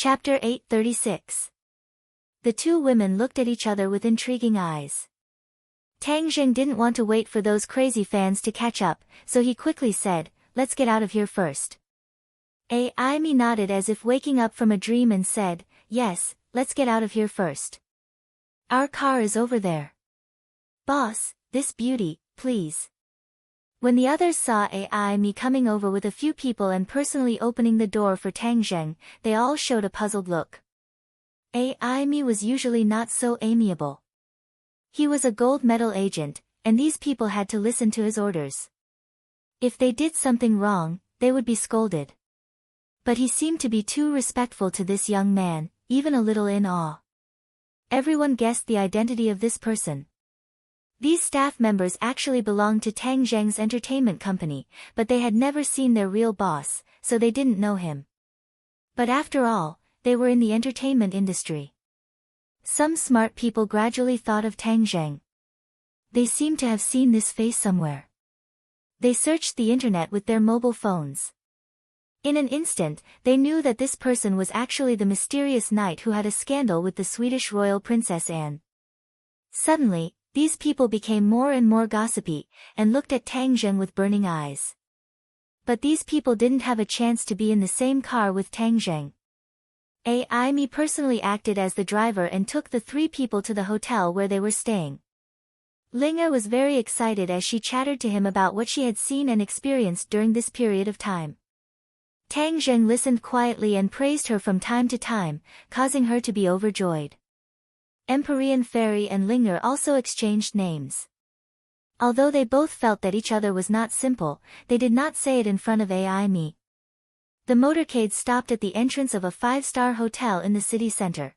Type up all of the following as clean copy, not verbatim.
Chapter 836. The two women looked at each other with intriguing eyes. Tang Jing didn't want to wait for those crazy fans to catch up, so he quickly said, "Let's get out of here first." Amy nodded as if waking up from a dream and said, "Yes, let's get out of here first. Our car is over there." "Boss, this beauty, please." When the others saw Amy coming over with a few people and personally opening the door for Tang Jing, they all showed a puzzled look. Amy was usually not so amiable. He was a gold medal agent, and these people had to listen to his orders. If they did something wrong, they would be scolded. But he seemed to be too respectful to this young man, even a little in awe. Everyone guessed the identity of this person. These staff members actually belonged to Tang Zheng's entertainment company, but they had never seen their real boss, so they didn't know him. But after all, they were in the entertainment industry. Some smart people gradually thought of Tang Zheng. They seemed to have seen this face somewhere. They searched the internet with their mobile phones. In an instant, they knew that this person was actually the mysterious knight who had a scandal with the Swedish royal princess Anne. Suddenly, these people became more and more gossipy, and looked at Tang Zheng with burning eyes. But these people didn't have a chance to be in the same car with Tang Zheng. Amy personally acted as the driver and took the three people to the hotel where they were staying. Linga was very excited as she chattered to him about what she had seen and experienced during this period of time. Tang Zheng listened quietly and praised her from time to time, causing her to be overjoyed. Empyrean Fairy and Linger also exchanged names. Although they both felt that each other was not simple, they did not say it in front of Amy. The motorcade stopped at the entrance of a 5-star hotel in the city center.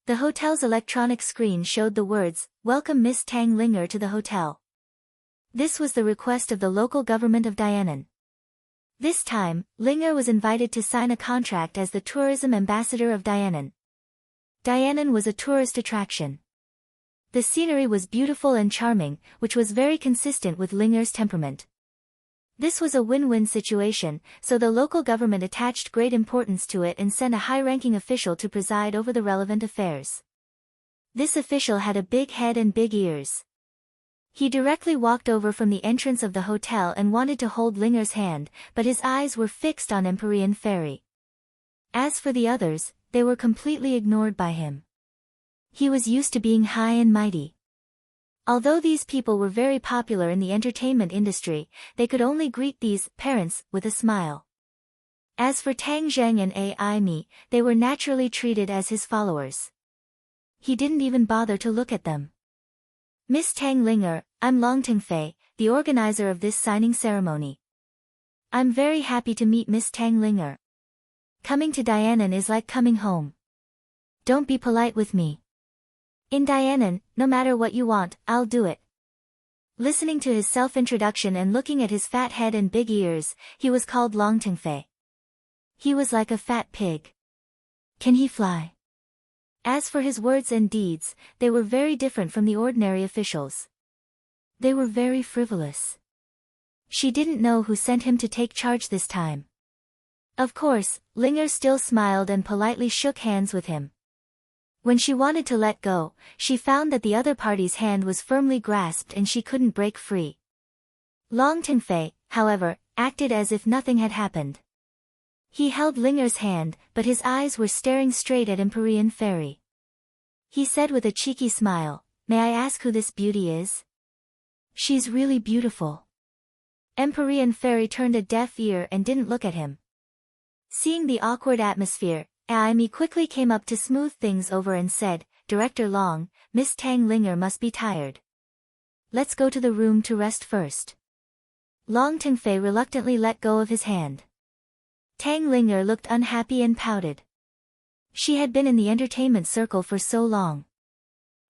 The hotel's electronic screen showed the words, "Welcome Miss Tang Linger to the hotel." This was the request of the local government of Dianan. This time, Linger was invited to sign a contract as the tourism ambassador of Dianan. Dianan was a tourist attraction. The scenery was beautiful and charming, which was very consistent with Linger's temperament. This was a win-win situation, so the local government attached great importance to it and sent a high-ranking official to preside over the relevant affairs. This official had a big head and big ears. He directly walked over from the entrance of the hotel and wanted to hold Linger's hand, but his eyes were fixed on Empyrean Fairy. As for the others, they were completely ignored by him. He was used to being high and mighty. Although these people were very popular in the entertainment industry, they could only greet these parents with a smile. As for Tang Zheng and Amy, they were naturally treated as his followers. He didn't even bother to look at them. "Miss Tang Linger, I'm Long Fei, the organizer of this signing ceremony. I'm very happy to meet Miss Tang Linger. Coming to Dianan is like coming home. Don't be polite with me. In Dianan, no matter what you want, I'll do it." Listening to his self-introduction and looking at his fat head and big ears, he was called Long Fei. He was like a fat pig. Can he fly? As for his words and deeds, they were very different from the ordinary officials. They were very frivolous. She didn't know who sent him to take charge this time. Of course, Linger still smiled and politely shook hands with him. When she wanted to let go, she found that the other party's hand was firmly grasped and she couldn't break free. Long Fei, however, acted as if nothing had happened. He held Linger's hand, but his eyes were staring straight at Empyrean Fairy. He said with a cheeky smile, "May I ask who this beauty is?" "She's really beautiful." Empyrean Fairy turned a deaf ear and didn't look at him. Seeing the awkward atmosphere, Amy quickly came up to smooth things over and said, "Director Long, Miss Tang Linger must be tired. Let's go to the room to rest first." Long Fei reluctantly let go of his hand. Tang Linger looked unhappy and pouted. She had been in the entertainment circle for so long.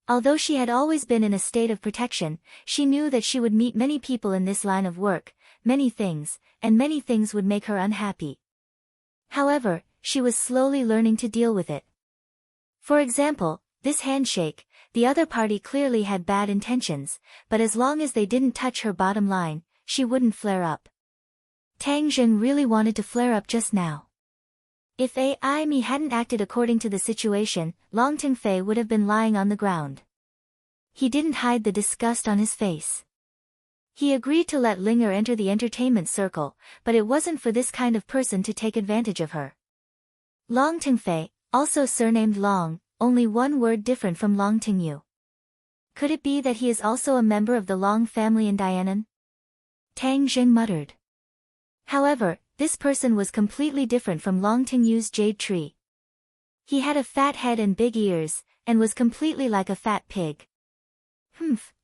Although she had always been in a state of protection, she knew that she would meet many people in this line of work, many things would make her unhappy. However, she was slowly learning to deal with it. For example, this handshake, the other party clearly had bad intentions, but as long as they didn't touch her bottom line, she wouldn't flare up. Tang Jing really wanted to flare up just now. If Ai Mi hadn't acted according to the situation, Long Tingfei would have been lying on the ground. He didn't hide the disgust on his face. He agreed to let Linger enter the entertainment circle, but it wasn't for this kind of person to take advantage of her. Long Tingfei, also surnamed Long, only one word different from Long Tingyu. Could it be that he is also a member of the Long family in Dianan? Tang Jing muttered. However, this person was completely different from Long Tingyu's jade tree. He had a fat head and big ears, and was completely like a fat pig.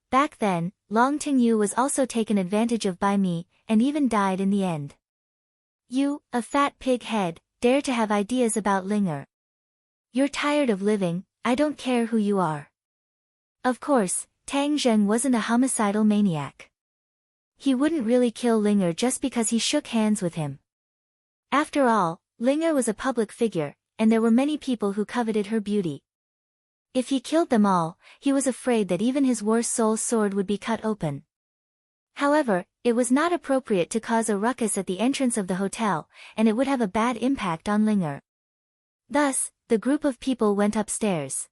Back then, Long Tingyu was also taken advantage of by me, and even died in the end. You, a fat pig head, dare to have ideas about Linger. You're tired of living, I don't care who you are. Of course, Tang Zheng wasn't a homicidal maniac. He wouldn't really kill Linger just because he shook hands with him. After all, Linger was a public figure, and there were many people who coveted her beauty. If he killed them all, he was afraid that even his war soul's sword would be cut open. However, it was not appropriate to cause a ruckus at the entrance of the hotel, and it would have a bad impact on Linger. Thus, the group of people went upstairs.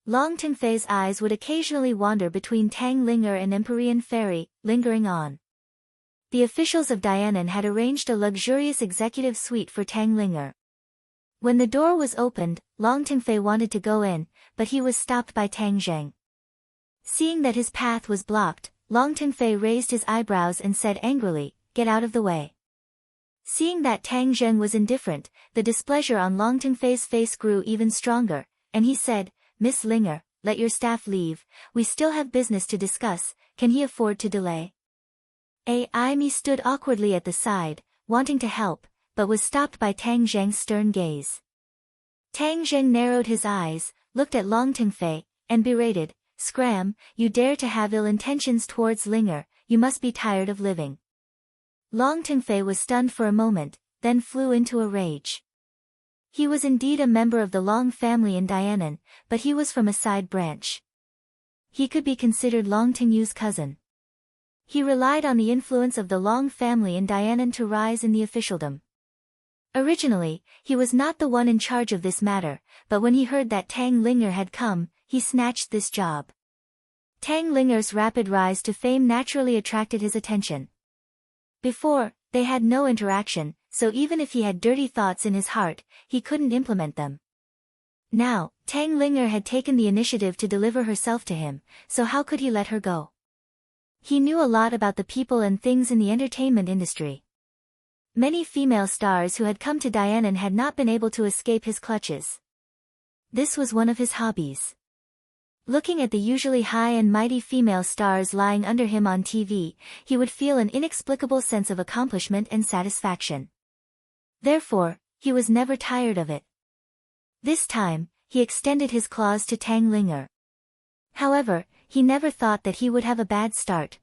Long Tingfei's eyes would occasionally wander between Tang Linger and Empyrean Fairy, lingering on. The officials of Dianan had arranged a luxurious executive suite for Tang Linger. When the door was opened, Long Tingfei wanted to go in, but he was stopped by Tang Zheng. Seeing that his path was blocked, Long Tingfei raised his eyebrows and said angrily, "Get out of the way." Seeing that Tang Zheng was indifferent, the displeasure on Long Tingfei's face grew even stronger, and he said, "Miss Linger, let your staff leave, we still have business to discuss, can he afford to delay?" Ai Mi stood awkwardly at the side, wanting to help, but was stopped by Tang Zheng's stern gaze. Tang Zheng narrowed his eyes, looked at Long Tingfei, and berated, "Scram, you dare to have ill intentions towards Linger, you must be tired of living." Long Tingfei was stunned for a moment, then flew into a rage. He was indeed a member of the Long family in Dianan, but he was from a side branch. He could be considered Long Tingyu's cousin. He relied on the influence of the Long family in Dianan to rise in the officialdom. Originally, he was not the one in charge of this matter, but when he heard that Tang Linger had come, he snatched this job. Tang Linger's rapid rise to fame naturally attracted his attention. Before, they had no interaction, so even if he had dirty thoughts in his heart, he couldn't implement them. Now, Tang Linger had taken the initiative to deliver herself to him, so how could he let her go? He knew a lot about the people and things in the entertainment industry. Many female stars who had come to Dianan had not been able to escape his clutches. This was one of his hobbies. Looking at the usually high and mighty female stars lying under him on TV, he would feel an inexplicable sense of accomplishment and satisfaction. Therefore, he was never tired of it. This time, he extended his claws to Tang Linger. However, he never thought that he would have a bad start.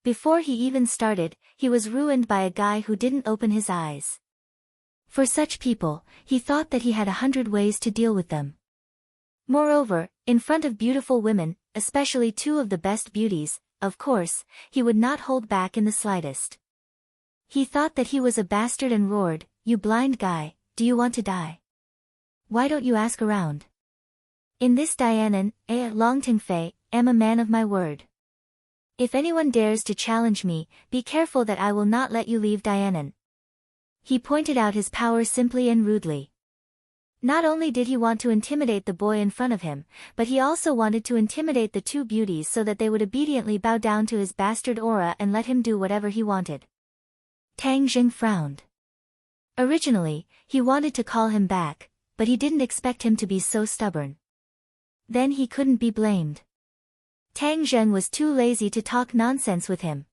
Before he even started, he was ruined by a guy who didn't open his eyes. For such people, he thought that he had 100 ways to deal with them. Moreover, in front of beautiful women, especially two of the best beauties, of course, he would not hold back in the slightest. He thought that he was a bastard and roared, "You blind guy, do you want to die? Why don't you ask around? In this Dianan, Long Tingfei, am a man of my word. If anyone dares to challenge me, be careful that I will not let you leave Dianan." He pointed out his power simply and rudely. Not only did he want to intimidate the boy in front of him, but he also wanted to intimidate the two beauties so that they would obediently bow down to his bastard aura and let him do whatever he wanted. Tang Jing frowned. Originally, he wanted to call him back, but he didn't expect him to be so stubborn. Then he couldn't be blamed. Tang Zheng was too lazy to talk nonsense with him.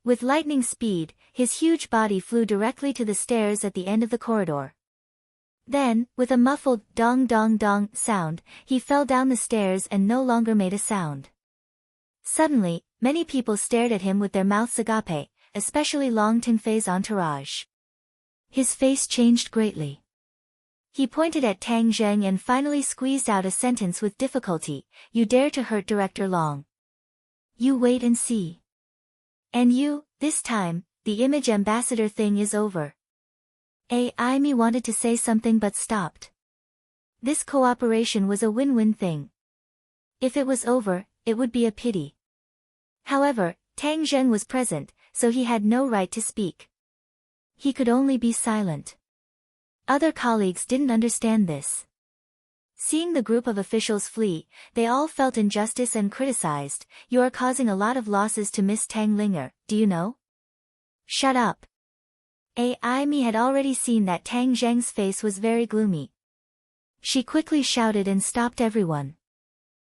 With lightning speed, his huge body flew directly to the stairs at the end of the corridor. Then, with a muffled dong dong dong sound, he fell down the stairs and no longer made a sound. Suddenly, many people stared at him with their mouths agape, especially Long Tingfei's entourage. His face changed greatly. He pointed at Tang Zheng and finally squeezed out a sentence with difficulty, "You dare to hurt Director Long. You wait and see. And you, this time, the image ambassador thing is over." Amy wanted to say something but stopped. This cooperation was a win-win thing. If it was over, it would be a pity. However, Tang Zheng was present, so he had no right to speak. He could only be silent. Other colleagues didn't understand this. Seeing the group of officials flee, they all felt injustice and criticized. You are causing a lot of losses to Miss Tang Linger, do you know? Shut up. Amy had already seen that Tang Zheng's face was very gloomy. She quickly shouted and stopped everyone.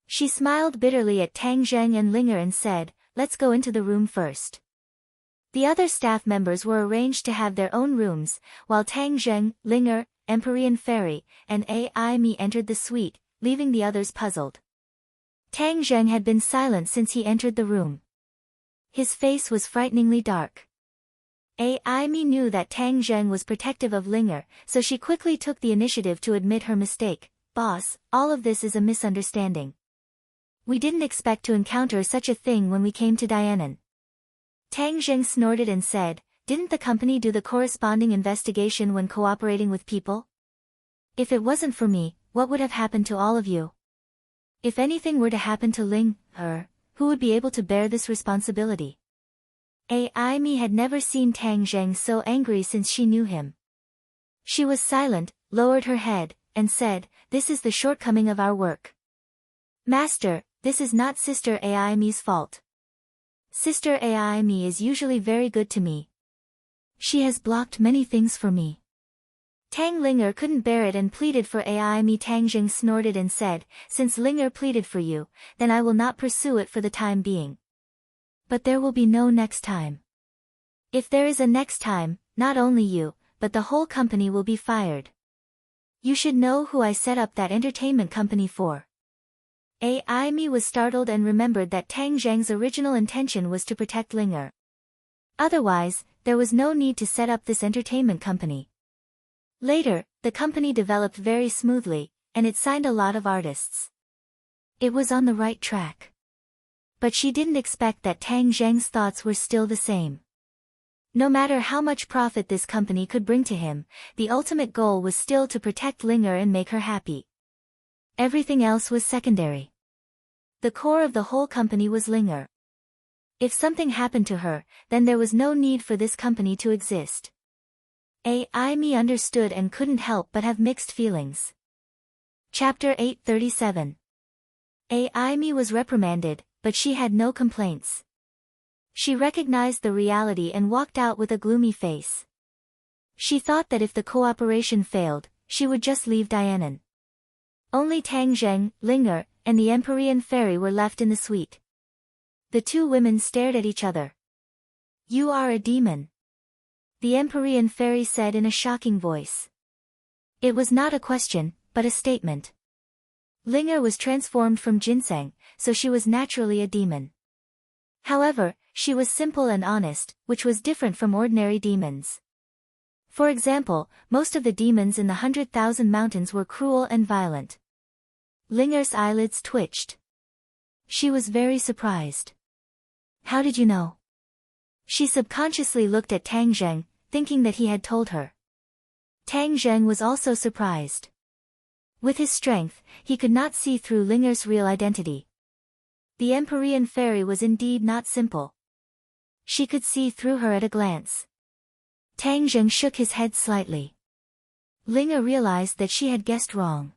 She smiled bitterly at Tang Zheng and Linger and said, let's go into the room first. The other staff members were arranged to have their own rooms, while Tang Zheng, Linger, Empyrean Fairy, and Amy entered the suite, leaving the others puzzled. Tang Zheng had been silent since he entered the room. His face was frighteningly dark. Amy knew that Tang Zheng was protective of Linger, so she quickly took the initiative to admit her mistake. Boss, all of this is a misunderstanding. We didn't expect to encounter such a thing when we came to Dianan. Tang Zheng snorted and said, didn't the company do the corresponding investigation when cooperating with people? If it wasn't for me, what would have happened to all of you? If anything were to happen to Ling, who would be able to bear this responsibility? Amy had never seen Tang Zheng so angry since she knew him. She was silent, lowered her head, and said, this is the shortcoming of our work. Master, this is not Sister Amy's fault. Sister Amy is usually very good to me. She has blocked many things for me. Tang Linger couldn't bear it and pleaded for Amy. Tang Zheng snorted and said, since Linger pleaded for you, then I will not pursue it for the time being. But there will be no next time. If there is a next time, not only you, but the whole company will be fired. You should know who I set up that entertainment company for. Amy was startled and remembered that Tang Zheng's original intention was to protect Linger. Otherwise, there was no need to set up this entertainment company. Later, the company developed very smoothly, and it signed a lot of artists. It was on the right track. But she didn't expect that Tang Zheng's thoughts were still the same. No matter how much profit this company could bring to him, the ultimate goal was still to protect Linger and make her happy. Everything else was secondary. The core of the whole company was Linger. If something happened to her, then there was no need for this company to exist. Amy understood and couldn't help but have mixed feelings. Chapter 837. Amy was reprimanded, but she had no complaints. She recognized the reality and walked out with a gloomy face. She thought that if the cooperation failed, she would just leave Dianan. Only Tang Zheng, Linger, and the Empyrean Fairy were left in the suite. The two women stared at each other. You are a demon. The Empyrean Fairy said in a shocking voice. It was not a question, but a statement. Linger was transformed from ginseng, so she was naturally a demon. However, she was simple and honest, which was different from ordinary demons. For example, most of the demons in the 100,000 mountains were cruel and violent. Linger's eyelids twitched. She was very surprised. How did you know? She subconsciously looked at Tang Zheng, thinking that he had told her. Tang Zheng was also surprised. With his strength, he could not see through Linger's real identity. The Empyrean Fairy was indeed not simple. She could see through her at a glance. Tang Zheng shook his head slightly. Linger realized that she had guessed wrong.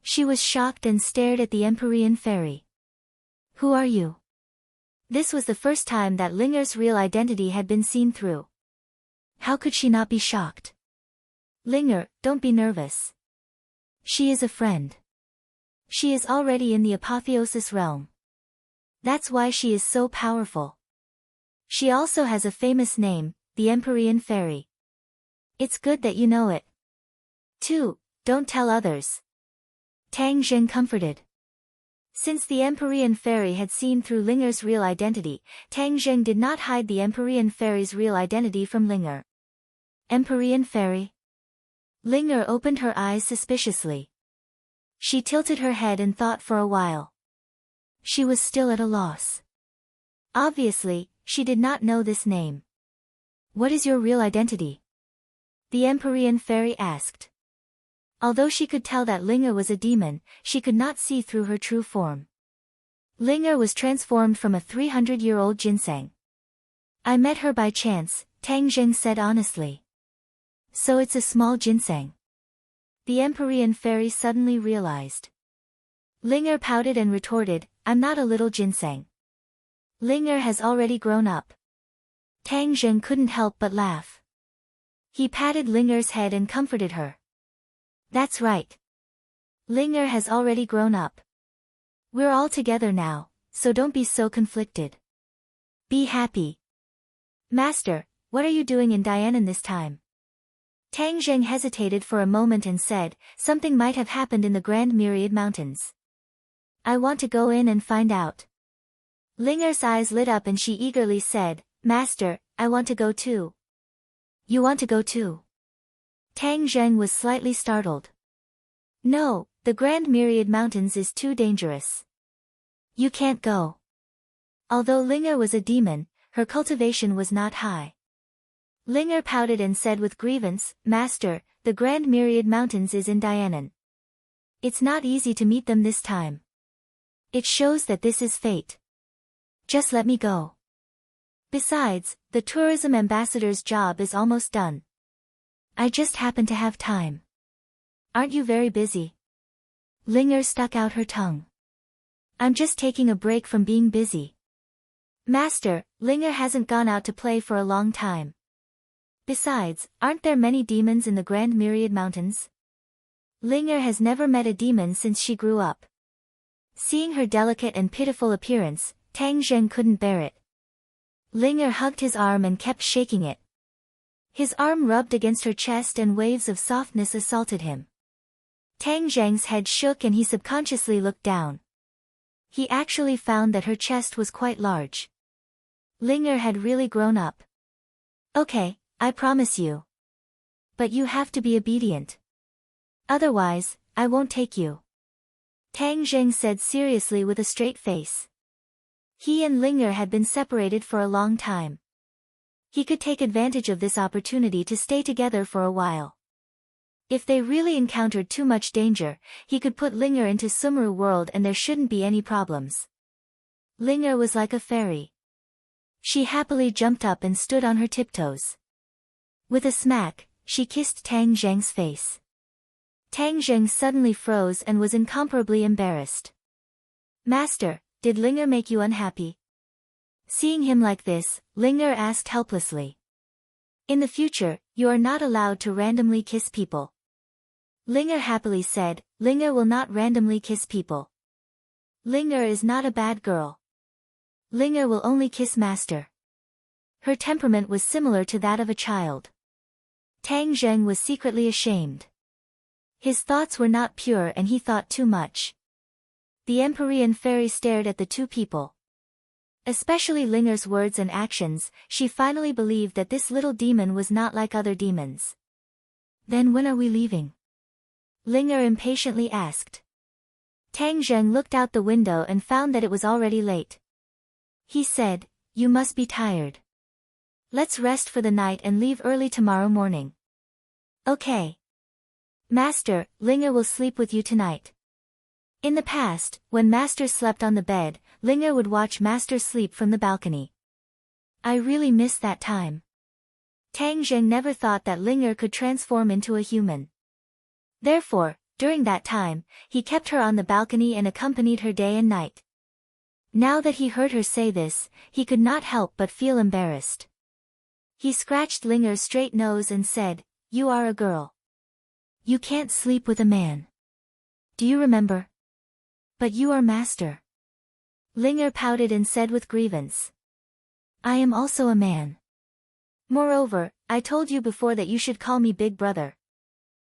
She was shocked and stared at the Empyrean Fairy. Who are you? This was the first time that Linger's real identity had been seen through. How could she not be shocked? Linger, don't be nervous. She is a friend. She is already in the apotheosis realm. That's why she is so powerful. She also has a famous name, the Empyrean Fairy. It's good that you know it. 2. Don't tell others. Tang Zheng comforted. Since the Empyrean Fairy had seen through Linger's real identity, Tang Zheng did not hide the Empyrean Fairy's real identity from Linger. Empyrean Fairy? Linger opened her eyes suspiciously. She tilted her head and thought for a while. She was still at a loss. Obviously, she did not know this name. What is your real identity? The Empyrean fairy asked. Although she could tell that Linger was a demon, she could not see through her true form. Linger was transformed from a 300-year-old ginseng. I met her by chance, Tang Zheng said honestly. So it's a small ginseng. The Empyrean fairy suddenly realized. Linger pouted and retorted, I'm not a little ginseng. Linger has already grown up. Tang Zheng couldn't help but laugh. He patted Linger's head and comforted her. That's right. Linger has already grown up. We're all together now, so don't be so conflicted. Be happy. Master, what are you doing in Dianan this time? Tang Zheng hesitated for a moment and said, something might have happened in the Grand Myriad Mountains. I want to go in and find out. Linger's eyes lit up and she eagerly said, Master, I want to go too. You want to go too? Tang Zheng was slightly startled. No, the Grand Myriad Mountains is too dangerous. You can't go. Although Linger was a demon, her cultivation was not high. Linger pouted and said with grievance, Master, the Grand Myriad Mountains is in Dianan. It's not easy to meet them this time. It shows that this is fate. Just let me go. Besides, the tourism ambassador's job is almost done. I just happen to have time. Aren't you very busy? Linger stuck out her tongue. I'm just taking a break from being busy. Master, Linger hasn't gone out to play for a long time. Besides, aren't there many demons in the Grand Myriad Mountains? Linger has never met a demon since she grew up. Seeing her delicate and pitiful appearance, Tang Zheng couldn't bear it. Linger hugged his arm and kept shaking it. His arm rubbed against her chest and waves of softness assaulted him. Tang Zheng's head shook and he subconsciously looked down. He actually found that her chest was quite large. Linger had really grown up. Okay, I promise you. But you have to be obedient. Otherwise, I won't take you. Tang Zheng said seriously with a straight face. He and Linger had been separated for a long time. He could take advantage of this opportunity to stay together for a while. If they really encountered too much danger, he could put Linger into Sumru world and there shouldn't be any problems. Linger was like a fairy. She happily jumped up and stood on her tiptoes. With a smack, she kissed Tang Zheng's face. Tang Zheng suddenly froze and was incomparably embarrassed. Master, did Linger make you unhappy? Seeing him like this, Linger asked helplessly. In the future, you are not allowed to randomly kiss people. Linger happily said, Linger will not randomly kiss people. Linger is not a bad girl. Linger will only kiss Master. Her temperament was similar to that of a child. Tang Zheng was secretly ashamed. His thoughts were not pure and he thought too much. The Empyrean fairy stared at the two people. Especially Linger's words and actions, she finally believed that this little demon was not like other demons. Then when are we leaving? Linger impatiently asked. Tang Zheng looked out the window and found that it was already late. He said, You must be tired. Let's rest for the night and leave early tomorrow morning. Okay. Master, Linger will sleep with you tonight. In the past, when Master slept on the bed, Linger would watch Master sleep from the balcony. I really miss that time. Tang Zheng never thought that Linger could transform into a human. Therefore, during that time, he kept her on the balcony and accompanied her day and night. Now that he heard her say this, he could not help but feel embarrassed. He scratched Linger's straight nose and said, You are a girl. You can't sleep with a man. Do you remember? But you are Master. Linger pouted and said with grievance. I am also a man. Moreover, I told you before that you should call me Big Brother.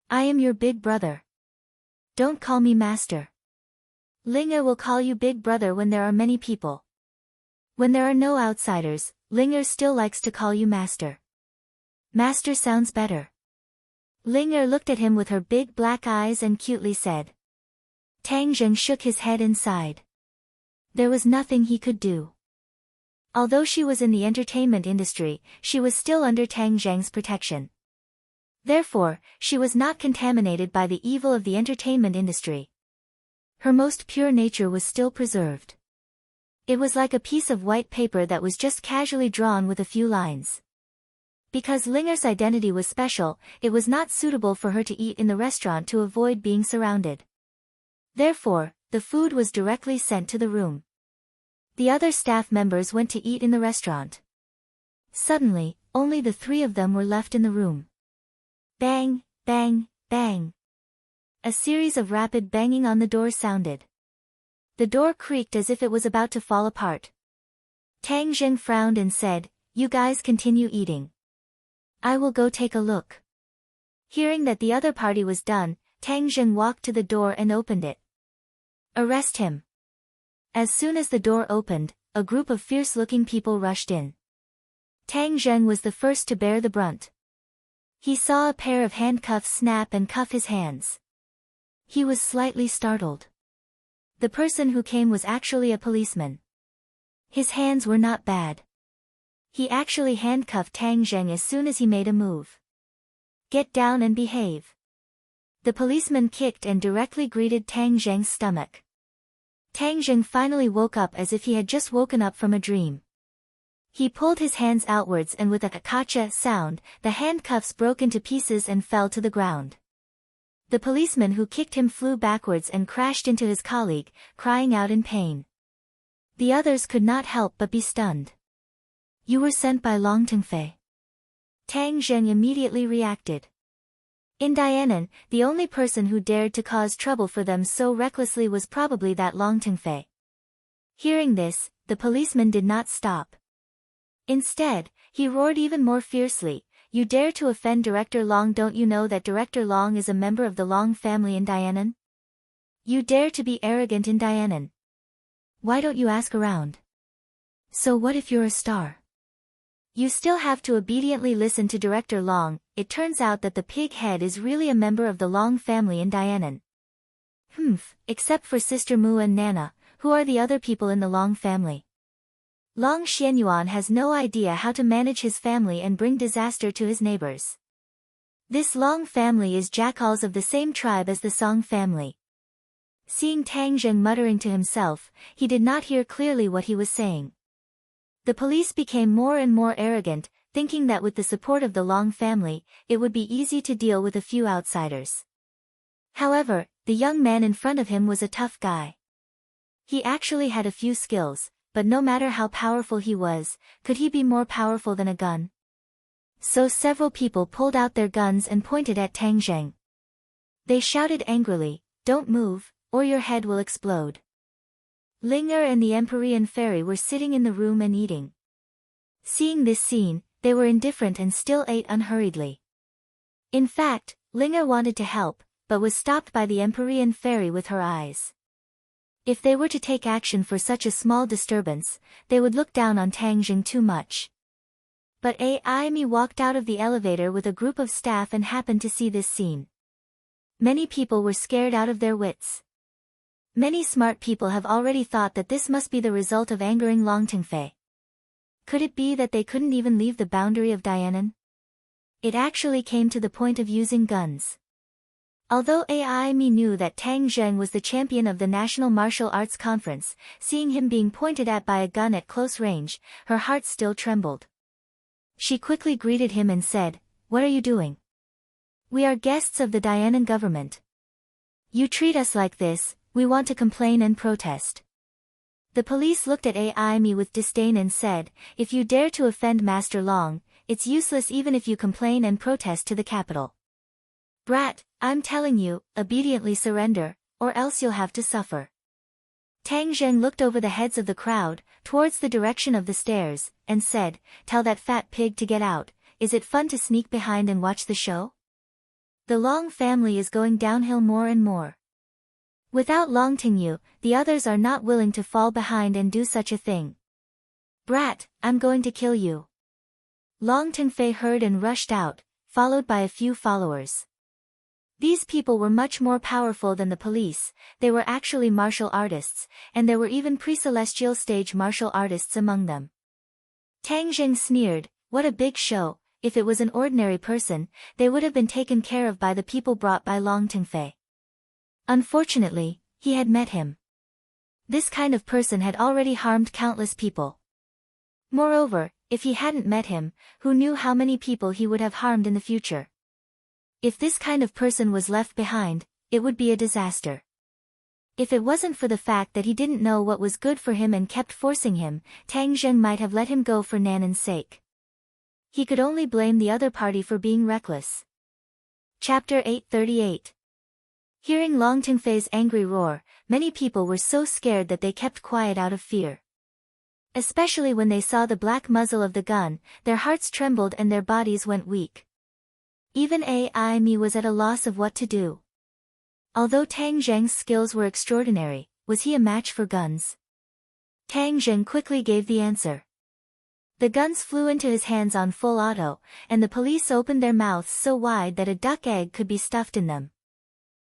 I am your Big Brother. Don't call me Master. Linger will call you Big Brother when there are many people. When there are no outsiders, Linger still likes to call you Master. Master sounds better. Linger looked at him with her big black eyes and cutely said. Tang Zheng shook his head and sighed. There was nothing he could do. Although she was in the entertainment industry, she was still under Tang Zheng's protection. Therefore, she was not contaminated by the evil of the entertainment industry. Her most pure nature was still preserved. It was like a piece of white paper that was just casually drawn with a few lines. Because Linger's identity was special, it was not suitable for her to eat in the restaurant to avoid being surrounded. Therefore, the food was directly sent to the room. The other staff members went to eat in the restaurant. Suddenly, only the three of them were left in the room. Bang, bang, bang. A series of rapid banging on the door sounded. The door creaked as if it was about to fall apart. Tang Zheng frowned and said, "You guys continue eating. I will go take a look." Hearing that the other party was done, Tang Zheng walked to the door and opened it. "Arrest him." As soon as the door opened, a group of fierce-looking people rushed in. Tang Zheng was the first to bear the brunt. He saw a pair of handcuffs snap and cuff his hands. He was slightly startled. The person who came was actually a policeman. His hands were not bad. He actually handcuffed Tang Zheng as soon as he made a move. "Get down and behave." The policeman kicked and directly greeted Tang Zheng's stomach. Tang Zheng finally woke up as if he had just woken up from a dream. He pulled his hands outwards and with a kacha sound, the handcuffs broke into pieces and fell to the ground. The policeman who kicked him flew backwards and crashed into his colleague, crying out in pain. The others could not help but be stunned. "You were sent by Long Tengfei." Tang Zheng immediately reacted. In Dianan, the only person who dared to cause trouble for them so recklessly was probably that Long Tengfei. Hearing this, the policeman did not stop. Instead, he roared even more fiercely, "You dare to offend Director Long? Don't you know that Director Long is a member of the Long family in Dianan? You dare to be arrogant in Dianan. Why don't you ask around? So what if you're a star? You still have to obediently listen to Director Long." It turns out that the pig head is really a member of the Long family in Dianan. Except for Sister Mu and Nana, who are the other people in the Long family? Long Xianyuan has no idea how to manage his family and bring disaster to his neighbors. This Long family is jackals of the same tribe as the Song family. Seeing Tang Zheng muttering to himself, he did not hear clearly what he was saying. The police became more and more arrogant, thinking that with the support of the Long family, it would be easy to deal with a few outsiders. However, the young man in front of him was a tough guy. He actually had a few skills, but no matter how powerful he was, could he be more powerful than a gun? So several people pulled out their guns and pointed at Tang Zheng. They shouted angrily, "Don't move, or your head will explode." Linger and the Empyrean fairy were sitting in the room and eating. Seeing this scene, they were indifferent and still ate unhurriedly. In fact, Linger wanted to help, but was stopped by the Empyrean fairy with her eyes. If they were to take action for such a small disturbance, they would look down on Tang Zheng too much. But Aimi walked out of the elevator with a group of staff and happened to see this scene. Many people were scared out of their wits. Many smart people have already thought that this must be the result of angering Long Tengfei. Could it be that they couldn't even leave the boundary of Dianan? It actually came to the point of using guns. Although Aimi knew that Tang Zheng was the champion of the National Martial Arts Conference, seeing him being pointed at by a gun at close range, her heart still trembled. She quickly greeted him and said, "What are you doing? We are guests of the Dianan government. You treat us like this, we want to complain and protest." The police looked at Aimi with disdain and said, "If you dare to offend Master Long, it's useless even if you complain and protest to the capital. Brat, I'm telling you, obediently surrender, or else you'll have to suffer." Tang Zheng looked over the heads of the crowd, towards the direction of the stairs, and said, "Tell that fat pig to get out. Is it fun to sneak behind and watch the show? The Long family is going downhill more and more. Without Long Tingyu, the others are not willing to fall behind and do such a thing. Brat, I'm going to kill you." Long Tengfei heard and rushed out, followed by a few followers. These people were much more powerful than the police, they were actually martial artists, and there were even pre-celestial stage martial artists among them. Tang Zheng sneered, "What a big show, if it was an ordinary person, they would have been taken care of by the people brought by Long Tengfei. Unfortunately, he had met him. This kind of person had already harmed countless people. Moreover, if he hadn't met him, who knew how many people he would have harmed in the future? If this kind of person was left behind, it would be a disaster. If it wasn't for the fact that he didn't know what was good for him and kept forcing him, Tang Zheng might have let him go for Nanan's sake. He could only blame the other party for being reckless. Chapter 838. Hearing Long Tengfei's angry roar, many people were so scared that they kept quiet out of fear. Especially when they saw the black muzzle of the gun, their hearts trembled and their bodies went weak. Even Ai Mi was at a loss of what to do. Although Tang Zheng's skills were extraordinary, was he a match for guns? Tang Zheng quickly gave the answer. The guns flew into his hands on full auto, and the police opened their mouths so wide that a duck egg could be stuffed in them.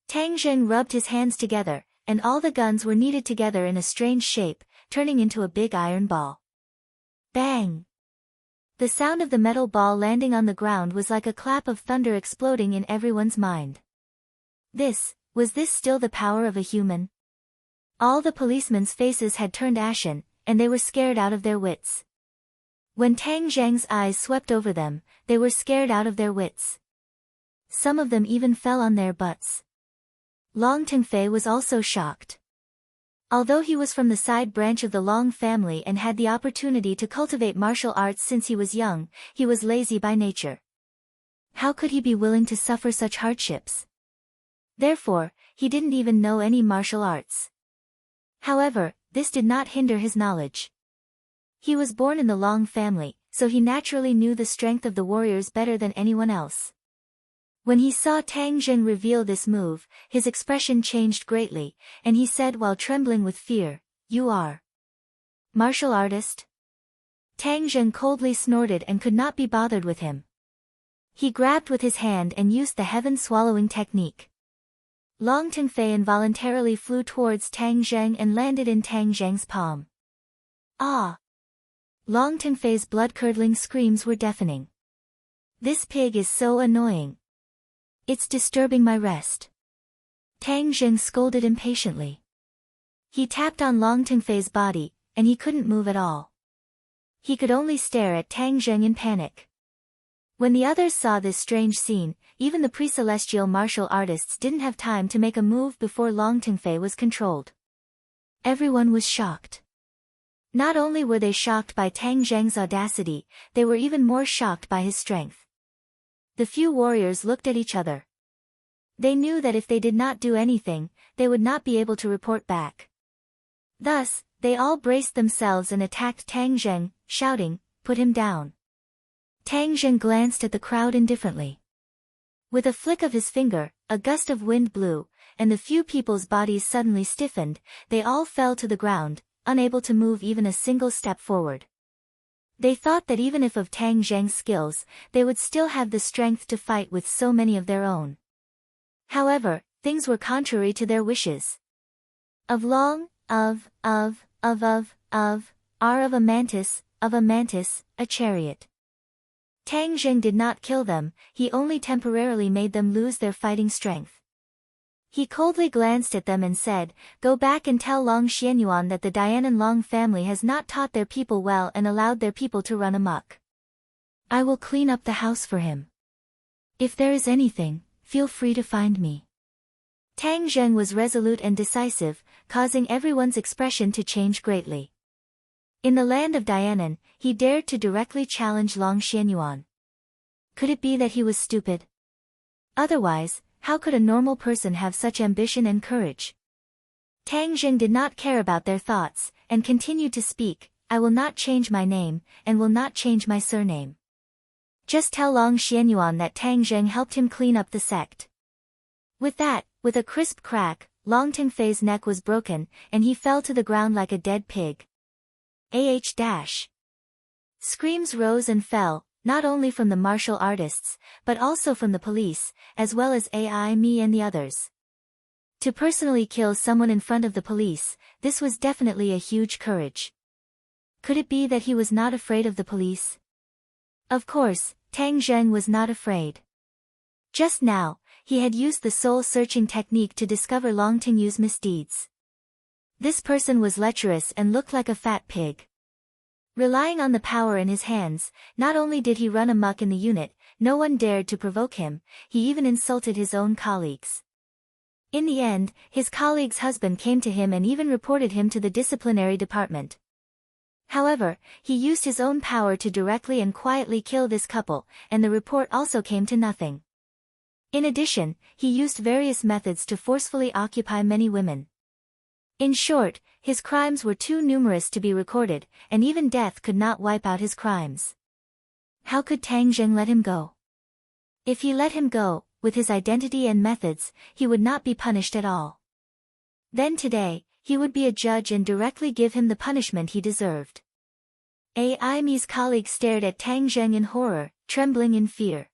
Tang Zheng rubbed his hands together, and all the guns were kneaded together in a strange shape, turning into a big iron ball. Bang! The sound of the metal ball landing on the ground was like a clap of thunder exploding in everyone's mind. Was this still the power of a human? All the policemen's faces had turned ashen, and they were scared out of their wits. When Tang Zheng's eyes swept over them, they were scared out of their wits. Some of them even fell on their butts. Long Tengfei was also shocked. Although he was from the side branch of the Long family and had the opportunity to cultivate martial arts since he was young, he was lazy by nature. How could he be willing to suffer such hardships? Therefore, he didn't even know any martial arts. However, this did not hinder his knowledge. He was born in the Long family, so he naturally knew the strength of the warriors better than anyone else. When he saw Tang Zheng reveal this move, his expression changed greatly, and he said while trembling with fear, "You are martial artist?" Tang Zheng coldly snorted and could not be bothered with him. He grabbed with his hand and used the heaven-swallowing technique. Long Tengfei involuntarily flew towards Tang Zheng and landed in Tang Zheng's palm. Ah! Long Tengfei's blood-curdling screams were deafening. This pig is so annoying. It's disturbing my rest. Tang Zheng scolded impatiently. He tapped on Long Tengfei's body, and he couldn't move at all. He could only stare at Tang Zheng in panic. When the others saw this strange scene, even the pre-celestial martial artists didn't have time to make a move before Long Tengfei was controlled. Everyone was shocked. Not only were they shocked by Tang Zheng's audacity, they were even more shocked by his strength. The few warriors looked at each other. They knew that if they did not do anything, they would not be able to report back. Thus, they all braced themselves and attacked Tang Zheng, shouting, "Put him down." Tang Zheng glanced at the crowd indifferently. With a flick of his finger, a gust of wind blew, and the few people's bodies suddenly stiffened, they all fell to the ground, unable to move even a single step forward. They thought that even if of Tang Zheng's skills, they would still have the strength to fight with so many of their own. However, things were contrary to their wishes. Are of a mantis, a chariot. Tang Zheng did not kill them, he only temporarily made them lose their fighting strength. He coldly glanced at them and said, "Go back and tell Long Xianyuan that the Dianan Long family has not taught their people well and allowed their people to run amok. I will clean up the house for him. If there is anything, feel free to find me." Tang Zheng was resolute and decisive, causing everyone's expression to change greatly. In the land of Dianan, he dared to directly challenge Long Xianyuan. Could it be that he was stupid? Otherwise, how could a normal person have such ambition and courage? Tang Zheng did not care about their thoughts, and continued to speak, "I will not change my name, and will not change my surname. Just tell Long Xianyuan that Tang Zheng helped him clean up the sect." With that, with a crisp crack, Long Tengfei's neck was broken, and he fell to the ground like a dead pig. Screams rose and fell, not only from the martial artists, but also from the police, as well as Ai Mi and the others. To personally kill someone in front of the police, this was definitely a huge courage. Could it be that he was not afraid of the police? Of course, Tang Zheng was not afraid. Just now, he had used the soul-searching technique to discover Long Tingyu's misdeeds. This person was lecherous and looked like a fat pig. Relying on the power in his hands, not only did he run amok in the unit, no one dared to provoke him, he even insulted his own colleagues. In the end, his colleague's husband came to him and even reported him to the disciplinary department. However, he used his own power to directly and quietly kill this couple, and the report also came to nothing. In addition, he used various methods to forcefully occupy many women. In short, his crimes were too numerous to be recorded, and even death could not wipe out his crimes. How could Tang Zheng let him go? If he let him go, with his identity and methods, he would not be punished at all. Then today, he would be a judge and directly give him the punishment he deserved. Ai's colleague stared at Tang Zheng in horror, trembling in fear.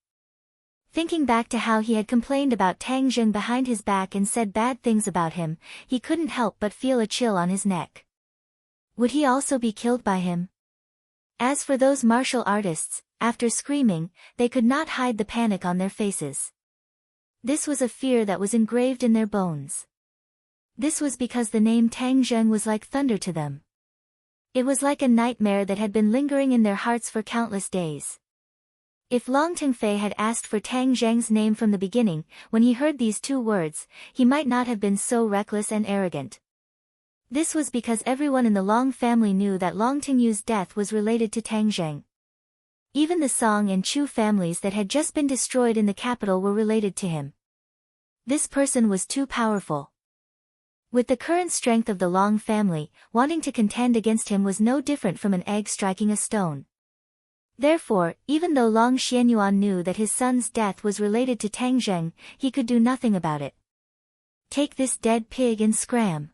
Thinking back to how he had complained about Tang Zheng behind his back and said bad things about him, he couldn't help but feel a chill on his neck. Would he also be killed by him? As for those martial artists, after screaming, they could not hide the panic on their faces. This was a fear that was engraved in their bones. This was because the name Tang Zheng was like thunder to them. It was like a nightmare that had been lingering in their hearts for countless days. If Long Tengfei had asked for Tang Zheng's name from the beginning, when he heard these two words, he might not have been so reckless and arrogant. This was because everyone in the Long family knew that Long Tingyu's death was related to Tang Zheng. Even the Song and Chu families that had just been destroyed in the capital were related to him. This person was too powerful. With the current strength of the Long family, wanting to contend against him was no different from an egg striking a stone. Therefore, even though Long Xianyuan knew that his son's death was related to Tang Zheng, he could do nothing about it. Take this dead pig and scram.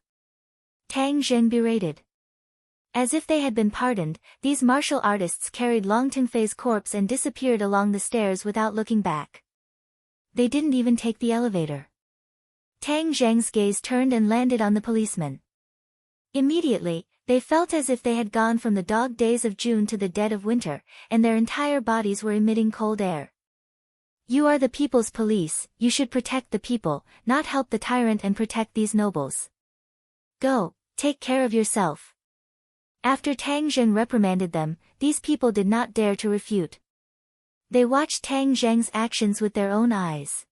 Tang Zheng berated. As if they had been pardoned, these martial artists carried Long Tengfei's corpse and disappeared along the stairs without looking back. They didn't even take the elevator. Tang Zheng's gaze turned and landed on the policeman. Immediately, they felt as if they had gone from the dog days of June to the dead of winter, and their entire bodies were emitting cold air. You are the people's police, you should protect the people, not help the tyrant and protect these nobles. Go, take care of yourself. After Tang Zheng reprimanded them, these people did not dare to refute. They watched Tang Zheng's actions with their own eyes.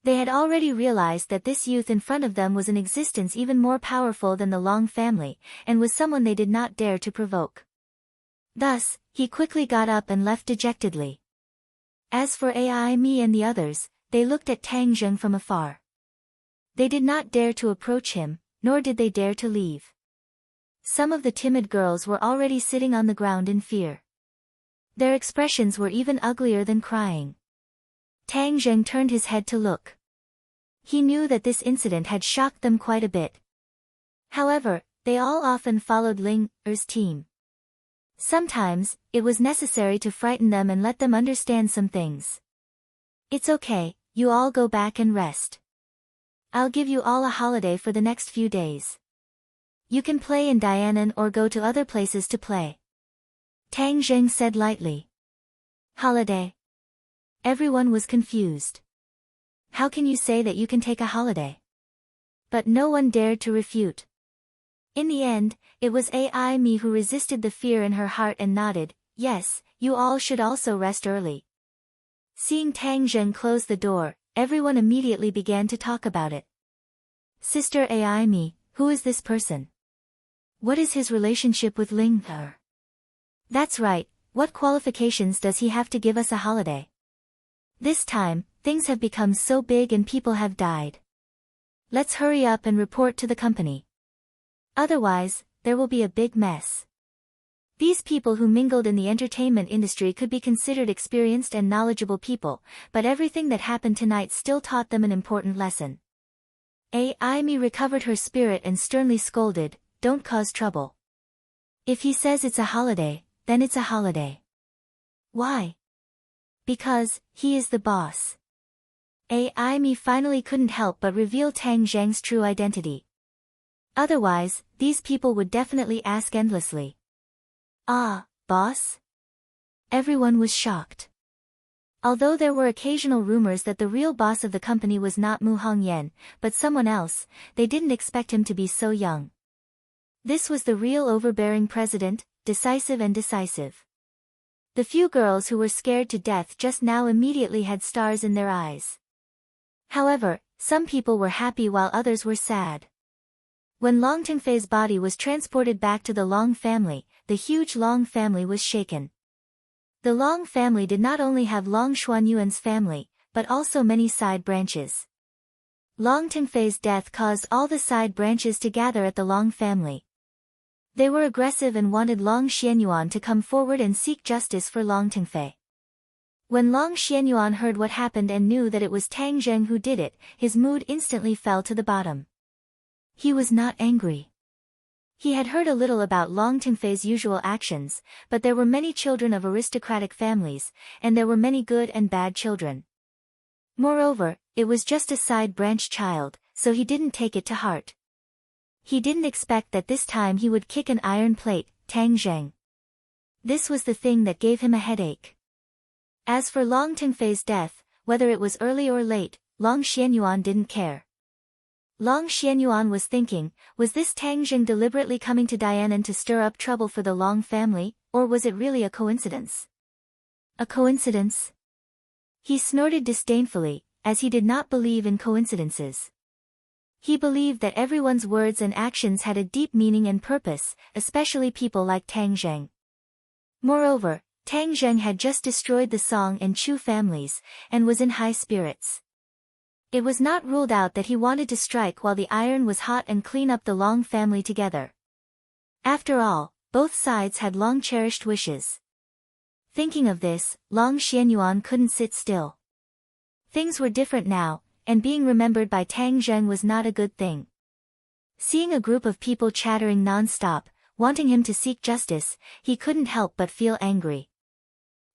They had already realized that this youth in front of them was an existence even more powerful than the Long family, and was someone they did not dare to provoke. Thus, he quickly got up and left dejectedly. As for Mi and the others, they looked at Tang Zheng from afar. They did not dare to approach him, nor did they dare to leave. Some of the timid girls were already sitting on the ground in fear. Their expressions were even uglier than crying. Tang Zheng turned his head to look. He knew that this incident had shocked them quite a bit. However, they all often followed Ling Er's team. Sometimes, it was necessary to frighten them and let them understand some things. It's okay, you all go back and rest. I'll give you all a holiday for the next few days. You can play in Dianan or go to other places to play. Tang Zheng said lightly. Holiday? Everyone was confused. How can you say that you can take a holiday? But no one dared to refute. In the end, it was Mi who resisted the fear in her heart and nodded, yes, you all should also rest early. Seeing Tang Zheng close the door, everyone immediately began to talk about it. Sister Mi, who is this person? What is his relationship with Ling Er? That's right, what qualifications does he have to give us a holiday? This time, things have become so big and people have died. Let's hurry up and report to the company. Otherwise, there will be a big mess. These people who mingled in the entertainment industry could be considered experienced and knowledgeable people, but everything that happened tonight still taught them an important lesson. Mi recovered her spirit and sternly scolded, don't cause trouble. If he says it's a holiday, then it's a holiday. Why? Because, he is the boss. Mi finally couldn't help but reveal Tang Zheng's true identity. Otherwise, these people would definitely ask endlessly. Ah, boss? Everyone was shocked. Although there were occasional rumors that the real boss of the company was not Mu Hongyan, but someone else, they didn't expect him to be so young. This was the real overbearing president, decisive and decisive. The few girls who were scared to death just now immediately had stars in their eyes. However, some people were happy while others were sad. When Long Tingfei's body was transported back to the Long family, the huge Long family was shaken. The Long family did not only have Long Xuanyuan's family, but also many side branches. Long Tingfei's death caused all the side branches to gather at the Long family. They were aggressive and wanted Long Xianyuan to come forward and seek justice for Long Tingfei. When Long Xianyuan heard what happened and knew that it was Tang Zheng who did it, his mood instantly fell to the bottom. He was not angry. He had heard a little about Long Tingfei's usual actions, but there were many children of aristocratic families, and there were many good and bad children. Moreover, it was just a side branch child, so he didn't take it to heart. He didn't expect that this time he would kick an iron plate, Tang Zheng. This was the thing that gave him a headache. As for Long Tingfei's death, whether it was early or late, Long Xianyuan didn't care. Long Xianyuan was thinking, was this Tang Zheng deliberately coming to Dianan to stir up trouble for the Long family, or was it really a coincidence? A coincidence? He snorted disdainfully, as he did not believe in coincidences. He believed that everyone's words and actions had a deep meaning and purpose, especially people like Tang Zheng. Moreover, Tang Zheng had just destroyed the Song and Chu families, and was in high spirits. It was not ruled out that he wanted to strike while the iron was hot and clean up the Long family together. After all, both sides had long cherished wishes. Thinking of this, Long Xianyuan couldn't sit still. Things were different now, and being remembered by Tang Zheng was not a good thing. Seeing a group of people chattering non-stop, wanting him to seek justice, he couldn't help but feel angry.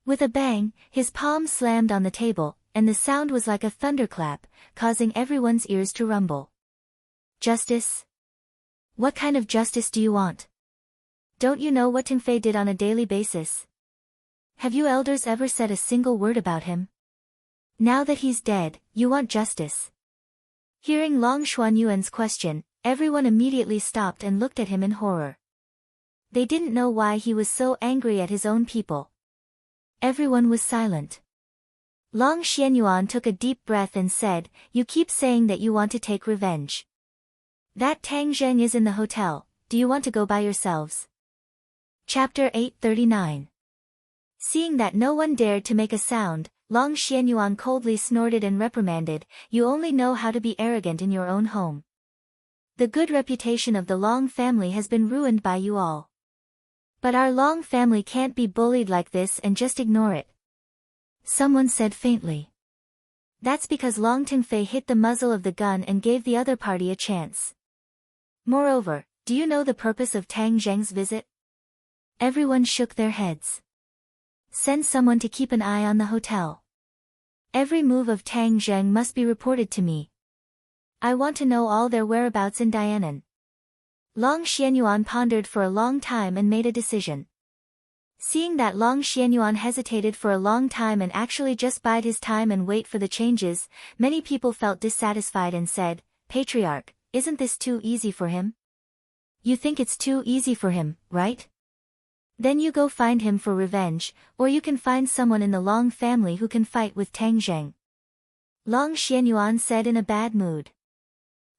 With a bang, his palm slammed on the table, and the sound was like a thunderclap, causing everyone's ears to rumble. Justice? What kind of justice do you want? Don't you know what Tingfei did on a daily basis? Have you elders ever said a single word about him? Now that he's dead, you want justice. Hearing Long Xuanyuan's question, everyone immediately stopped and looked at him in horror. They didn't know why he was so angry at his own people. Everyone was silent. Long Xianyuan took a deep breath and said, "You keep saying that you want to take revenge. That Tang Zheng is in the hotel, do you want to go by yourselves?" Chapter 839. Seeing that no one dared to make a sound, Long Xianyuan coldly snorted and reprimanded, "You only know how to be arrogant in your own home. The good reputation of the Long family has been ruined by you all. But our Long family can't be bullied like this and just ignore it." Someone said faintly. "That's because Long Tingfei hit the muzzle of the gun and gave the other party a chance. Moreover, do you know the purpose of Tang Zheng's visit?" Everyone shook their heads. "Send someone to keep an eye on the hotel. Every move of Tang Zheng must be reported to me. I want to know all their whereabouts in Dianan." Long Xianyuan pondered for a long time and made a decision. Seeing that Long Xianyuan hesitated for a long time and actually just bide his time and wait for the changes, many people felt dissatisfied and said, "Patriarch, isn't this too easy for him? You think it's too easy for him, right? Then you go find him for revenge, or you can find someone in the Long family who can fight with Tang Zheng." Long Xianyuan said in a bad mood.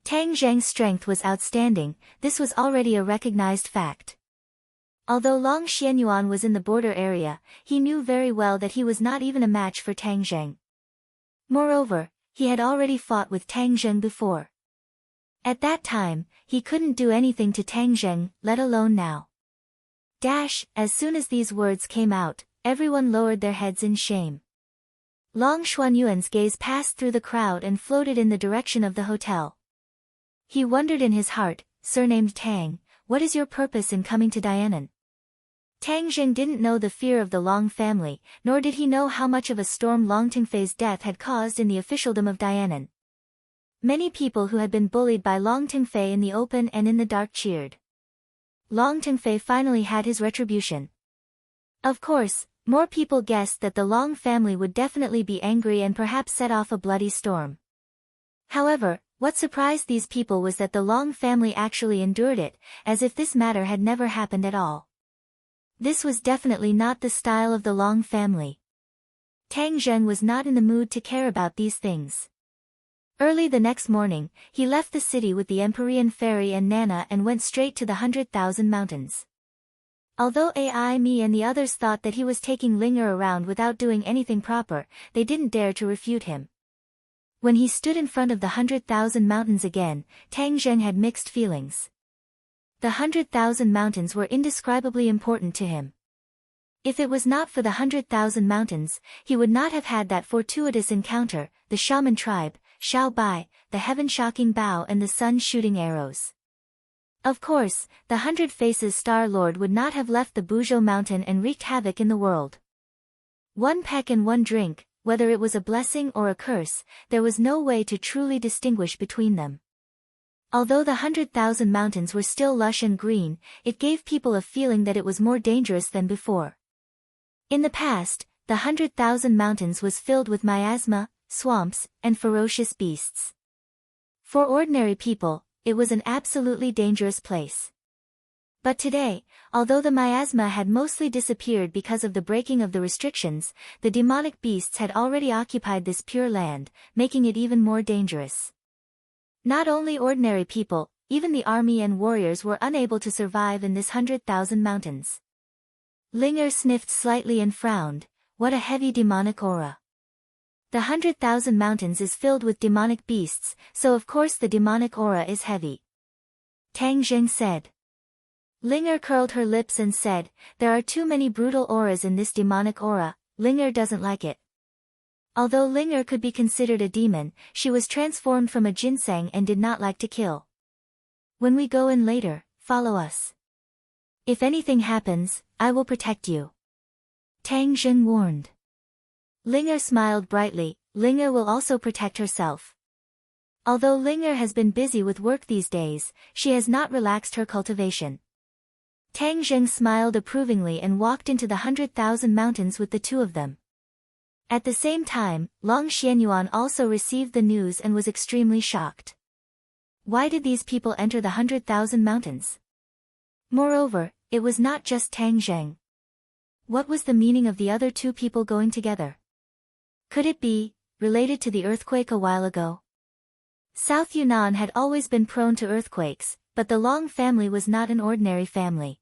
Tang Zheng's strength was outstanding, this was already a recognized fact. Although Long Xianyuan was in the border area, he knew very well that he was not even a match for Tang Zheng. Moreover, he had already fought with Tang Zheng before. At that time, he couldn't do anything to Tang Zheng, let alone now. As soon as these words came out, everyone lowered their heads in shame. Long Xuanyuan's gaze passed through the crowd and floated in the direction of the hotel. He wondered in his heart, "Surnamed Tang, what is your purpose in coming to Dianan?" Tang Zheng didn't know the fear of the Long family, nor did he know how much of a storm Long Tingfei's death had caused in the officialdom of Dianan. Many people who had been bullied by Long Tingfei in the open and in the dark cheered. Long Tingfei finally had his retribution. Of course, More people guessed that the Long family would definitely be angry and perhaps set off a bloody storm. However, what surprised these people was that the Long family actually endured it, as if this matter had never happened at all. This was definitely not the style of the Long family. Tang Zheng was not in the mood to care about these things. Early the next morning, he left the city with the Empyrean Fairy and Nana and went straight to the 100,000 Mountains. Although Ai Mi and the others thought that he was taking Linger around without doing anything proper, they didn't dare to refute him. When he stood in front of the 100,000 Mountains again, Tang Zheng had mixed feelings. The 100,000 Mountains were indescribably important to him. If it was not for the 100,000 Mountains, he would not have had that fortuitous encounter, the shaman tribe, Xiao Bai, the heaven-shocking bow and the sun-shooting arrows. Of course, the 100 Faces Star-Lord would not have left the Buzhou Mountain and wreaked havoc in the world. One peck and one drink, whether it was a blessing or a curse, there was no way to truly distinguish between them. Although the 100,000 Mountains were still lush and green, it gave people a feeling that it was more dangerous than before. In the past, the 100,000 Mountains was filled with miasma, swamps, and ferocious beasts. For ordinary people, it was an absolutely dangerous place. But today, although the miasma had mostly disappeared because of the breaking of the restrictions, the demonic beasts had already occupied this pure land, making it even more dangerous. Not only ordinary people, even the army and warriors were unable to survive in this 100,000 Mountains. Linger sniffed slightly and frowned. What a heavy demonic aura. The 100,000 Mountains is filled with demonic beasts, so of course the demonic aura is heavy. Tang Zheng said. Linger curled her lips and said, there are too many brutal auras in this demonic aura, Linger doesn't like it. Although Linger could be considered a demon, she was transformed from a ginseng and did not like to kill. When we go in later, follow us. If anything happens, I will protect you. Tang Zheng warned. Linger smiled brightly. Linger will also protect herself. Although Linger has been busy with work these days, she has not relaxed her cultivation. Tang Zheng smiled approvingly and walked into the 100,000 Mountains with the two of them. At the same time, Long Xianyuan also received the news and was extremely shocked. Why did these people enter the 100,000 Mountains? Moreover, it was not just Tang Zheng. What was the meaning of the other two people going together? Could it be related to the earthquake a while ago? South Yunnan had always been prone to earthquakes, but the Long family was not an ordinary family.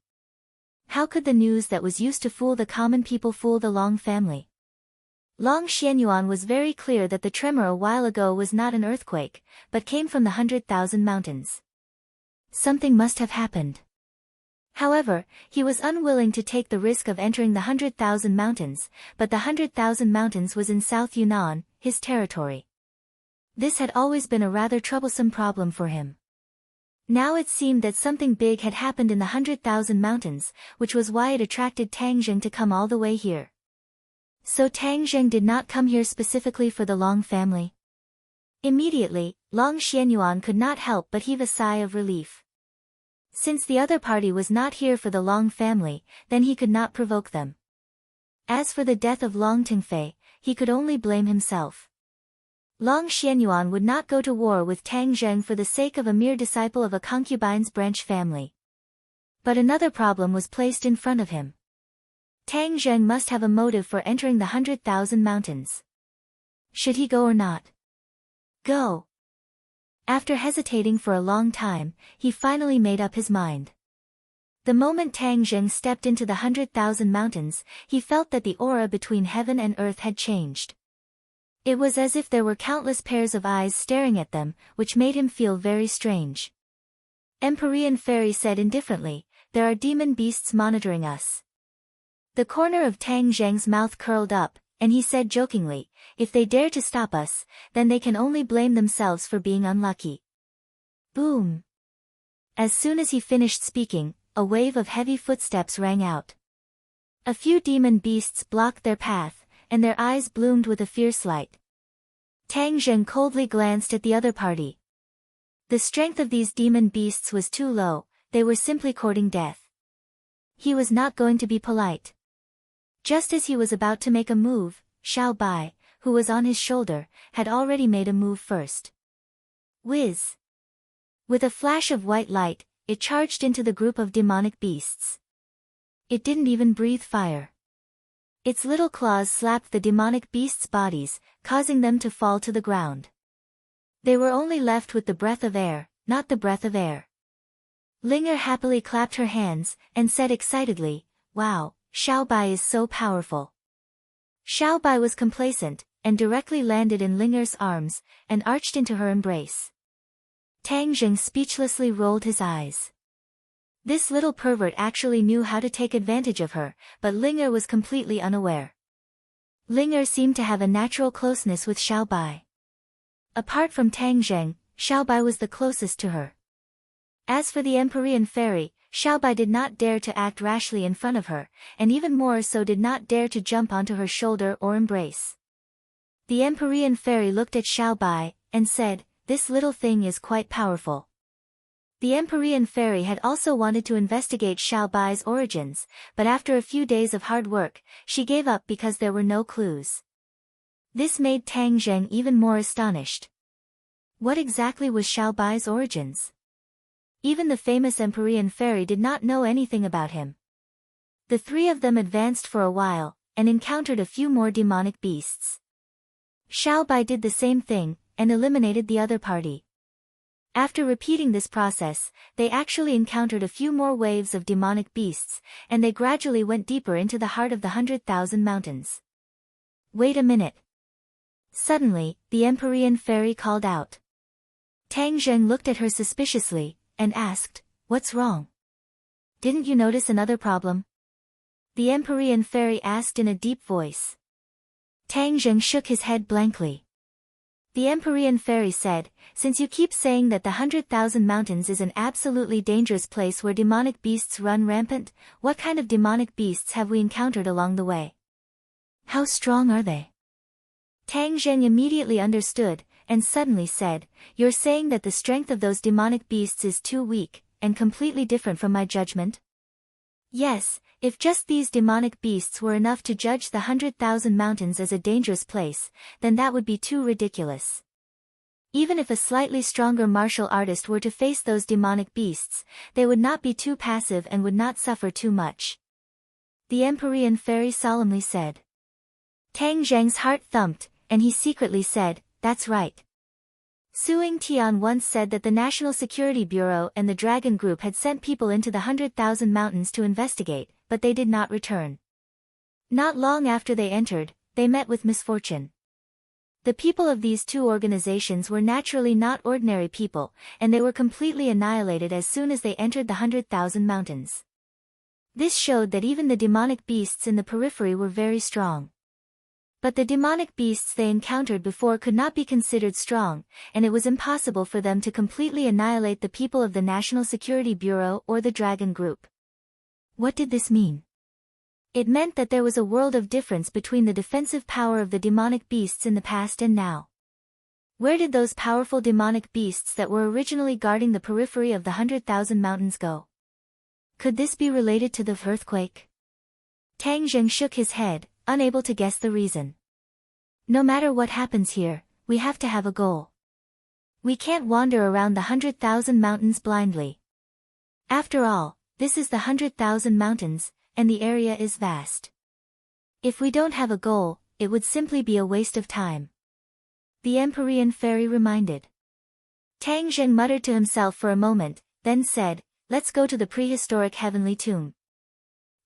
How could the news that was used to fool the common people fool the Long family? Long Xianyuan was very clear that the tremor a while ago was not an earthquake, but came from the 100,000 Mountains. Something must have happened. However, he was unwilling to take the risk of entering the 100,000 Mountains, but the 100,000 Mountains was in South Yunnan, his territory. This had always been a rather troublesome problem for him. Now it seemed that something big had happened in the 100,000 Mountains, which was why it attracted Tang Zheng to come all the way here. So Tang Zheng did not come here specifically for the Long family. Immediately, Long Xianyuan could not help but heave a sigh of relief. Since the other party was not here for the Long family, then he could not provoke them. As for the death of Long Tingfei, he could only blame himself. Long Xianyuan would not go to war with Tang Zheng for the sake of a mere disciple of a concubine's branch family. But another problem was placed in front of him. Tang Zheng must have a motive for entering the 100,000 Mountains. Should he go or not? Go. After hesitating for a long time, he finally made up his mind. The moment Tang Zheng stepped into the 100,000 Mountains, he felt that the aura between heaven and earth had changed. It was as if there were countless pairs of eyes staring at them, which made him feel very strange. Empyrean Fairy said indifferently, there are demon beasts monitoring us. The corner of Tang Zheng's mouth curled up, and he said jokingly, if they dare to stop us, then they can only blame themselves for being unlucky. Boom! As soon as he finished speaking, a wave of heavy footsteps rang out. A few demon beasts blocked their path, and their eyes bloomed with a fierce light. Tang Zheng coldly glanced at the other party. The strength of these demon beasts was too low, they were simply courting death. He was not going to be polite. Just as he was about to make a move, Xiao Bai, who was on his shoulder, had already made a move first. Whiz! With a flash of white light, it charged into the group of demonic beasts. It didn't even breathe fire. Its little claws slapped the demonic beasts' bodies, causing them to fall to the ground. They were only left with the breath of air, not the breath of air. Linger happily clapped her hands, and said excitedly, "Wow, Xiao Bai is so powerful." Xiao Bai was complacent, and directly landed in Linger's arms, and arched into her embrace. Tang Jing speechlessly rolled his eyes. This little pervert actually knew how to take advantage of her, but Linger was completely unaware. Linger seemed to have a natural closeness with Xiao Bai. Apart from Tang Zheng, Xiao Bai was the closest to her. As for the Empyrean Fairy, Xiao Bai did not dare to act rashly in front of her, and even more so did not dare to jump onto her shoulder or embrace. The Empyrean Fairy looked at Xiao Bai, and said, "This little thing is quite powerful." The Empyrean Fairy had also wanted to investigate Xiao Bai's origins, but after a few days of hard work, she gave up because there were no clues. This made Tang Zheng even more astonished. What exactly was Xiao Bai's origins? Even the famous Empyrean Fairy did not know anything about him. The three of them advanced for a while, and encountered a few more demonic beasts. Xiao Bai did the same thing, and eliminated the other party. After repeating this process, they actually encountered a few more waves of demonic beasts, and they gradually went deeper into the heart of the 100,000 mountains. Wait a minute. Suddenly, the Empyrean Fairy called out. Tang Zheng looked at her suspiciously, and asked, "What's wrong? Didn't you notice another problem?" The Empyrean Fairy asked in a deep voice. Tang Zheng shook his head blankly. The Empyrean Fairy said, "Since you keep saying that the 100,000 mountains is an absolutely dangerous place where demonic beasts run rampant, what kind of demonic beasts have we encountered along the way? How strong are they?" Tang Zheng immediately understood, and suddenly said, "You're saying that the strength of those demonic beasts is too weak, and completely different from my judgment?" Yes, if just these demonic beasts were enough to judge the 100,000 mountains as a dangerous place, then that would be too ridiculous. Even if a slightly stronger martial artist were to face those demonic beasts, they would not be too passive and would not suffer too much. The Empyrean Fairy solemnly said. Tang Zheng's heart thumped, and he secretly said, "That's right." Suing Tian once said that the National Security Bureau and the Dragon Group had sent people into the 100,000 mountains to investigate, but they did not return. Not long after they entered, they met with misfortune. The people of these two organizations were naturally not ordinary people, and they were completely annihilated as soon as they entered the 100,000 mountains. This showed that even the demonic beasts in the periphery were very strong. But the demonic beasts they encountered before could not be considered strong, and it was impossible for them to completely annihilate the people of the National Security Bureau or the Dragon Group. What did this mean? It meant that there was a world of difference between the defensive power of the demonic beasts in the past and now. Where did those powerful demonic beasts that were originally guarding the periphery of the 100,000 mountains go? Could this be related to the earthquake? Tang Zheng shook his head, unable to guess the reason. No matter what happens here, we have to have a goal. We can't wander around the 100,000 mountains blindly. After all, this is the 100,000 mountains, and the area is vast. If we don't have a goal, it would simply be a waste of time. The Empyrean Fairy reminded. Tang Zheng muttered to himself for a moment, then said, "Let's go to the prehistoric heavenly tomb."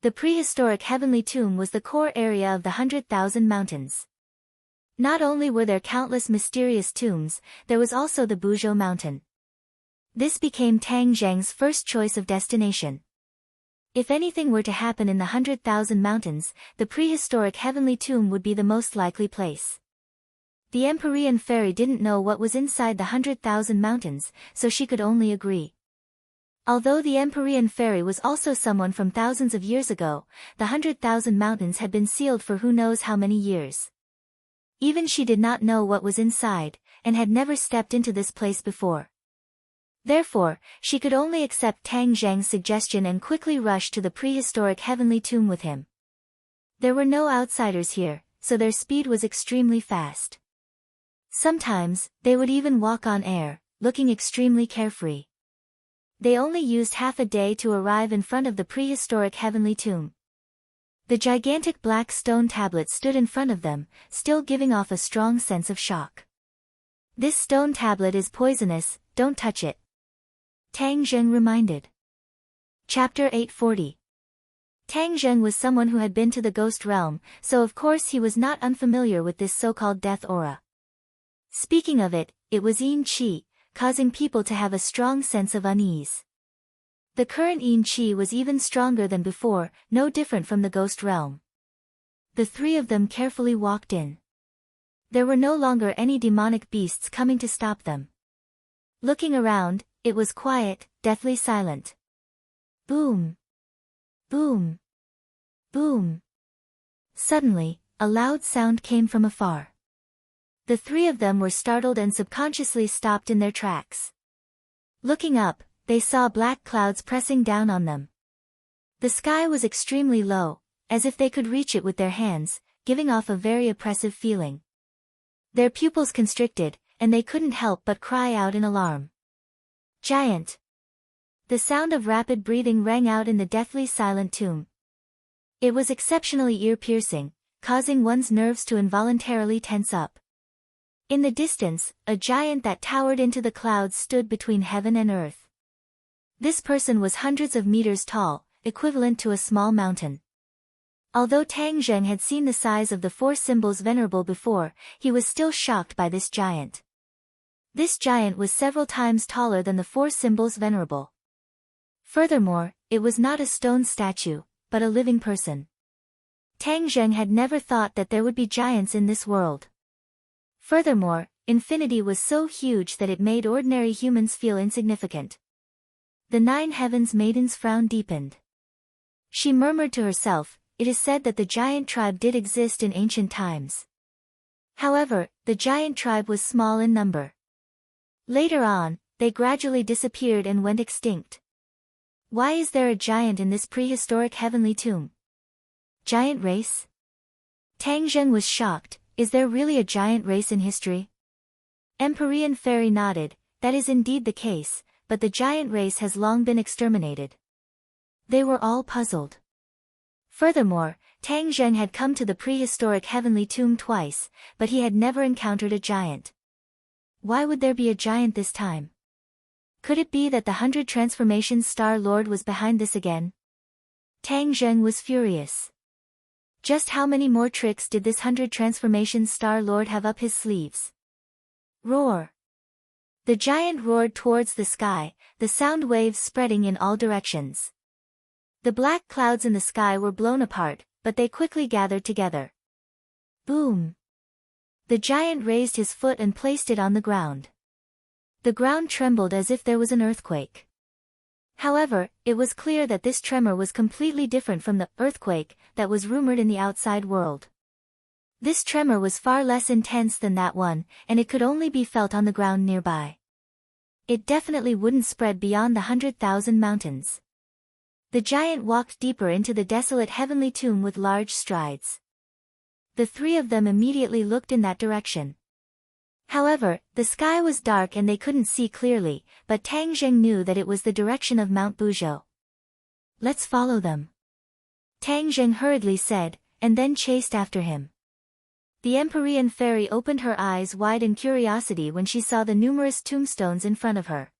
The prehistoric heavenly tomb was the core area of the 100,000 mountains. Not only were there countless mysterious tombs, there was also the Buzhou Mountain. This became Tang Zheng's first choice of destination. If anything were to happen in the 100,000 mountains, the prehistoric heavenly tomb would be the most likely place. The Empyrean Fairy didn't know what was inside the 100,000 mountains, so she could only agree. Although the Empyrean Fairy was also someone from thousands of years ago, the 100,000 mountains had been sealed for who knows how many years. Even she did not know what was inside, and had never stepped into this place before. Therefore, she could only accept Tang Zheng's suggestion and quickly rush to the prehistoric heavenly tomb with him. There were no outsiders here, so their speed was extremely fast. Sometimes, they would even walk on air, looking extremely carefree. They only used half a day to arrive in front of the prehistoric heavenly tomb. The gigantic black stone tablet stood in front of them, still giving off a strong sense of shock. This stone tablet is poisonous, don't touch it. Tang Zheng reminded. Chapter 840. Tang Zheng was someone who had been to the ghost realm, so of course he was not unfamiliar with this so-called death aura. Speaking of it, it was Yin Qi, causing people to have a strong sense of unease. The current Yin Qi was even stronger than before, no different from the ghost realm. The three of them carefully walked in. There were no longer any demonic beasts coming to stop them. Looking around, it was quiet, deathly silent. Boom! Boom! Boom! Suddenly, a loud sound came from afar. The three of them were startled and subconsciously stopped in their tracks. Looking up, they saw black clouds pressing down on them. The sky was extremely low, as if they could reach it with their hands, giving off a very oppressive feeling. Their pupils constricted, and they couldn't help but cry out in alarm. Giant! The sound of rapid breathing rang out in the deathly silent tomb. It was exceptionally ear-piercing, causing one's nerves to involuntarily tense up. In the distance, a giant that towered into the clouds stood between heaven and earth. This person was hundreds of meters tall, equivalent to a small mountain. Although Tang Zheng had seen the size of the four symbols venerable before, he was still shocked by this giant. This giant was several times taller than the four symbols venerable. Furthermore, it was not a stone statue, but a living person. Tang Zheng had never thought that there would be giants in this world. Furthermore, infinity was so huge that it made ordinary humans feel insignificant. The 9 heavens maiden's frown deepened. She murmured to herself, it is said that the giant tribe did exist in ancient times. However, the giant tribe was small in number. Later on, they gradually disappeared and went extinct. Why is there a giant in this prehistoric heavenly tomb? Giant race? Tang Zheng was shocked. Is there really a giant race in history? Empyrean Fairy nodded, that is indeed the case, but the giant race has long been exterminated. They were all puzzled. Furthermore, Tang Zheng had come to the prehistoric heavenly tomb twice, but he had never encountered a giant. Why would there be a giant this time? Could it be that the 100 Transformations Star Lord was behind this again? Tang Zheng was furious. Just how many more tricks did this 100 Transformations Star Lord have up his sleeves? Roar! The giant roared towards the sky, the sound waves spreading in all directions. The black clouds in the sky were blown apart, but they quickly gathered together. Boom! The giant raised his foot and placed it on the ground. The ground trembled as if there was an earthquake. However, it was clear that this tremor was completely different from the earthquake that was rumored in the outside world. This tremor was far less intense than that one, and it could only be felt on the ground nearby. It definitely wouldn't spread beyond the 100,000 mountains. The giant walked deeper into the desolate heavenly tomb with large strides. The three of them immediately looked in that direction. However, the sky was dark and they couldn't see clearly, but Tang Zheng knew that it was the direction of Mount Buzhou. Let's follow them. Tang Zheng hurriedly said, and then chased after him. The Empyrean Fairy opened her eyes wide in curiosity when she saw the numerous tombstones in front of her.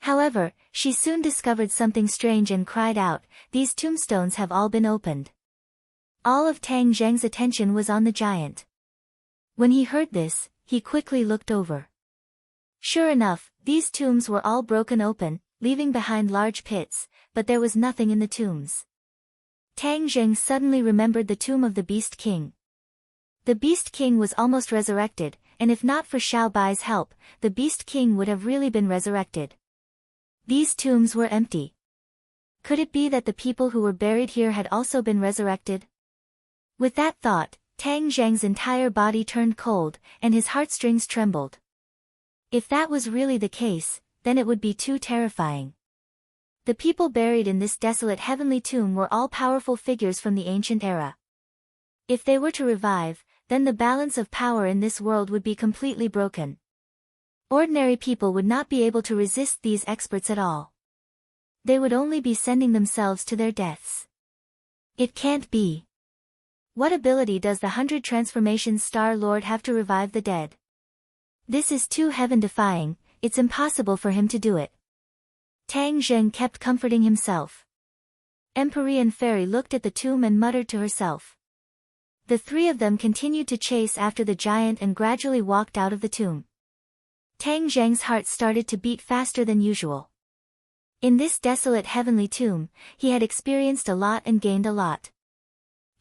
However, she soon discovered something strange and cried out, these tombstones have all been opened. All of Tang Zheng's attention was on the giant. When he heard this, he quickly looked over. Sure enough, these tombs were all broken open, leaving behind large pits, but there was nothing in the tombs. Tang Zheng suddenly remembered the tomb of the Beast King. The Beast King was almost resurrected, and if not for Xiao Bai's help, the Beast King would have really been resurrected. These tombs were empty. Could it be that the people who were buried here had also been resurrected? With that thought, Tang Zheng's entire body turned cold, and his heartstrings trembled. If that was really the case, then it would be too terrifying. The people buried in this desolate heavenly tomb were all powerful figures from the ancient era. If they were to revive, then the balance of power in this world would be completely broken. Ordinary people would not be able to resist these experts at all. They would only be sending themselves to their deaths. It can't be. What ability does the 100 Transformations Star Lord have to revive the dead? This is too heaven-defying, it's impossible for him to do it. Tang Zheng kept comforting himself. Empyrean Fairy looked at the tomb and muttered to herself. The three of them continued to chase after the giant and gradually walked out of the tomb. Tang Zheng's heart started to beat faster than usual. In this desolate heavenly tomb, he had experienced a lot and gained a lot.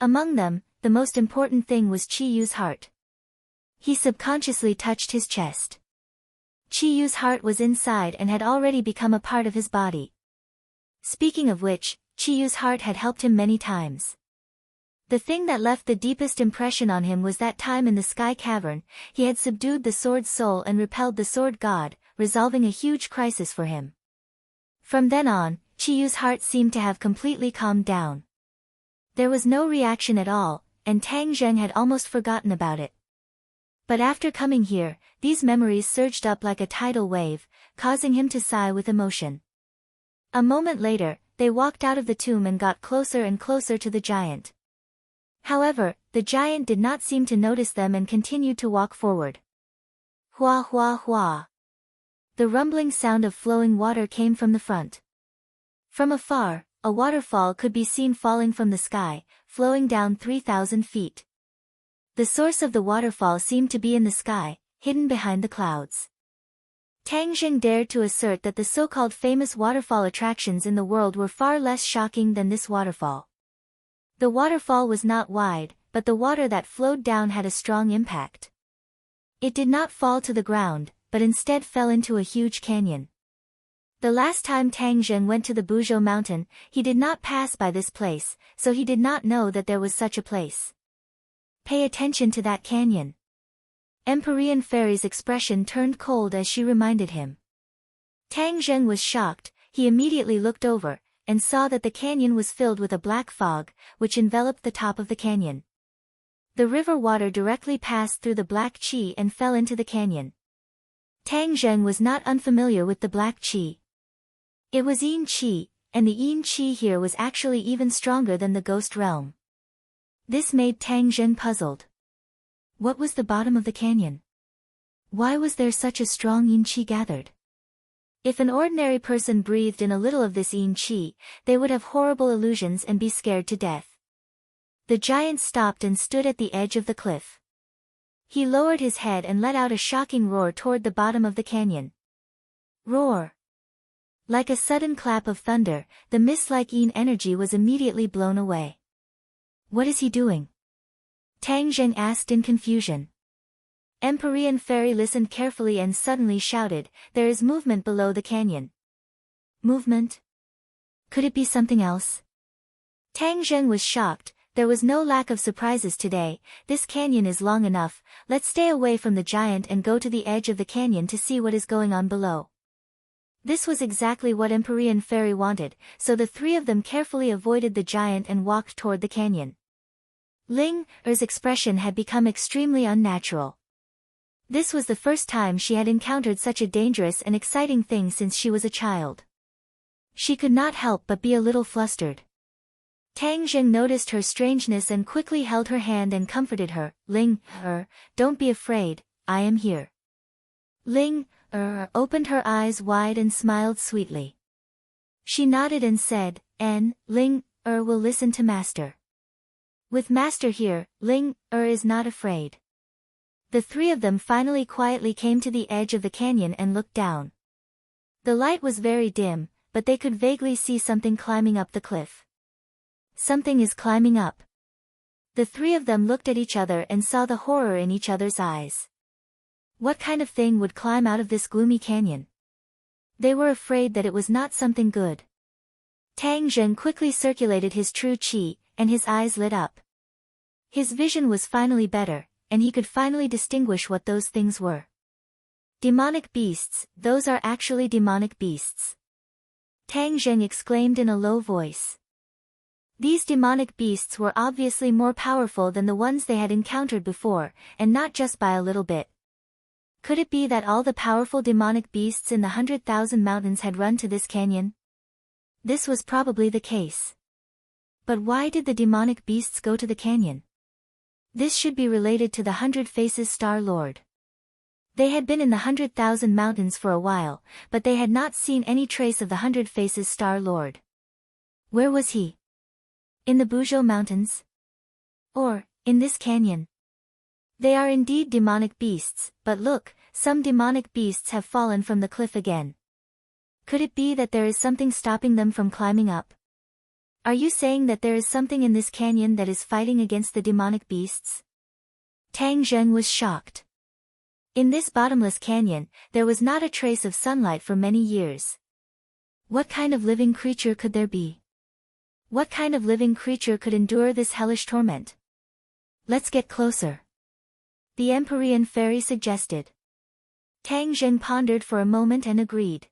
Among them, the most important thing was Qi Yu's heart. He subconsciously touched his chest. Qi Yu's heart was inside and had already become a part of his body. Speaking of which, Qi Yu's heart had helped him many times. The thing that left the deepest impression on him was that time in the Sky Cavern, he had subdued the Sword Soul and repelled the Sword God, resolving a huge crisis for him. From then on, Qi Yu's heart seemed to have completely calmed down. There was no reaction at all, and Tang Zheng had almost forgotten about it. But after coming here, these memories surged up like a tidal wave, causing him to sigh with emotion. A moment later, they walked out of the tomb and got closer and closer to the giant. However, the giant did not seem to notice them and continued to walk forward. Hua hua hua. The rumbling sound of flowing water came from the front. From afar, a waterfall could be seen falling from the sky, flowing down 3,000 feet. The source of the waterfall seemed to be in the sky, hidden behind the clouds. Tang Zheng dared to assert that the so-called famous waterfall attractions in the world were far less shocking than this waterfall. The waterfall was not wide, but the water that flowed down had a strong impact. It did not fall to the ground, but instead fell into a huge canyon. The last time Tang Zheng went to the Buzhou mountain, he did not pass by this place, so he did not know that there was such a place. Pay attention to that canyon. Empyrean Fairy's expression turned cold as she reminded him. Tang Zheng was shocked. He immediately looked over, and saw that the canyon was filled with a black fog, which enveloped the top of the canyon. The river water directly passed through the black qi and fell into the canyon. Tang Zheng was not unfamiliar with the black qi. It was yin qi, and the yin qi here was actually even stronger than the ghost realm. This made Tang Zheng puzzled. What was the bottom of the canyon? Why was there such a strong yin qi gathered? If an ordinary person breathed in a little of this yin qi, they would have horrible illusions and be scared to death. The giant stopped and stood at the edge of the cliff. He lowered his head and let out a shocking roar toward the bottom of the canyon. Roar! Like a sudden clap of thunder, the mist-like yin energy was immediately blown away. What is he doing? Tang Zheng asked in confusion. Empyrean Fairy listened carefully and suddenly shouted, "There is movement below the canyon." Movement? Could it be something else? Tang Zheng was shocked. There was no lack of surprises today. This canyon is long enough. Let's stay away from the giant and go to the edge of the canyon to see what is going on below. This was exactly what Empyrean Fairy wanted, so the three of them carefully avoided the giant and walked toward the canyon. Ling Er's expression had become extremely unnatural. This was the first time she had encountered such a dangerous and exciting thing since she was a child. She could not help but be a little flustered. Tang Zheng noticed her strangeness and quickly held her hand and comforted her. Ling don't be afraid, I am here. Ling opened her eyes wide and smiled sweetly. She nodded and said, Ling will listen to Master. With Master here, Ling is not afraid. The three of them finally quietly came to the edge of the canyon and looked down. The light was very dim, but they could vaguely see something climbing up the cliff. Something is climbing up. The three of them looked at each other and saw the horror in each other's eyes. What kind of thing would climb out of this gloomy canyon? They were afraid that it was not something good. Tang Zheng quickly circulated his true qi, and his eyes lit up. His vision was finally better, and he could finally distinguish what those things were. Demonic beasts, those are actually demonic beasts. Tang Zheng exclaimed in a low voice. These demonic beasts were obviously more powerful than the ones they had encountered before, and not just by a little bit. Could it be that all the powerful demonic beasts in the 100,000 mountains had run to this canyon? This was probably the case. But why did the demonic beasts go to the canyon? This should be related to the 100 Faces Star Lord. They had been in the 100,000 mountains for a while, but they had not seen any trace of the 100 Faces Star Lord. Where was he? In the Buzhou Mountains? Or, in this canyon? They are indeed demonic beasts, but look, some demonic beasts have fallen from the cliff again. Could it be that there is something stopping them from climbing up? Are you saying that there is something in this canyon that is fighting against the demonic beasts? Tang Zheng was shocked. In this bottomless canyon, there was not a trace of sunlight for many years. What kind of living creature could there be? What kind of living creature could endure this hellish torment? Let's get closer. The Empyrean fairy suggested. Tang Zheng pondered for a moment and agreed.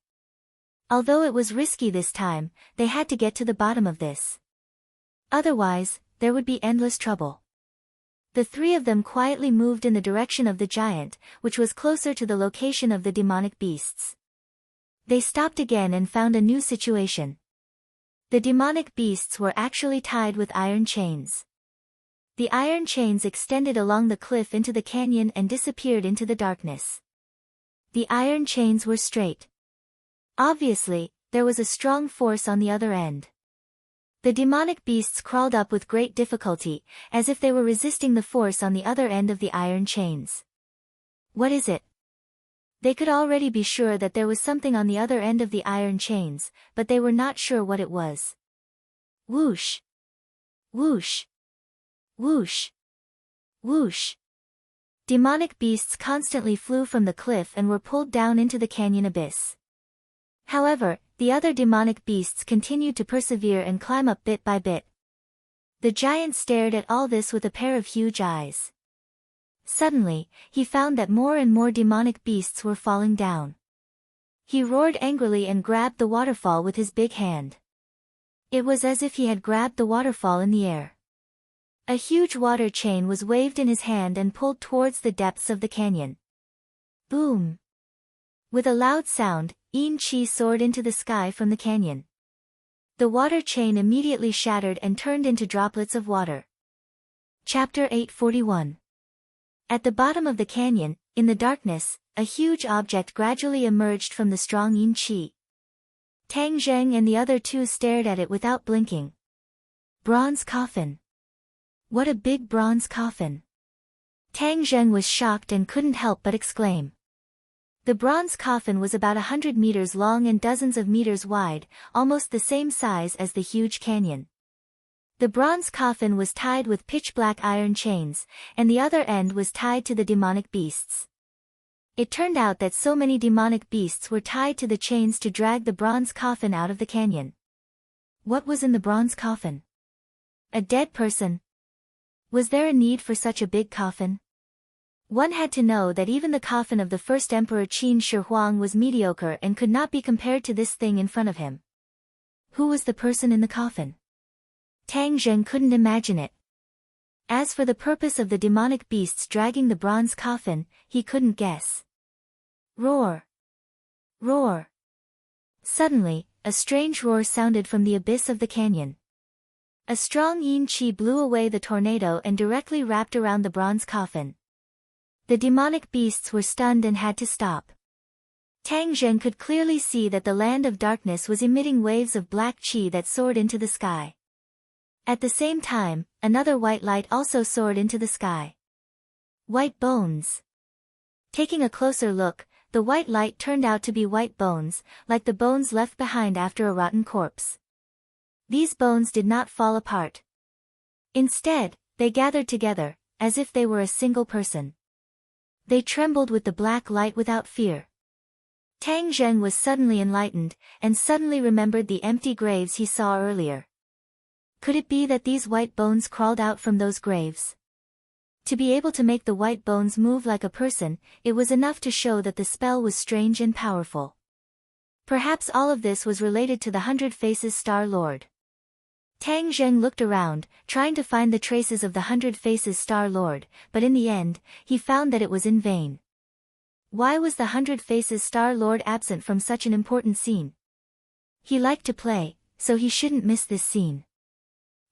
Although it was risky this time, they had to get to the bottom of this. Otherwise, there would be endless trouble. The three of them quietly moved in the direction of the giant, which was closer to the location of the demonic beasts. They stopped again and found a new situation. The demonic beasts were actually tied with iron chains. The iron chains extended along the cliff into the canyon and disappeared into the darkness. The iron chains were straight. Obviously, there was a strong force on the other end. The demonic beasts crawled up with great difficulty, as if they were resisting the force on the other end of the iron chains. What is it? They could already be sure that there was something on the other end of the iron chains, but they were not sure what it was. Whoosh! Whoosh! Whoosh! Whoosh! Demonic beasts constantly flew from the cliff and were pulled down into the canyon abyss. However, the other demonic beasts continued to persevere and climb up bit by bit. The giant stared at all this with a pair of huge eyes. Suddenly, he found that more and more demonic beasts were falling down. He roared angrily and grabbed the waterfall with his big hand. It was as if he had grabbed the waterfall in the air. A huge water chain was waved in his hand and pulled towards the depths of the canyon. Boom! With a loud sound, Yin Qi soared into the sky from the canyon. The water chain immediately shattered and turned into droplets of water. Chapter 841. At the bottom of the canyon, in the darkness, a huge object gradually emerged from the strong Yin Qi. Tang Zheng and the other two stared at it without blinking. Bronze coffin. What a big bronze coffin. Tang Zheng was shocked and couldn't help but exclaim. The bronze coffin was about 100 meters long and dozens of meters wide, almost the same size as the huge canyon. The bronze coffin was tied with pitch-black iron chains, and the other end was tied to the demonic beasts. It turned out that so many demonic beasts were tied to the chains to drag the bronze coffin out of the canyon. What was in the bronze coffin? A dead person? Was there a need for such a big coffin? One had to know that even the coffin of the first emperor Qin Shi Huang was mediocre and could not be compared to this thing in front of him. Who was the person in the coffin? Tang Zheng couldn't imagine it. As for the purpose of the demonic beasts dragging the bronze coffin, he couldn't guess. Roar! Roar! Suddenly, a strange roar sounded from the abyss of the canyon. A strong Yin Qi blew away the tornado and directly wrapped around the bronze coffin. The demonic beasts were stunned and had to stop. Tang Zheng could clearly see that the land of darkness was emitting waves of black qi that soared into the sky. At the same time, another white light also soared into the sky. White bones. Taking a closer look, the white light turned out to be white bones, like the bones left behind after a rotten corpse. These bones did not fall apart. Instead, they gathered together, as if they were a single person. They trembled with the black light without fear. Tang Zheng was suddenly enlightened, and suddenly remembered the empty graves he saw earlier. Could it be that these white bones crawled out from those graves? To be able to make the white bones move like a person, it was enough to show that the spell was strange and powerful. Perhaps all of this was related to the 100 Faces Star Lord. Tang Zheng looked around, trying to find the traces of the 100 Faces Star Lord, but in the end, he found that it was in vain. Why was the 100 Faces Star Lord absent from such an important scene? He liked to play, so he shouldn't miss this scene.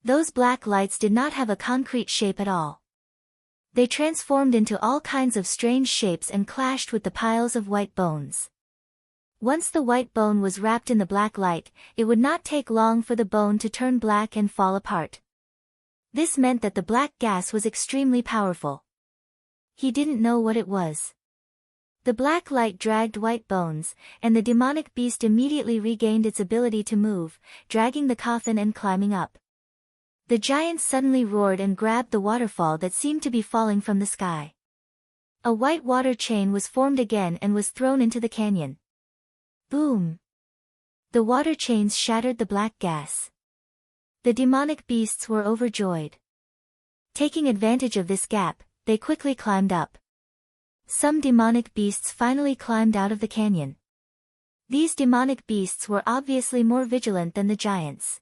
Those black lights did not have a concrete shape at all. They transformed into all kinds of strange shapes and clashed with the piles of white bones. Once the white bone was wrapped in the black light, it would not take long for the bone to turn black and fall apart. This meant that the black gas was extremely powerful. He didn't know what it was. The black light dragged white bones, and the demonic beast immediately regained its ability to move, dragging the coffin and climbing up. The giant suddenly roared and grabbed the waterfall that seemed to be falling from the sky. A white water chain was formed again and was thrown into the canyon. Boom! The water chains shattered the black gas. The demonic beasts were overjoyed. Taking advantage of this gap, they quickly climbed up. Some demonic beasts finally climbed out of the canyon. These demonic beasts were obviously more vigilant than the giants.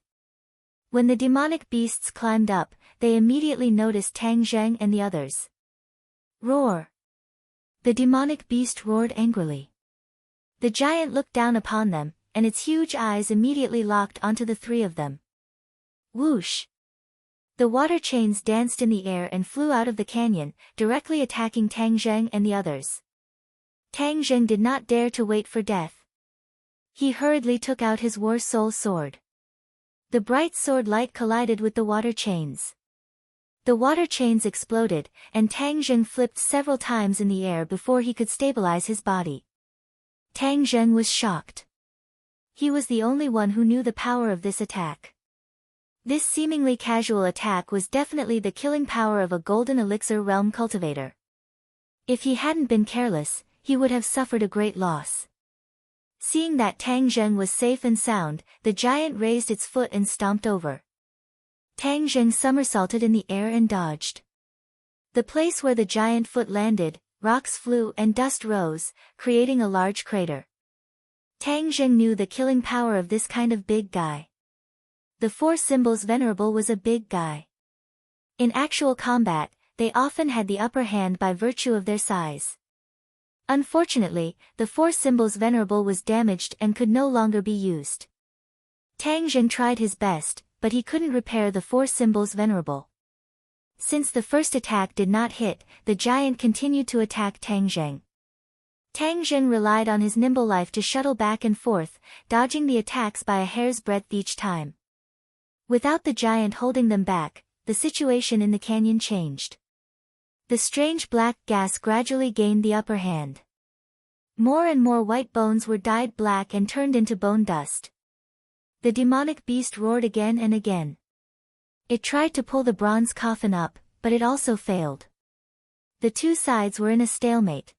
When the demonic beasts climbed up, they immediately noticed Tang Zheng and the others. Roar! The demonic beast roared angrily. The giant looked down upon them, and its huge eyes immediately locked onto the three of them. Whoosh! The water chains danced in the air and flew out of the canyon, directly attacking Tang Zheng and the others. Tang Zheng did not dare to wait for death. He hurriedly took out his War Soul sword. The bright sword light collided with the water chains. The water chains exploded, and Tang Zheng flipped several times in the air before he could stabilize his body. Tang Zheng was shocked. He was the only one who knew the power of this attack. This seemingly casual attack was definitely the killing power of a golden elixir realm cultivator. If he hadn't been careless, he would have suffered a great loss. Seeing that Tang Zheng was safe and sound, the giant raised its foot and stomped over. Tang Zheng somersaulted in the air and dodged. The place where the giant foot landed, rocks flew and dust rose, creating a large crater. Tang Zheng knew the killing power of this kind of big guy. The Four Symbols Venerable was a big guy. In actual combat, they often had the upper hand by virtue of their size. Unfortunately, the Four Symbols Venerable was damaged and could no longer be used. Tang Zheng tried his best, but he couldn't repair the Four Symbols Venerable. Since the first attack did not hit, the giant continued to attack Tang Zheng. Tang Zheng relied on his nimble life to shuttle back and forth, dodging the attacks by a hair's breadth each time. Without the giant holding them back, the situation in the canyon changed. The strange black gas gradually gained the upper hand. More and more white bones were dyed black and turned into bone dust. The demonic beast roared again and again. It tried to pull the bronze coffin up, but it also failed. The two sides were in a stalemate.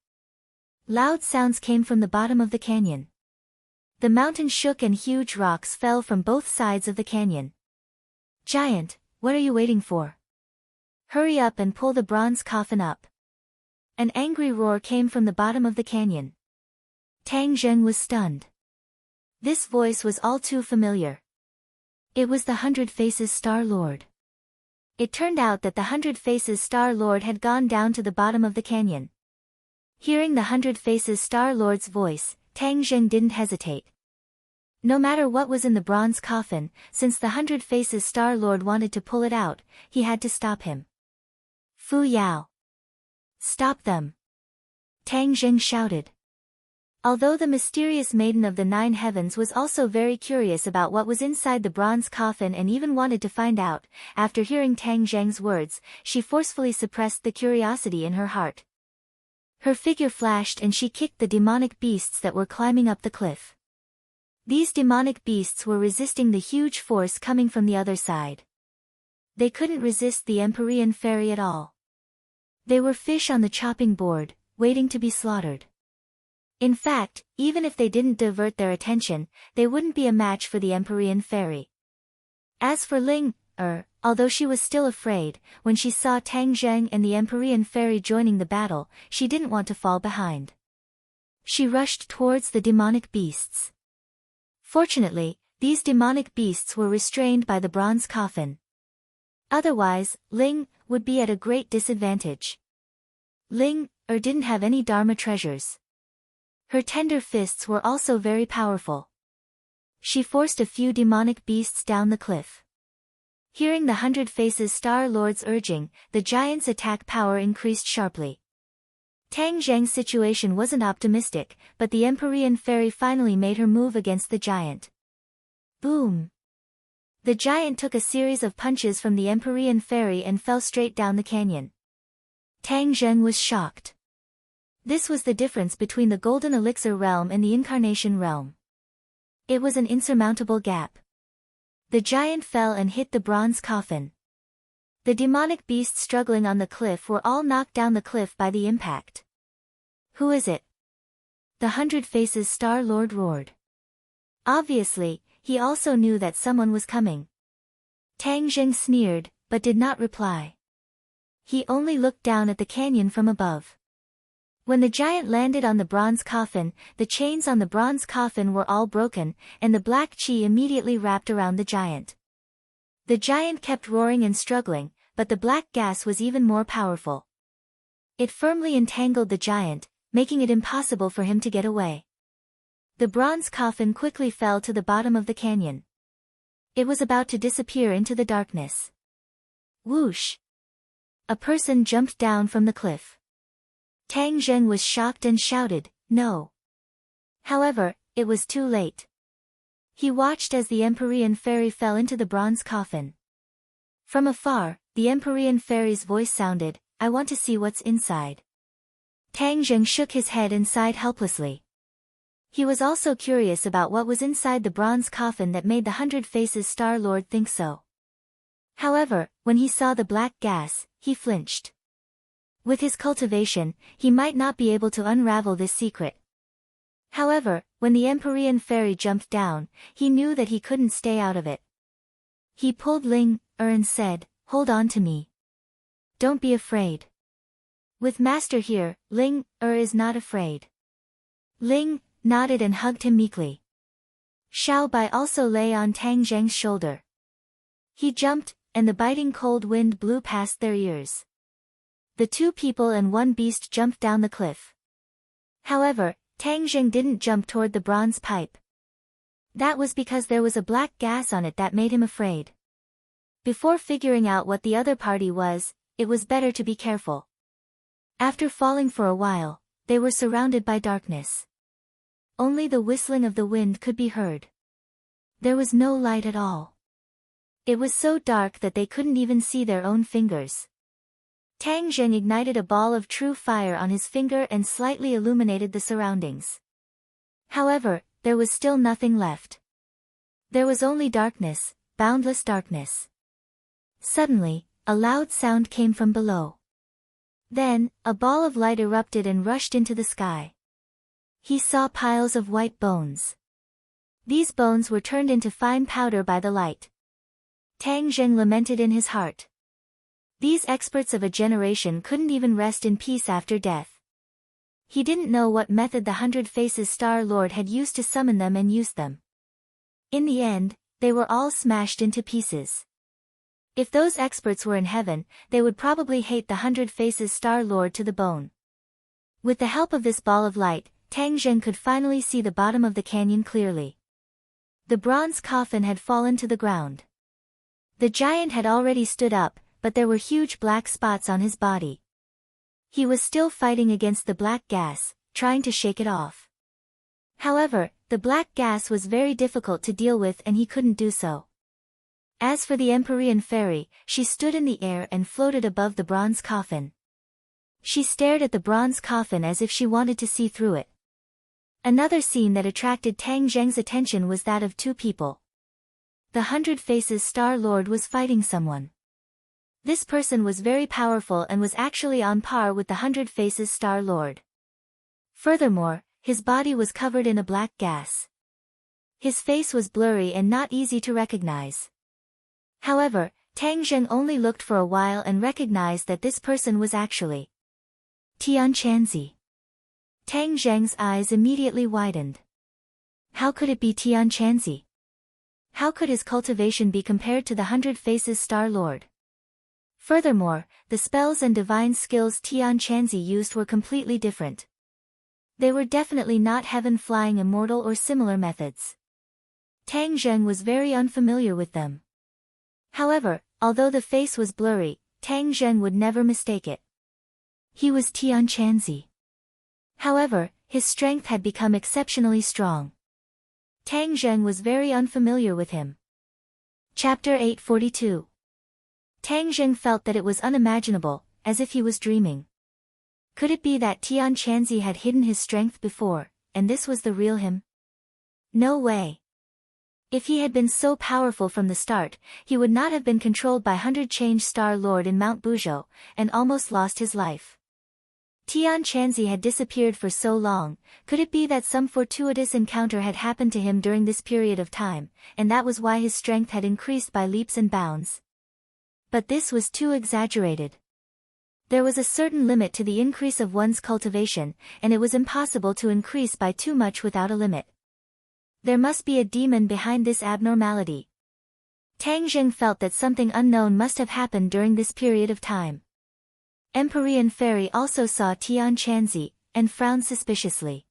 Loud sounds came from the bottom of the canyon. The mountain shook and huge rocks fell from both sides of the canyon. Giant, what are you waiting for? Hurry up and pull the bronze coffin up. An angry roar came from the bottom of the canyon. Tang Zheng was stunned. This voice was all too familiar. It was the 100 Faces Star Lord. It turned out that the 100 Faces Star Lord had gone down to the bottom of the canyon. Hearing the 100 Faces Star Lord's voice, Tang Zheng didn't hesitate. No matter what was in the bronze coffin, since the 100 Faces Star Lord wanted to pull it out, he had to stop him. Fu Yao! Stop them! Tang Zheng shouted. Although the mysterious Maiden of the Nine Heavens was also very curious about what was inside the bronze coffin and even wanted to find out, after hearing Tang Zheng's words, she forcefully suppressed the curiosity in her heart. Her figure flashed and she kicked the demonic beasts that were climbing up the cliff. These demonic beasts were resisting the huge force coming from the other side. They couldn't resist the Empyrean fairy at all. They were fish on the chopping board, waiting to be slaughtered. In fact, even if they didn't divert their attention, they wouldn't be a match for the Empyrean fairy. As for Ling, although she was still afraid, when she saw Tang Zheng and the Empyrean fairy joining the battle, she didn't want to fall behind. She rushed towards the demonic beasts. Fortunately, These demonic beasts were restrained by the bronze coffin. Otherwise, Ling would be at a great disadvantage. Ling didn't have any Dharma treasures. Her tender fists were also very powerful. She forced a few demonic beasts down the cliff. Hearing the 100 Faces Star Lord's urging, the giant's attack power increased sharply. Tang Zheng's situation wasn't optimistic, but the Empyrean Fairy finally made her move against the giant. Boom! The giant took a series of punches from the Empyrean Fairy and fell straight down the canyon. Tang Zheng was shocked. This was the difference between the Golden Elixir Realm and the Incarnation Realm. It was an insurmountable gap. The giant fell and hit the bronze coffin. The demonic beasts struggling on the cliff were all knocked down the cliff by the impact. Who is it? The 100 Faces Star Lord roared. Obviously, he also knew that someone was coming. Tang Zheng sneered, but did not reply. He only looked down at the canyon from above. When the giant landed on the bronze coffin, the chains on the bronze coffin were all broken, and the black chi immediately wrapped around the giant. The giant kept roaring and struggling, but the black gas was even more powerful. It firmly entangled the giant, making it impossible for him to get away. The bronze coffin quickly fell to the bottom of the canyon. It was about to disappear into the darkness. Whoosh! A person jumped down from the cliff. Tang Zheng was shocked and shouted, "No!" However, it was too late. He watched as the Empyrean Fairy fell into the bronze coffin. From afar, the Empyrean Fairy's voice sounded, "I want to see what's inside." Tang Zheng shook his head and sighed helplessly. He was also curious about what was inside the bronze coffin that made the 100 Faces Star Lord think so. However, when he saw the black gas, he flinched. With his cultivation, he might not be able to unravel this secret. However, when the Empyrean Fairy jumped down, he knew that he couldn't stay out of it. He pulled Ling and said, "Hold on to me. Don't be afraid." With Master here, Ling is not afraid. Ling nodded and hugged him meekly. Xiao Bai also lay on Tang Zheng's shoulder. He jumped, and the biting cold wind blew past their ears. The two people and one beast jumped down the cliff. However, Tang Zheng didn't jump toward the bronze pipe. That was because there was a black gas on it that made him afraid. Before figuring out what the other party was, it was better to be careful. After falling for a while, they were surrounded by darkness. Only the whistling of the wind could be heard. There was no light at all. It was so dark that they couldn't even see their own fingers. Tang Zheng ignited a ball of true fire on his finger and slightly illuminated the surroundings. However, there was still nothing left. There was only darkness, boundless darkness. Suddenly, a loud sound came from below. Then, a ball of light erupted and rushed into the sky. He saw piles of white bones. These bones were turned into fine powder by the light. Tang Zheng lamented in his heart. These experts of a generation couldn't even rest in peace after death. He didn't know what method the 100 Faces Star Lord had used to summon them and used them. In the end, they were all smashed into pieces. If those experts were in heaven, they would probably hate the 100 Faces Star Lord to the bone. With the help of this ball of light, Tang Zheng could finally see the bottom of the canyon clearly. The bronze coffin had fallen to the ground. The giant had already stood up, but there were huge black spots on his body. He was still fighting against the black gas, trying to shake it off. However, the black gas was very difficult to deal with and he couldn't do so. As for the Empyrean Fairy, she stood in the air and floated above the bronze coffin. She stared at the bronze coffin as if she wanted to see through it. Another scene that attracted Tang Zheng's attention was that of two people. The 100 Faces Star Lord was fighting someone. This person was very powerful and was actually on par with the 100 Faces Star Lord. Furthermore, his body was covered in a black gas. His face was blurry and not easy to recognize. However, Tang Zheng only looked for a while and recognized that this person was actually Tian Chanzi. Tang Zheng's eyes immediately widened. How could it be Tian Chanzi? How could his cultivation be compared to the 100 Faces Star Lord? Furthermore, the spells and divine skills Tian Chanzi used were completely different. They were definitely not heaven-flying immortal or similar methods. Tang Zheng was very unfamiliar with them. However, although the face was blurry, Tang Zheng would never mistake it. He was Tian Chanzi. However, his strength had become exceptionally strong. Tang Zheng was very unfamiliar with him. Chapter 842. Tang Zheng felt that it was unimaginable, as if he was dreaming. Could it be that Tian Chanzi had hidden his strength before, and this was the real him? No way. If he had been so powerful from the start, he would not have been controlled by 100 Change Star Lord in Mount Buzhou, and almost lost his life. Tian Chanzi had disappeared for so long. Could it be that some fortuitous encounter had happened to him during this period of time, and that was why his strength had increased by leaps and bounds? But this was too exaggerated. There was a certain limit to the increase of one's cultivation, and it was impossible to increase by too much without a limit. There must be a demon behind this abnormality. Tang Zheng felt that something unknown must have happened during this period of time. Empyrean Fairy also saw Tian Chanzi, and frowned suspiciously.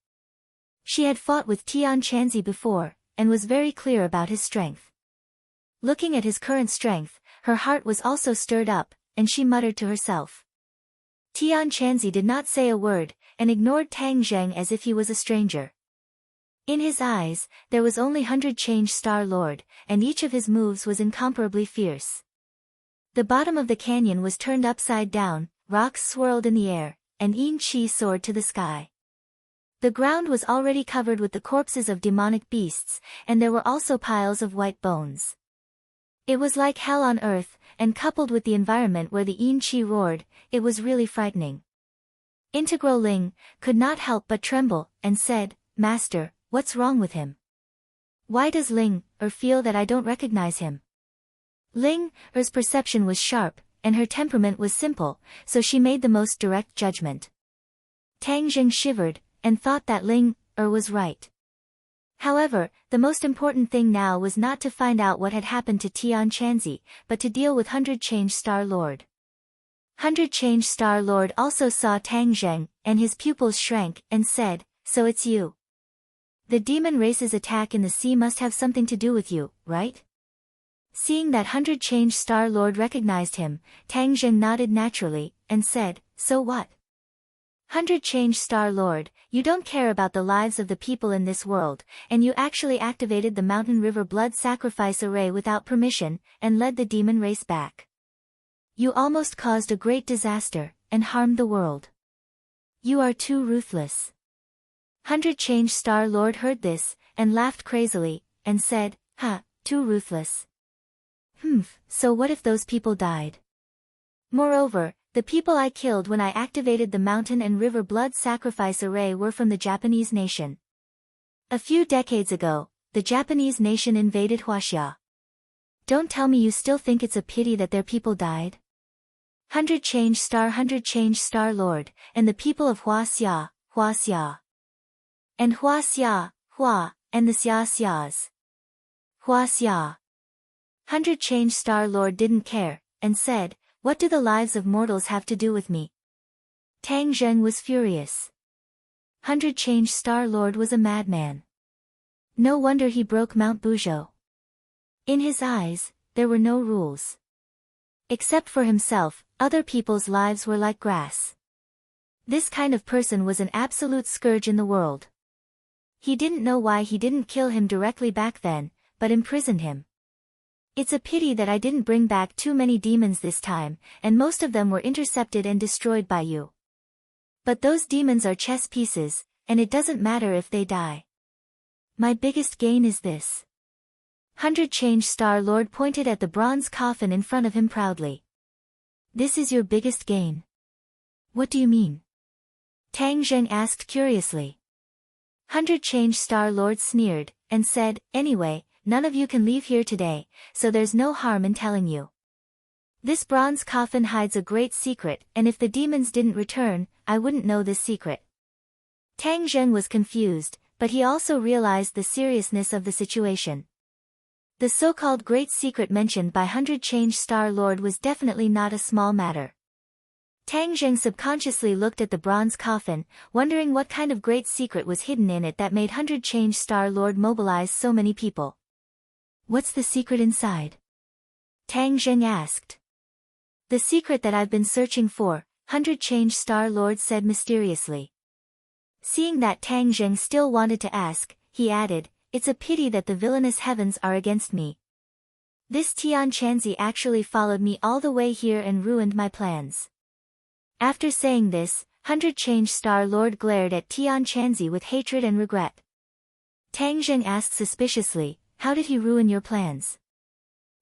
She had fought with Tian Chanzi before, and was very clear about his strength. Looking at his current strength, her heart was also stirred up, and she muttered to herself. Tian Chanzi did not say a word, and ignored Tang Zheng as if he was a stranger. In his eyes, there was only 100 Change Star Lord, and each of his moves was incomparably fierce. The bottom of the canyon was turned upside down, rocks swirled in the air, and Yin Qi soared to the sky. The ground was already covered with the corpses of demonic beasts, and there were also piles of white bones. It was like hell on earth, and coupled with the environment where the Yin Qi roared, it was really frightening. Integral Ling could not help but tremble, and said, "Master, what's wrong with him? Why does Ling feel that I don't recognize him?" Ling Er's perception was sharp, and her temperament was simple, so she made the most direct judgment. Tang Zheng shivered, and thought that Ling was right. However, the most important thing now was not to find out what had happened to Tian Chanzi, but to deal with 100 Change Star Lord. 100 Change Star Lord also saw Tang Zheng, and his pupils shrank, and said, "So it's you. The demon race's attack in the sea must have something to do with you, right?" Seeing that 100 Change Star Lord recognized him, Tang Zheng nodded naturally, and said, "So what? 100 Change Star Lord, you don't care about the lives of the people in this world, and you actually activated the Mountain River Blood Sacrifice Array without permission, and led the demon race back. You almost caused a great disaster, and harmed the world. You are too ruthless." 100 Change Star Lord heard this, and laughed crazily, and said, Too ruthless. So what if those people died? Moreover, the people I killed when I activated the Mountain and River Blood Sacrifice Array were from the Japanese nation. A few decades ago, the Japanese nation invaded Huaxia. Don't tell me you still think it's a pity that their people died? 100 Change Star Lord, and the people of Huaxia, and Huaxia, and the Xiaxias. Huaxia. 100 Change Star Lord didn't care, and said, "What do the lives of mortals have to do with me?" Tang Zheng was furious. 100 Change Star Lord was a madman. No wonder he broke Mount Buzhou. In his eyes, there were no rules. Except for himself, other people's lives were like grass. This kind of person was an absolute scourge in the world. He didn't know why he didn't kill him directly back then, but imprisoned him. It's a pity that I didn't bring back too many demons this time, and most of them were intercepted and destroyed by you. But those demons are chess pieces, and it doesn't matter if they die. My biggest gain is this." 100 Change Star Lord pointed at the bronze coffin in front of him proudly. "This is your biggest gain? What do you mean?" Tang Zheng asked curiously. 100 Change Star Lord sneered, and said, "Anyway, none of you can leave here today, so there's no harm in telling you. This bronze coffin hides a great secret, and if the demons didn't return, I wouldn't know this secret." Tang Zheng was confused, but he also realized the seriousness of the situation. The so-called great secret mentioned by 100 Change Star Lord was definitely not a small matter. Tang Zheng subconsciously looked at the bronze coffin, wondering what kind of great secret was hidden in it that made 100 Change Star Lord mobilize so many people. What's the secret inside? Tang Zheng asked. The secret that I've been searching for, 100 Change Star Lord said mysteriously. Seeing that Tang Zheng still wanted to ask, he added, it's a pity that the villainous heavens are against me. This Tian Chanzi actually followed me all the way here and ruined my plans. After saying this, 100 Change Star Lord glared at Tian Chanzi with hatred and regret. Tang Zheng asked suspiciously, how did he ruin your plans?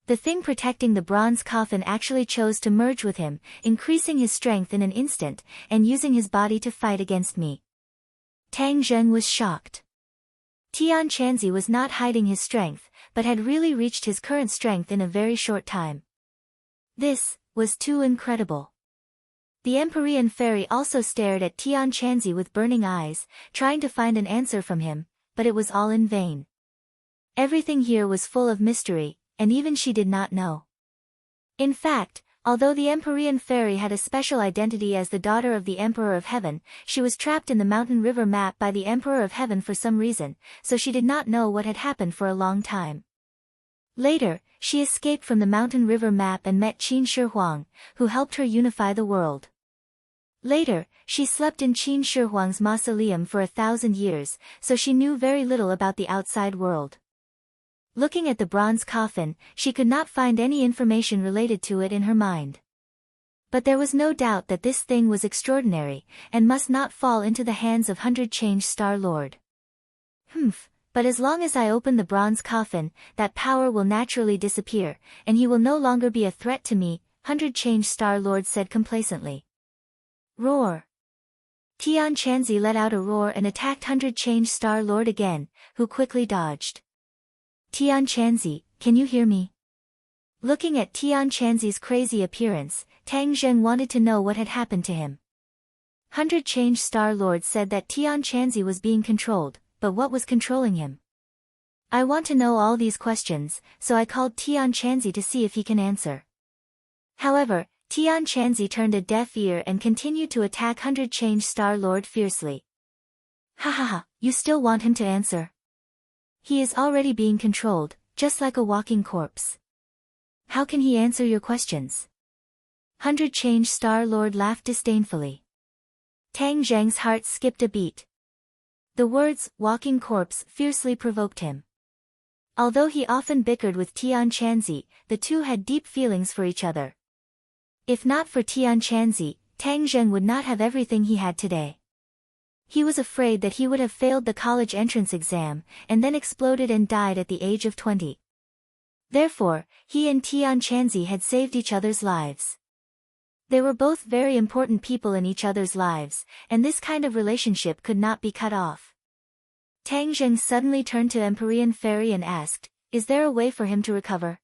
The thing protecting the bronze coffin actually chose to merge with him, increasing his strength in an instant, and using his body to fight against me. Tang Zheng was shocked. Tian Chanzi was not hiding his strength, but had really reached his current strength in a very short time. This was too incredible. The Empyrean fairy also stared at Tian Chanzi with burning eyes, trying to find an answer from him, but it was all in vain. Everything here was full of mystery, and even she did not know. In fact, although the Empyrean fairy had a special identity as the daughter of the Emperor of Heaven, she was trapped in the mountain river map by the Emperor of Heaven for some reason, so she did not know what had happened for a long time. Later, she escaped from the mountain river map and met Qin Shi Huang, who helped her unify the world. Later, she slept in Qin Shi Huang's mausoleum for 1,000 years, so she knew very little about the outside world. Looking at the bronze coffin, she could not find any information related to it in her mind. But there was no doubt that this thing was extraordinary, and must not fall into the hands of 100 Change Star Lord. But as long as I open the bronze coffin, that power will naturally disappear, and he will no longer be a threat to me, 100 Change Star Lord said complacently. Roar! Tian Chanzi let out a roar and attacked 100 Change Star Lord again, who quickly dodged. Tian Chanzi, can you hear me? Looking at Tian Chanzi's crazy appearance, Tang Zheng wanted to know what had happened to him. 100 Change Star Lord said that Tian Chanzi was being controlled, but what was controlling him? I want to know all these questions, so I called Tian Chanzi to see if he can answer. However, Tian Chanzi turned a deaf ear and continued to attack 100 Change Star Lord fiercely. Ha ha ha, you still want him to answer? He is already being controlled, just like a walking corpse. How can he answer your questions? 100 Change Star Lord laughed disdainfully. Tang Zheng's heart skipped a beat. The words, walking corpse, fiercely provoked him. Although he often bickered with Tian Chanzi, the two had deep feelings for each other. If not for Tian Chanzi, Tang Zheng would not have everything he had today. He was afraid that he would have failed the college entrance exam, and then exploded and died at the age of 20. Therefore, he and Tian Chanzi had saved each other's lives. They were both very important people in each other's lives, and this kind of relationship could not be cut off. Tang Zheng suddenly turned to Empyrean Fairy and asked, is there a way for him to recover?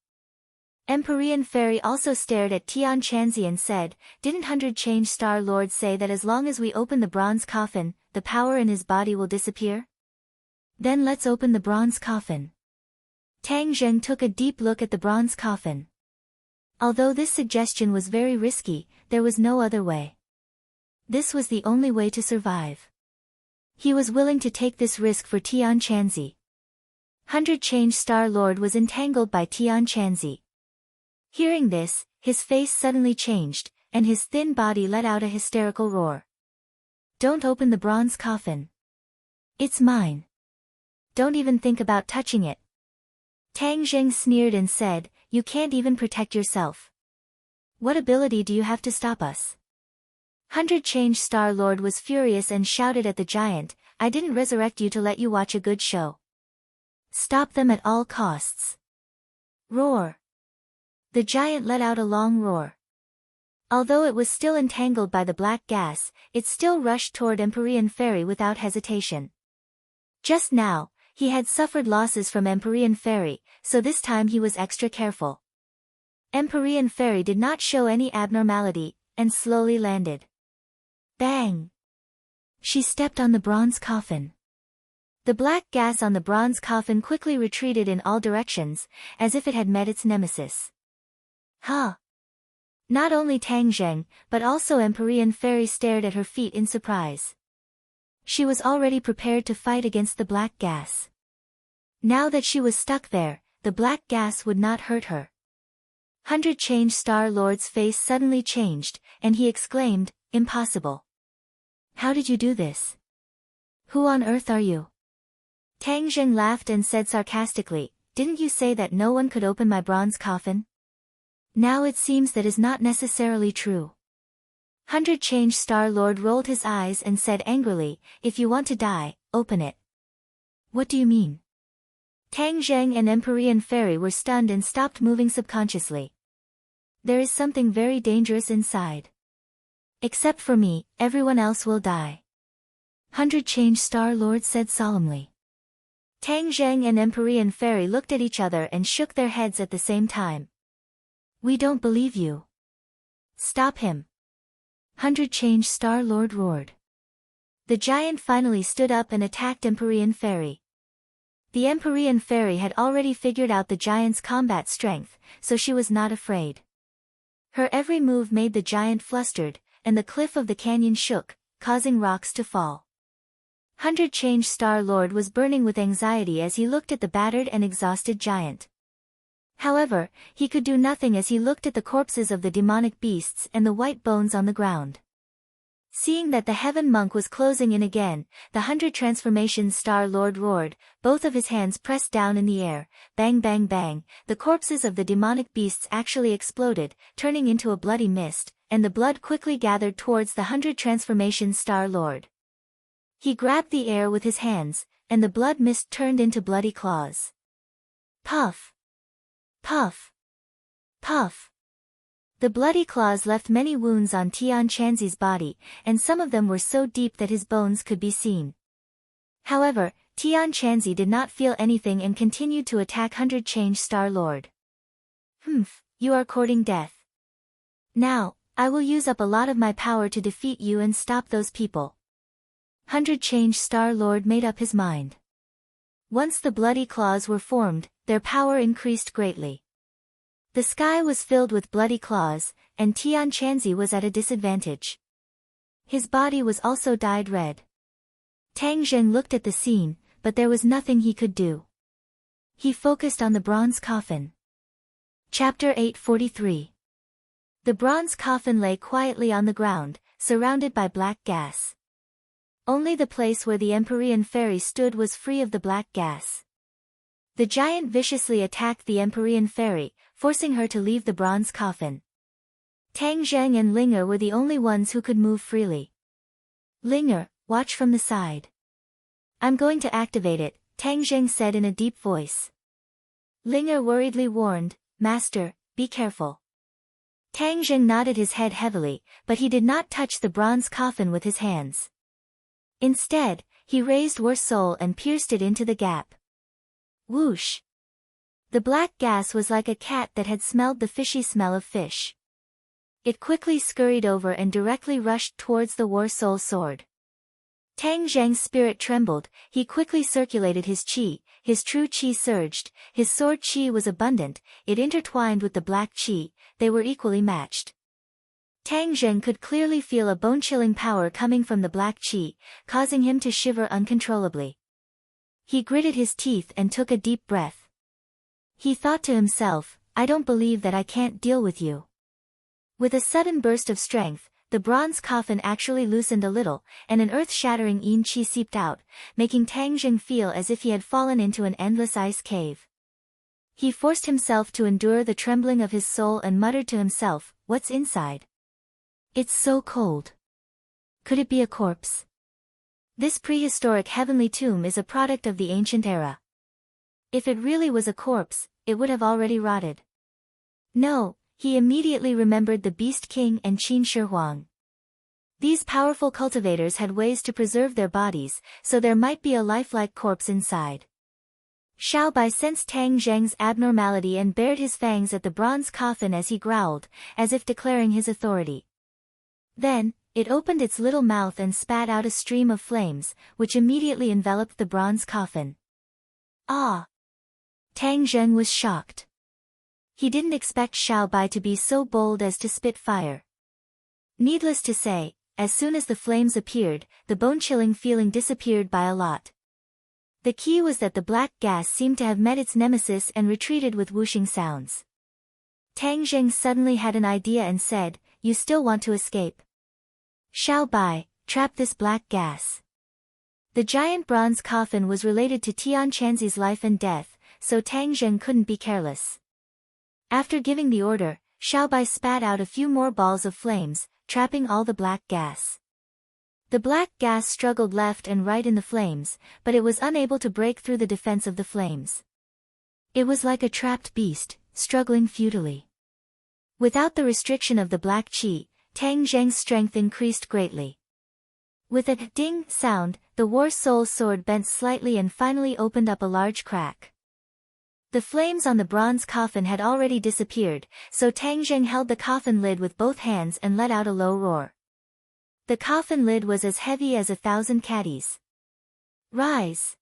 Empyrean Fairy also stared at Tian Chanzi and said, didn't 100 Change Star Lord say that as long as we open the bronze coffin, the power in his body will disappear? Then let's open the bronze coffin. Tang Zheng took a deep look at the bronze coffin. Although this suggestion was very risky, there was no other way. This was the only way to survive. He was willing to take this risk for Tian Chanzi. 100 Change Star Lord was entangled by Tian Chanzi. Hearing this, his face suddenly changed, and his thin body let out a hysterical roar. Don't open the bronze coffin. It's mine. Don't even think about touching it. Tang Zheng sneered and said, you can't even protect yourself. What ability do you have to stop us? 100 Change Star Lord was furious and shouted at the giant, I didn't resurrect you to let you watch a good show. Stop them at all costs. Roar. The giant let out a long roar. Although it was still entangled by the black gas, it still rushed toward Empyrean Fairy without hesitation. Just now, he had suffered losses from Empyrean Fairy, so this time he was extra careful. Empyrean Fairy did not show any abnormality, and slowly landed. Bang! She stepped on the bronze coffin. The black gas on the bronze coffin quickly retreated in all directions, as if it had met its nemesis. Huh! Not only Tang Zheng, but also Empyrean Fairy stared at her feet in surprise. She was already prepared to fight against the black gas. Now that she was stuck there, the black gas would not hurt her. 100 Change Star Lord's face suddenly changed, and he exclaimed, "Impossible. How did you do this? Who on earth are you?" Tang Zheng laughed and said sarcastically, "Didn't you say that no one could open my bronze coffin? Now it seems that is not necessarily true." 100 Change Star Lord rolled his eyes and said angrily, "If you want to die, open it." "What do you mean?" Tang Zheng and Empyrean Fairy were stunned and stopped moving subconsciously. "There is something very dangerous inside. Except for me, everyone else will die," 100 Change Star Lord said solemnly. Tang Zheng and Empyrean Fairy looked at each other and shook their heads at the same time. "We don't believe you. Stop him," 100 Change Star Lord roared. The giant finally stood up and attacked Empyrean Fairy. The Empyrean Fairy had already figured out the giant's combat strength, so she was not afraid. Her every move made the giant flustered, and the cliff of the canyon shook, causing rocks to fall. 100 Change Star Lord was burning with anxiety as he looked at the battered and exhausted giant. However, he could do nothing as he looked at the corpses of the demonic beasts and the white bones on the ground. Seeing that the Heaven Monk was closing in again, the 100 Transformation Star Lord roared, both of his hands pressed down in the air, bang bang bang, the corpses of the demonic beasts actually exploded, turning into a bloody mist, and the blood quickly gathered towards the 100 Transformation Star Lord. He grabbed the air with his hands, and the blood mist turned into bloody claws. Puff! Puff! Puff! The bloody claws left many wounds on Tian Chanzi's body, and some of them were so deep that his bones could be seen. However, Tian Chanzi did not feel anything and continued to attack 100 Change Star Lord. "Humph, you are courting death. Now, I will use up a lot of my power to defeat you and stop those people." 100 Change Star Lord made up his mind. Once the bloody claws were formed, their power increased greatly. The sky was filled with bloody claws, and Tian Chanzi was at a disadvantage. His body was also dyed red. Tang Zheng looked at the scene, but there was nothing he could do. He focused on the bronze coffin. Chapter 843. The bronze coffin lay quietly on the ground, surrounded by black gas. Only the place where the Empyrean Fairy stood was free of the black gas. The giant viciously attacked the Empyrean Fairy, forcing her to leave the bronze coffin. Tang Zheng and Linger were the only ones who could move freely. "Linger, watch from the side. I'm going to activate it," Tang Zheng said in a deep voice. Linger worriedly warned, "Master, be careful." Tang Zheng nodded his head heavily, but he did not touch the bronze coffin with his hands. Instead, he raised War Soul and pierced it into the gap. Whoosh! The black gas was like a cat that had smelled the fishy smell of fish. It quickly scurried over and directly rushed towards the War Soul sword. Tang Zheng's spirit trembled, he quickly circulated his qi, his true qi surged, his sword qi was abundant, it intertwined with the black qi, they were equally matched. Tang Zheng could clearly feel a bone-chilling power coming from the black qi, causing him to shiver uncontrollably. He gritted his teeth and took a deep breath. He thought to himself, "I don't believe that I can't deal with you." With a sudden burst of strength, the bronze coffin actually loosened a little, and an earth-shattering yin qi seeped out, making Tang Zheng feel as if he had fallen into an endless ice cave. He forced himself to endure the trembling of his soul and muttered to himself, "What's inside? It's so cold. Could it be a corpse?" This prehistoric heavenly tomb is a product of the ancient era. If it really was a corpse, it would have already rotted. No, he immediately remembered the Beast King and Qin Shi Huang. These powerful cultivators had ways to preserve their bodies, so there might be a lifelike corpse inside. Xiao Bai sensed Tang Zheng's abnormality and bared his fangs at the bronze coffin as he growled, as if declaring his authority. Then, it opened its little mouth and spat out a stream of flames, which immediately enveloped the bronze coffin. Ah! Tang Zheng was shocked. He didn't expect Xiao Bai to be so bold as to spit fire. Needless to say, as soon as the flames appeared, the bone-chilling feeling disappeared by a lot. The key was that the black gas seemed to have met its nemesis and retreated with whooshing sounds. Tang Zheng suddenly had an idea and said, "You still want to escape? Xiao Bai, trap this black gas." The giant bronze coffin was related to Tian Chanzi's life and death, so Tang Zheng couldn't be careless. After giving the order, Xiao Bai spat out a few more balls of flames, trapping all the black gas. The black gas struggled left and right in the flames, but it was unable to break through the defense of the flames. It was like a trapped beast, struggling futilely. Without the restriction of the black qi, Tang Zheng's strength increased greatly. With a ding sound, the war soul sword bent slightly and finally opened up a large crack. The flames on the bronze coffin had already disappeared, so Tang Zheng held the coffin lid with both hands and let out a low roar. The coffin lid was as heavy as 1,000 caddies. "Rise!"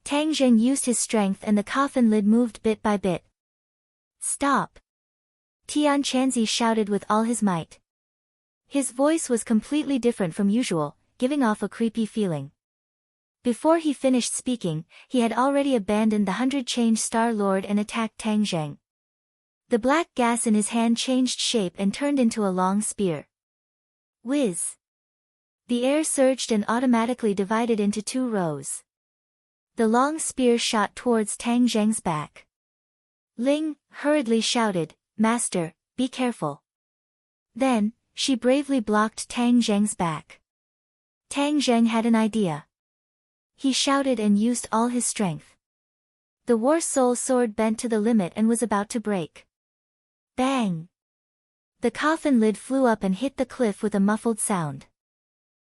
Tang Zheng used his strength and the coffin lid moved bit by bit. "Stop!" Tian Chanzi shouted with all his might. His voice was completely different from usual, giving off a creepy feeling. Before he finished speaking, he had already abandoned the 100-change Star Lord and attacked Tang Zheng. The black gas in his hand changed shape and turned into a long spear. Whiz! The air surged and automatically divided into 2 rows. The long spear shot towards Tang Zheng's back. Ling hurriedly shouted, "Master, be careful." Then, she bravely blocked Tang Zheng's back. Tang Zheng had an idea. He shouted and used all his strength. The war soul sword bent to the limit and was about to break. Bang! The coffin lid flew up and hit the cliff with a muffled sound.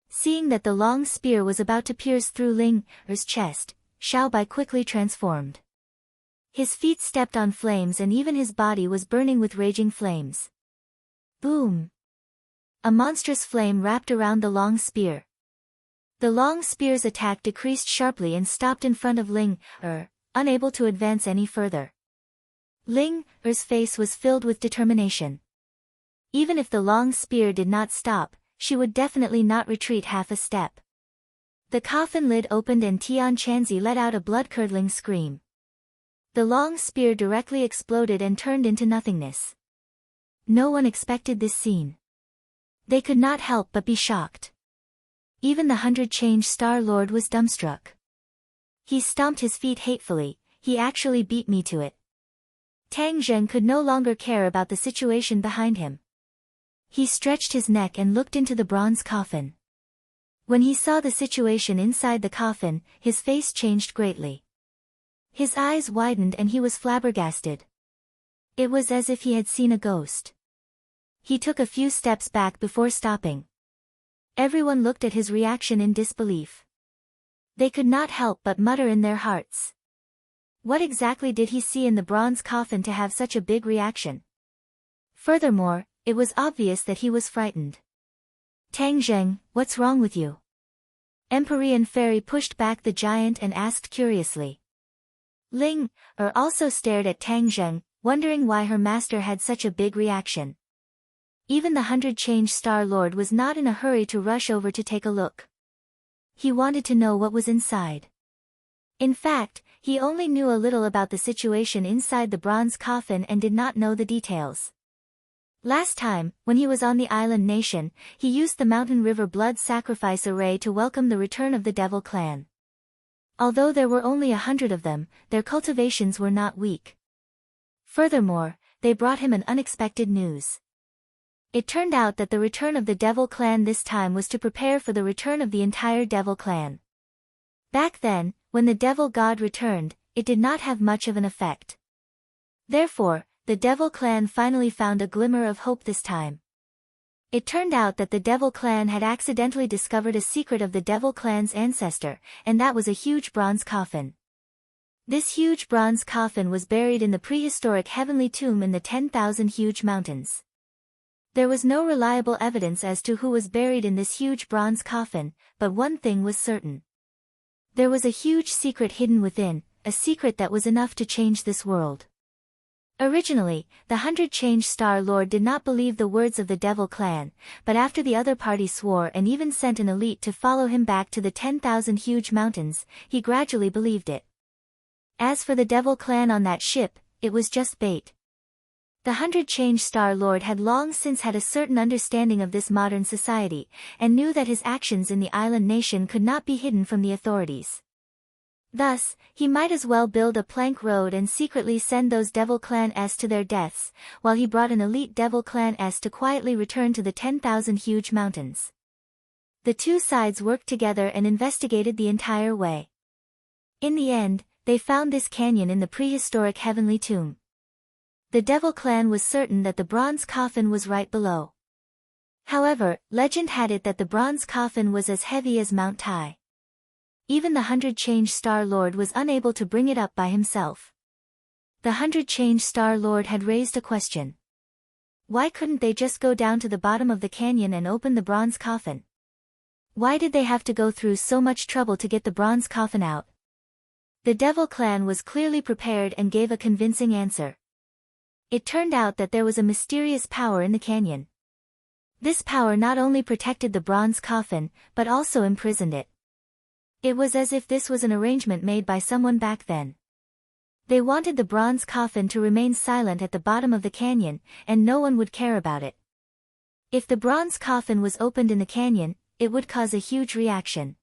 Seeing that the long spear was about to pierce through Ling's chest, Xiao Bai quickly transformed. His feet stepped on flames and even his body was burning with raging flames. Boom! A monstrous flame wrapped around the long spear. The long spear's attack decreased sharply and stopped in front of Ling-er, unable to advance any further. Ling-er's face was filled with determination. Even if the long spear did not stop, she would definitely not retreat half a step. The coffin lid opened and Tian Chanzi let out a blood-curdling scream. The long spear directly exploded and turned into nothingness. No one expected this scene. They could not help but be shocked. Even the 100-change Star Lord was dumbstruck. He stomped his feet hatefully, "He actually beat me to it." Tang Zheng could no longer care about the situation behind him. He stretched his neck and looked into the bronze coffin. When he saw the situation inside the coffin, his face changed greatly. His eyes widened and he was flabbergasted. It was as if he had seen a ghost. He took a few steps back before stopping. Everyone looked at his reaction in disbelief. They could not help but mutter in their hearts. What exactly did he see in the bronze coffin to have such a big reaction? Furthermore, it was obvious that he was frightened. "Tang Zheng, what's wrong with you?" Empyrean Fairy pushed back the giant and asked curiously. Ling-er also stared at Tang Zheng, wondering why her master had such a big reaction. Even the 100-change Star Lord was not in a hurry to rush over to take a look. He wanted to know what was inside. In fact, he only knew a little about the situation inside the bronze coffin and did not know the details. Last time, when he was on the island nation, he used the Mountain River blood sacrifice array to welcome the return of the Devil clan. Although there were only 100 of them, their cultivations were not weak. Furthermore, they brought him an unexpected news. It turned out that the return of the Devil clan this time was to prepare for the return of the entire Devil clan. Back then, when the Devil God returned, it did not have much of an effect. Therefore, the Devil clan finally found a glimmer of hope this time. It turned out that the Devil clan had accidentally discovered a secret of the Devil clan's ancestor, and that was a huge bronze coffin. This huge bronze coffin was buried in the prehistoric heavenly tomb in the 10,000 huge mountains. There was no reliable evidence as to who was buried in this huge bronze coffin, but one thing was certain. There was a huge secret hidden within, a secret that was enough to change this world. Originally, the 100 Change Star Lord did not believe the words of the Devil Clan, but after the other party swore and even sent an elite to follow him back to the 10,000 huge mountains, he gradually believed it. As for the Devil Clan on that ship, it was just bait. The 100 Change Star Lord had long since had a certain understanding of this modern society, and knew that his actions in the island nation could not be hidden from the authorities. Thus, he might as well build a plank road and secretly send those Devil Clan S to their deaths, while he brought an elite Devil Clan S to quietly return to the 10,000 huge mountains. The two sides worked together and investigated the entire way. In the end, they found this canyon in the prehistoric heavenly tomb. The Devil Clan was certain that the bronze coffin was right below. However, legend had it that the bronze coffin was as heavy as Mount Tai. Even the 100 Change Star Lord was unable to bring it up by himself. The 100 Change Star Lord had raised a question. Why couldn't they just go down to the bottom of the canyon and open the bronze coffin? Why did they have to go through so much trouble to get the bronze coffin out? The Devil Clan was clearly prepared and gave a convincing answer. It turned out that there was a mysterious power in the canyon. This power not only protected the bronze coffin, but also imprisoned it. It was as if this was an arrangement made by someone back then. They wanted the bronze coffin to remain silent at the bottom of the canyon, and no one would care about it. If the bronze coffin was opened in the canyon, it would cause a huge reaction.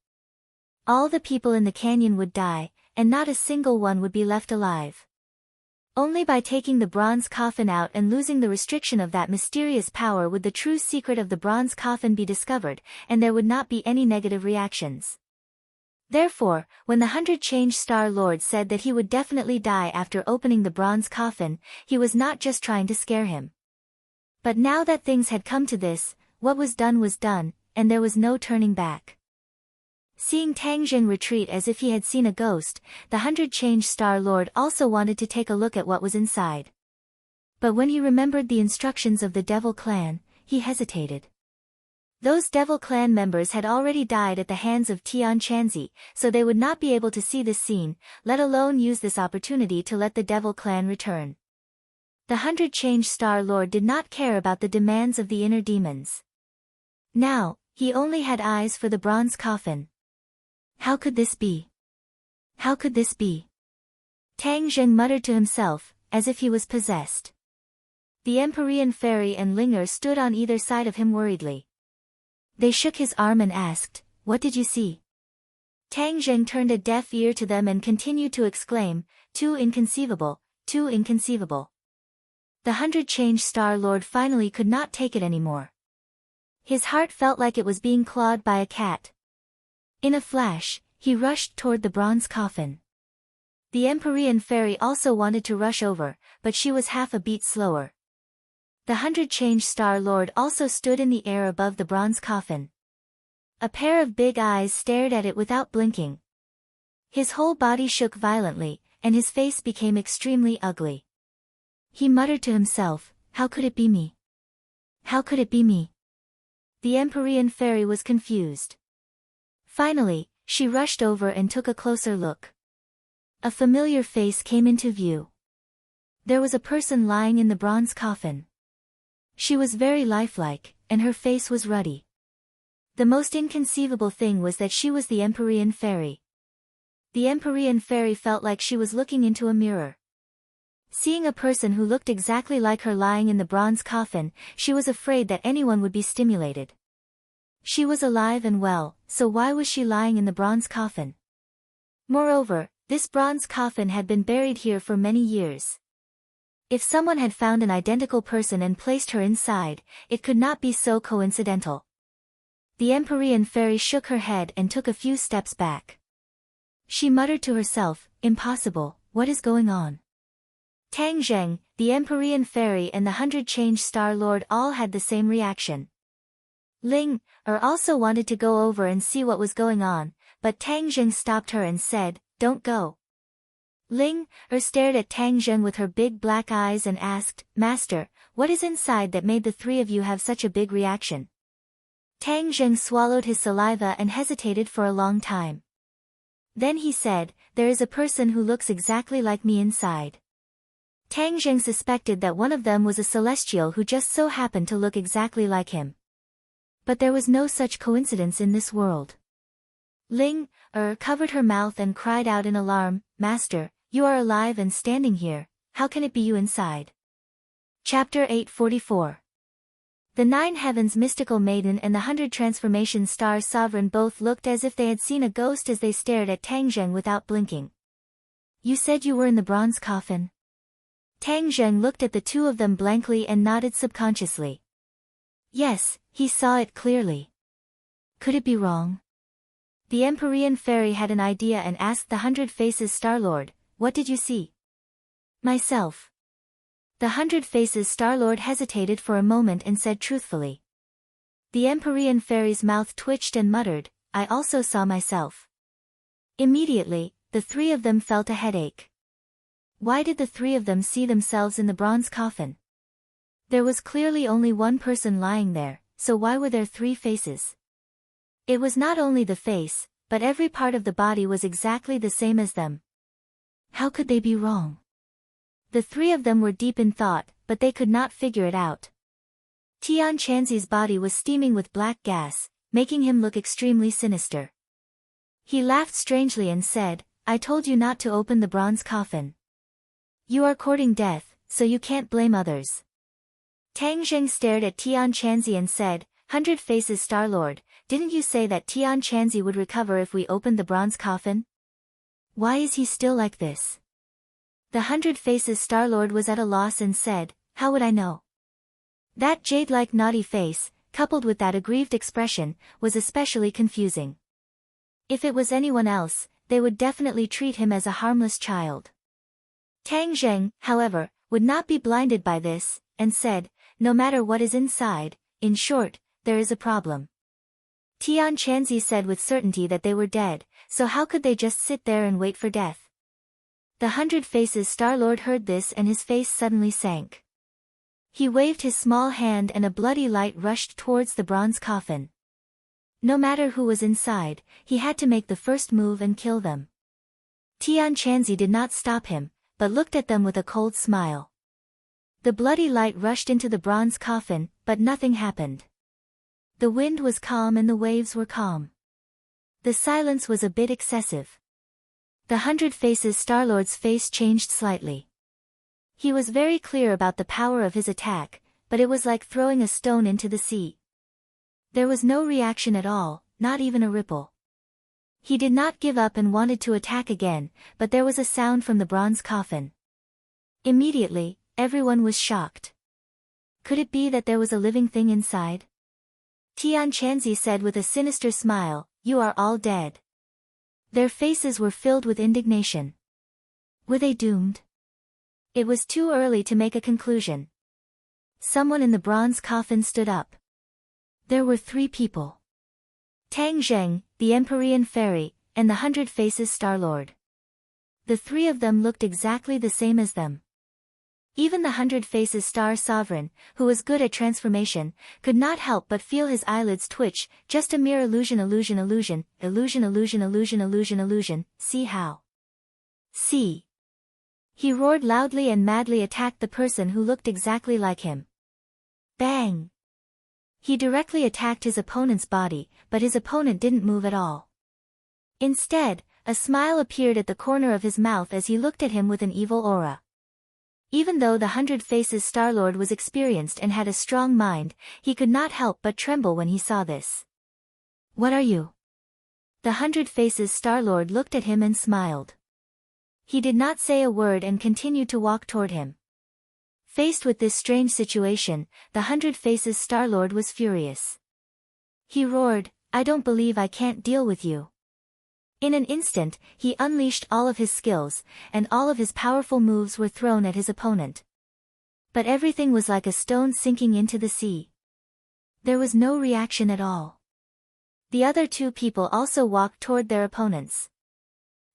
All the people in the canyon would die, and not a single one would be left alive. Only by taking the bronze coffin out and losing the restriction of that mysterious power would the true secret of the bronze coffin be discovered, and there would not be any negative reactions. Therefore, when the 100 Change Star Lord said that he would definitely die after opening the bronze coffin, he was not just trying to scare him. But now that things had come to this, what was done, and there was no turning back. Seeing Tang Jing retreat as if he had seen a ghost, the 100 Change Star Lord also wanted to take a look at what was inside. But when he remembered the instructions of the Devil Clan, he hesitated. Those Devil Clan members had already died at the hands of Tian Chanzi, so they would not be able to see this scene, let alone use this opportunity to let the Devil Clan return. The 100 Change Star Lord did not care about the demands of the inner demons. Now, he only had eyes for the bronze coffin. How could this be? How could this be? Tang Jing muttered to himself, as if he was possessed. The Empyrean Fairy and Linger stood on either side of him worriedly. They shook his arm and asked, "What did you see?" Tang Jing turned a deaf ear to them and continued to exclaim, "Too inconceivable, too inconceivable." The 100 Change Star Lord finally could not take it anymore. His heart felt like it was being clawed by a cat. In a flash, he rushed toward the bronze coffin. The Empyrean Fairy also wanted to rush over, but she was half a beat slower. The 100 Change Star Lord also stood in the air above the bronze coffin. A pair of big eyes stared at it without blinking. His whole body shook violently, and his face became extremely ugly. He muttered to himself, "How could it be me? How could it be me?" The Empyrean Fairy was confused. Finally, she rushed over and took a closer look. A familiar face came into view. There was a person lying in the bronze coffin. She was very lifelike, and her face was ruddy. The most inconceivable thing was that she was the Empyrean Fairy. The Empyrean Fairy felt like she was looking into a mirror. Seeing a person who looked exactly like her lying in the bronze coffin, she was afraid that anyone would be stimulated. She was alive and well, so why was she lying in the bronze coffin? Moreover, this bronze coffin had been buried here for many years. If someone had found an identical person and placed her inside, it could not be so coincidental. The Empyrean Fairy shook her head and took a few steps back. She muttered to herself, "Impossible, what is going on?" Tang Zheng, the Empyrean Fairy and the 100 Change Star Lord all had the same reaction. Ling also wanted to go over and see what was going on, but Tang Zheng stopped her and said, "Don't go." Ling stared at Tang Zheng with her big black eyes and asked, Master, what is inside that made the three of you have such a big reaction? Tang Zheng swallowed his saliva and hesitated for a long time. Then he said, there is a person who looks exactly like me inside. Tang Zheng suspected that one of them was a celestial who just so happened to look exactly like him. But there was no such coincidence in this world. Ling covered her mouth and cried out in alarm, Master, you are alive and standing here, how can it be you inside? Chapter 844. The Nine Heavens Mystical Maiden and the 100 Transformation Star Sovereign both looked as if they had seen a ghost as they stared at Tang Zheng without blinking. You said you were in the bronze coffin? Tang Zheng looked at the two of them blankly and nodded subconsciously. Yes, he saw it clearly. Could it be wrong? The Empyrean Fairy had an idea and asked the 100 Faces Star-Lord, what did you see? Myself. The 100 Faces Star-Lord hesitated for a moment and said truthfully. The Empyrean Fairy's mouth twitched and muttered, I also saw myself. Immediately, the three of them felt a headache. Why did the three of them see themselves in the bronze coffin? There was clearly only one person lying there, so why were there three faces? It was not only the face, but every part of the body was exactly the same as them. How could they be wrong? The three of them were deep in thought, but they could not figure it out. Tian Chanzi's body was steaming with black gas, making him look extremely sinister. He laughed strangely and said, I told you not to open the bronze coffin. You are courting death, so you can't blame others. Tang Zheng stared at Tian Chanzi and said, 100 Faces Star-Lord, didn't you say that Tian Chanzi would recover if we opened the bronze coffin? Why is he still like this? The 100 Faces Star-Lord was at a loss and said, how would I know? That jade-like naughty face, coupled with that aggrieved expression, was especially confusing. If it was anyone else, they would definitely treat him as a harmless child. Tang Zheng, however, would not be blinded by this, and said, no matter what is inside, in short, there is a problem. Tian Chanzi said with certainty that they were dead, so how could they just sit there and wait for death? The 100 Faces Star-Lord heard this and his face suddenly sank. He waved his small hand and a bloody light rushed towards the bronze coffin. No matter who was inside, he had to make the first move and kill them. Tian Chanzi did not stop him, but looked at them with a cold smile. The bloody light rushed into the bronze coffin, but nothing happened. The wind was calm and the waves were calm. The silence was a bit excessive. The 100 Faces Star-Lord's face changed slightly. He was very clear about the power of his attack, but it was like throwing a stone into the sea. There was no reaction at all, not even a ripple. He did not give up and wanted to attack again, but there was a sound from the bronze coffin. Immediately, everyone was shocked. Could it be that there was a living thing inside? Tian Chanzi said with a sinister smile, you are all dead. Their faces were filled with indignation. Were they doomed? It was too early to make a conclusion. Someone in the bronze coffin stood up. There were three people. Tang Zheng, the Empyrean Fairy, and the 100 Faces Star-Lord. The three of them looked exactly the same as them. Even the 100 Faces Star Sovereign, who was good at transformation, could not help but feel his eyelids twitch, just a mere illusion. See how? See. He roared loudly and madly attacked the person who looked exactly like him. Bang! He directly attacked his opponent's body, but his opponent didn't move at all. Instead, a smile appeared at the corner of his mouth as he looked at him with an evil aura. Even though the 100 Faces Star-Lord was experienced and had a strong mind, he could not help but tremble when he saw this. What are you? The 100 Faces Star-Lord looked at him and smiled. He did not say a word and continued to walk toward him. Faced with this strange situation, the 100 Faces Star-Lord was furious. He roared, I don't believe I can't deal with you. In an instant, he unleashed all of his skills, and all of his powerful moves were thrown at his opponent. But everything was like a stone sinking into the sea. There was no reaction at all. The other two people also walked toward their opponents.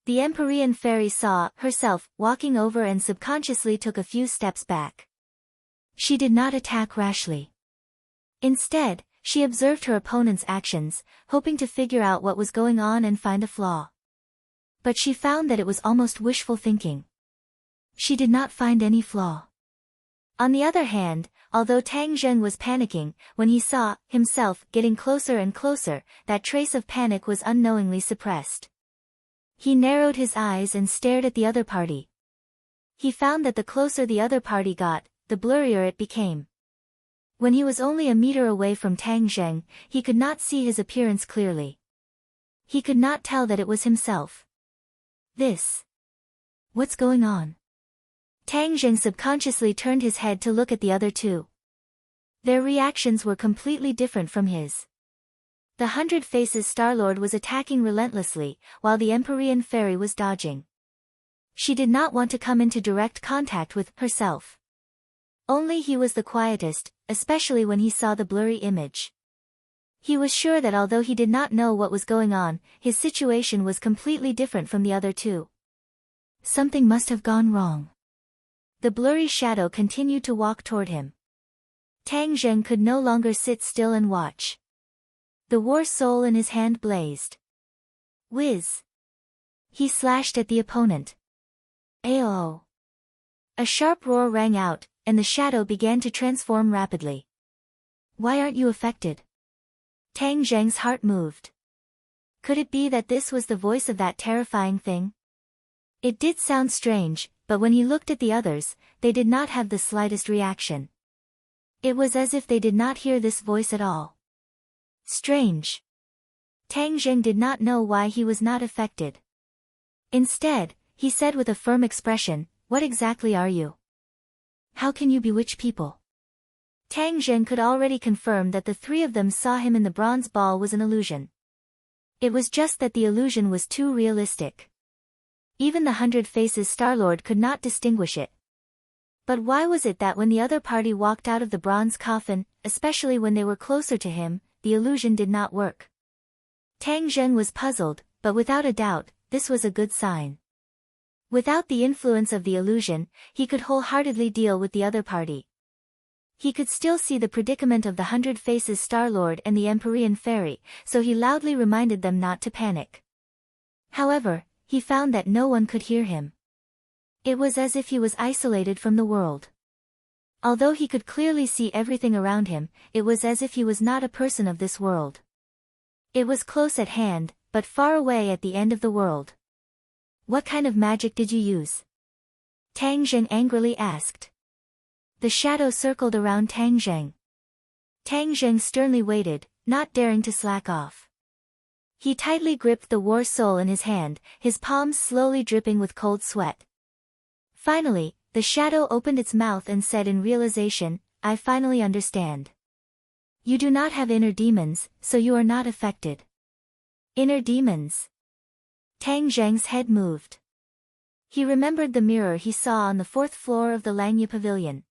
The Empyrean fairy saw herself walking over and subconsciously took a few steps back. She did not attack rashly. Instead, she observed her opponent's actions, hoping to figure out what was going on and find a flaw. But she found that it was almost wishful thinking. She did not find any flaw. On the other hand, although Tang Zheng was panicking, when he saw himself getting closer and closer, that trace of panic was unknowingly suppressed. He narrowed his eyes and stared at the other party. He found that the closer the other party got, the blurrier it became. When he was only a meter away from Tang Zheng, he could not see his appearance clearly. He could not tell that it was himself. What's going on? Tang Zheng subconsciously turned his head to look at the other two. Their reactions were completely different from his. The Hundred Faces Starlord was attacking relentlessly, while the Empyrean fairy was dodging. She did not want to come into direct contact with herself. Only he was the quietest, especially when he saw the blurry image. He was sure that although he did not know what was going on, his situation was completely different from the other two. Something must have gone wrong. The blurry shadow continued to walk toward him. Tang Zheng could no longer sit still and watch. The war soul in his hand blazed. Whiz! He slashed at the opponent. Ayo! A sharp roar rang out, and the shadow began to transform rapidly. Why aren't you affected? Tang Zheng's heart moved. Could it be that this was the voice of that terrifying thing? It did sound strange, but when he looked at the others, they did not have the slightest reaction. It was as if they did not hear this voice at all. Strange. Tang Zheng did not know why he was not affected. Instead, he said with a firm expression, "What exactly are you? How can you bewitch people?" Tang Zheng could already confirm that the three of them saw him in the bronze ball was an illusion. It was just that the illusion was too realistic. Even the Hundred Faces Starlord could not distinguish it. But why was it that when the other party walked out of the bronze coffin, especially when they were closer to him, the illusion did not work? Tang Zheng was puzzled, but without a doubt, this was a good sign. Without the influence of the illusion, he could wholeheartedly deal with the other party. He could still see the predicament of the Hundred Faces Starlord and the Empyrean Fairy, so he loudly reminded them not to panic. However, he found that no one could hear him. It was as if he was isolated from the world. Although he could clearly see everything around him, it was as if he was not a person of this world. It was close at hand, but far away at the end of the world. What kind of magic did you use? Tang Zheng angrily asked. The shadow circled around Tang Zheng. Tang Zheng sternly waited, not daring to slack off. He tightly gripped the war soul in his hand, his palms slowly dripping with cold sweat. Finally, the shadow opened its mouth and said in realization, "I finally understand. You do not have inner demons, so you are not affected." Inner demons? Tang Zheng's head moved. He remembered the mirror he saw on the 4th floor of the Langya Pavilion.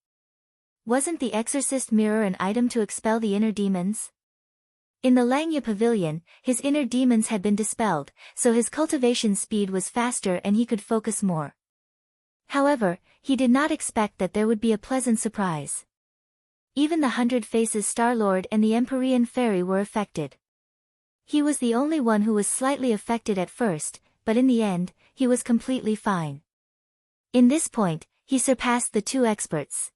Wasn't the exorcist mirror an item to expel the inner demons? In the Langya Pavilion, his inner demons had been dispelled, so his cultivation speed was faster and he could focus more. However, he did not expect that there would be a pleasant surprise. Even the Hundred Faces Starlord and the Empyrean Fairy were affected. He was the only one who was slightly affected at first, but in the end, he was completely fine. In this point, he surpassed the two experts.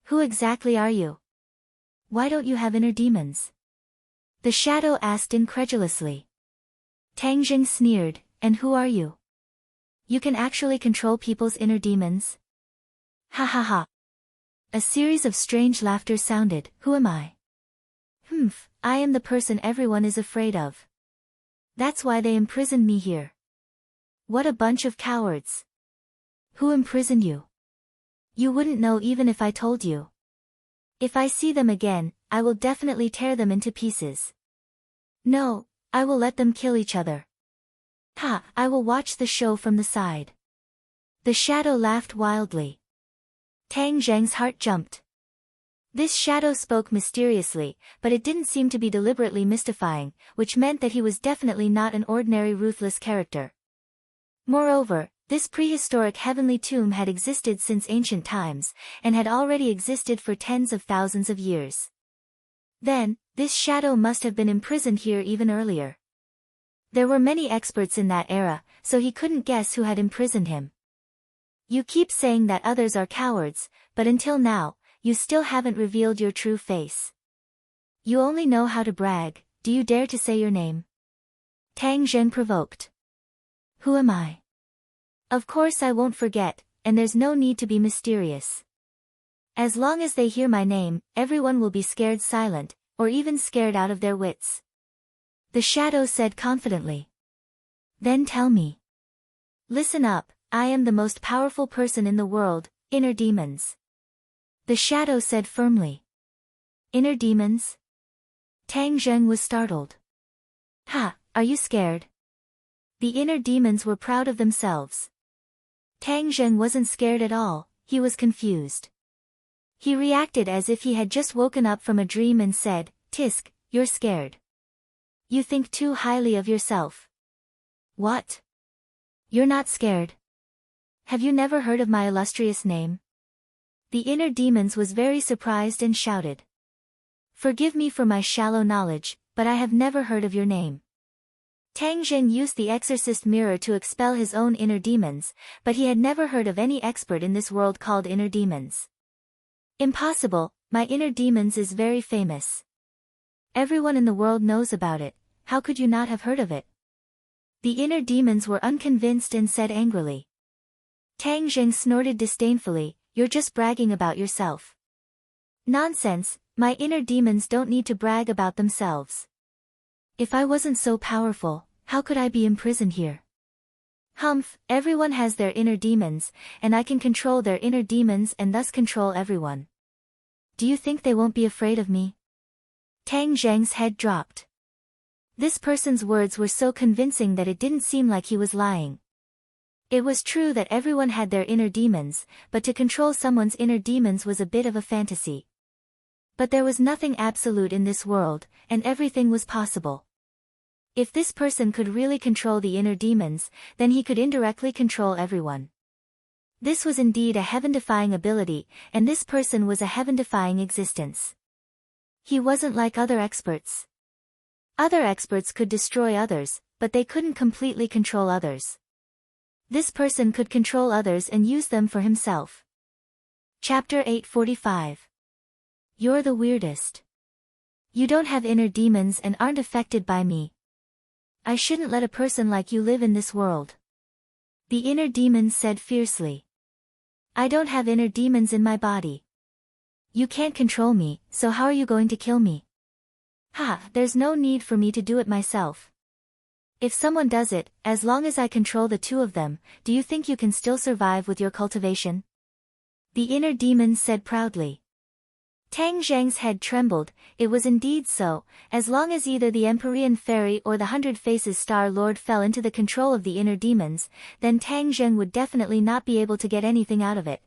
Who exactly are you? Why don't you have inner demons? The shadow asked incredulously. Tang Zheng sneered, and who are you? You can actually control people's inner demons? Ha ha ha. A series of strange laughter sounded. Who am I? I am the person everyone is afraid of. That's why they imprisoned me here. What a bunch of cowards. Who imprisoned you? You wouldn't know even if I told you. If I see them again, I will definitely tear them into pieces. No, I will let them kill each other. Ha, I will watch the show from the side. The shadow laughed wildly. Tang Zheng's heart jumped. This shadow spoke mysteriously, but it didn't seem to be deliberately mystifying, which meant that he was definitely not an ordinary ruthless character. Moreover, this prehistoric heavenly tomb had existed since ancient times, and had already existed for tens of thousands of years. Then, this shadow must have been imprisoned here even earlier. There were many experts in that era, so he couldn't guess who had imprisoned him. You keep saying that others are cowards, but until now, you still haven't revealed your true face. You only know how to brag. Do you dare to say your name? Tang Zheng provoked. Who am I? Of course I won't forget, and there's no need to be mysterious. As long as they hear my name, everyone will be scared silent, or even scared out of their wits. The shadow said confidently. Then tell me. Listen up, I am the most powerful person in the world, inner demons. The shadow said firmly. Inner demons? Tang Zheng was startled. Ha, are you scared? The inner demons were proud of themselves. Tang Zheng wasn't scared at all, he was confused. He reacted as if he had just woken up from a dream and said, Tisk, you're scared. You think too highly of yourself. What? You're not scared? Have you never heard of my illustrious name? The inner demons was very surprised and shouted. Forgive me for my shallow knowledge, but I have never heard of your name. Tang Zheng used the exorcist mirror to expel his own inner demons, but he had never heard of any expert in this world called inner demons. Impossible, my inner demons is very famous. Everyone in the world knows about it, how could you not have heard of it? The inner demons were unconvinced and said angrily. Tang Zheng snorted disdainfully, you're just bragging about yourself. Nonsense, my inner demons don't need to brag about themselves. If I wasn't so powerful, how could I be imprisoned here? Humph, everyone has their inner demons, and I can control their inner demons and thus control everyone. Do you think they won't be afraid of me? Tang Zheng's head dropped. This person's words were so convincing that it didn't seem like he was lying. It was true that everyone had their inner demons, but to control someone's inner demons was a bit of a fantasy. But there was nothing absolute in this world, and everything was possible. If this person could really control the inner demons, then he could indirectly control everyone. This was indeed a heaven-defying ability, and this person was a heaven-defying existence. He wasn't like other experts. Other experts could destroy others, but they couldn't completely control others. This person could control others and use them for himself. Chapter 845. You're the weirdest. You don't have inner demons and aren't affected by me. I shouldn't let a person like you live in this world. The inner demons said fiercely. I don't have inner demons in my body. You can't control me, so how are you going to kill me? Ha, there's no need for me to do it myself. If someone does it, as long as I control the two of them, do you think you can still survive with your cultivation? The inner demons said proudly. Tang Zheng's head trembled, it was indeed so, as long as either the Empyrean Fairy or the 100 Faces Star Lord fell into the control of the inner demons, then Tang Zheng would definitely not be able to get anything out of it.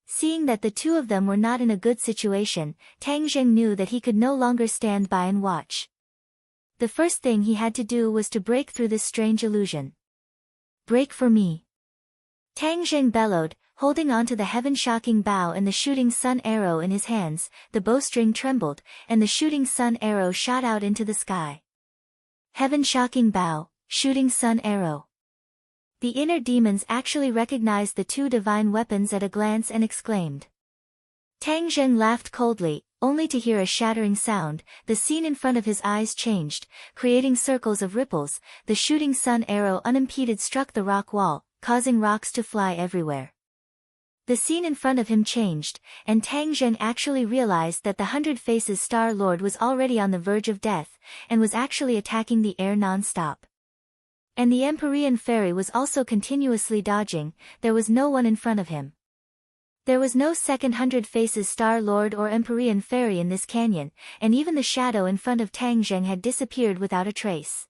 Seeing that the two of them were not in a good situation, Tang Zheng knew that he could no longer stand by and watch. The first thing he had to do was to break through this strange illusion. Break for me. Tang Zheng bellowed, holding on to the heaven-shocking bow and the shooting sun arrow in his hands. The bowstring trembled, and the shooting sun arrow shot out into the sky. Heaven-shocking bow, shooting sun arrow. The inner demons actually recognized the two divine weapons at a glance and exclaimed. Tang Zheng laughed coldly, only to hear a shattering sound. The scene in front of his eyes changed, creating circles of ripples. The shooting sun arrow unimpeded struck the rock wall, causing rocks to fly everywhere. The scene in front of him changed, and Tang Zheng actually realized that the 100 Faces Star Lord was already on the verge of death, and was actually attacking the air non-stop. And the Empyrean Fairy was also continuously dodging. There was no one in front of him. There was no second 100 Faces Star Lord or Empyrean Fairy in this canyon, and even the shadow in front of Tang Zheng had disappeared without a trace.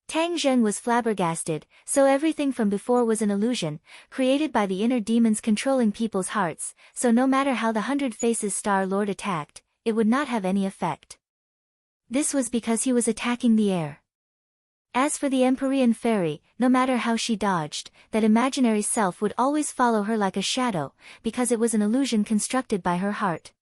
Tang Zheng was flabbergasted, so everything from before was an illusion, created by the inner demons controlling people's hearts, so no matter how the 100 Faces Star Lord attacked, it would not have any effect. This was because he was attacking the air. As for the Empyrean fairy, no matter how she dodged, that imaginary self would always follow her like a shadow, because it was an illusion constructed by her heart.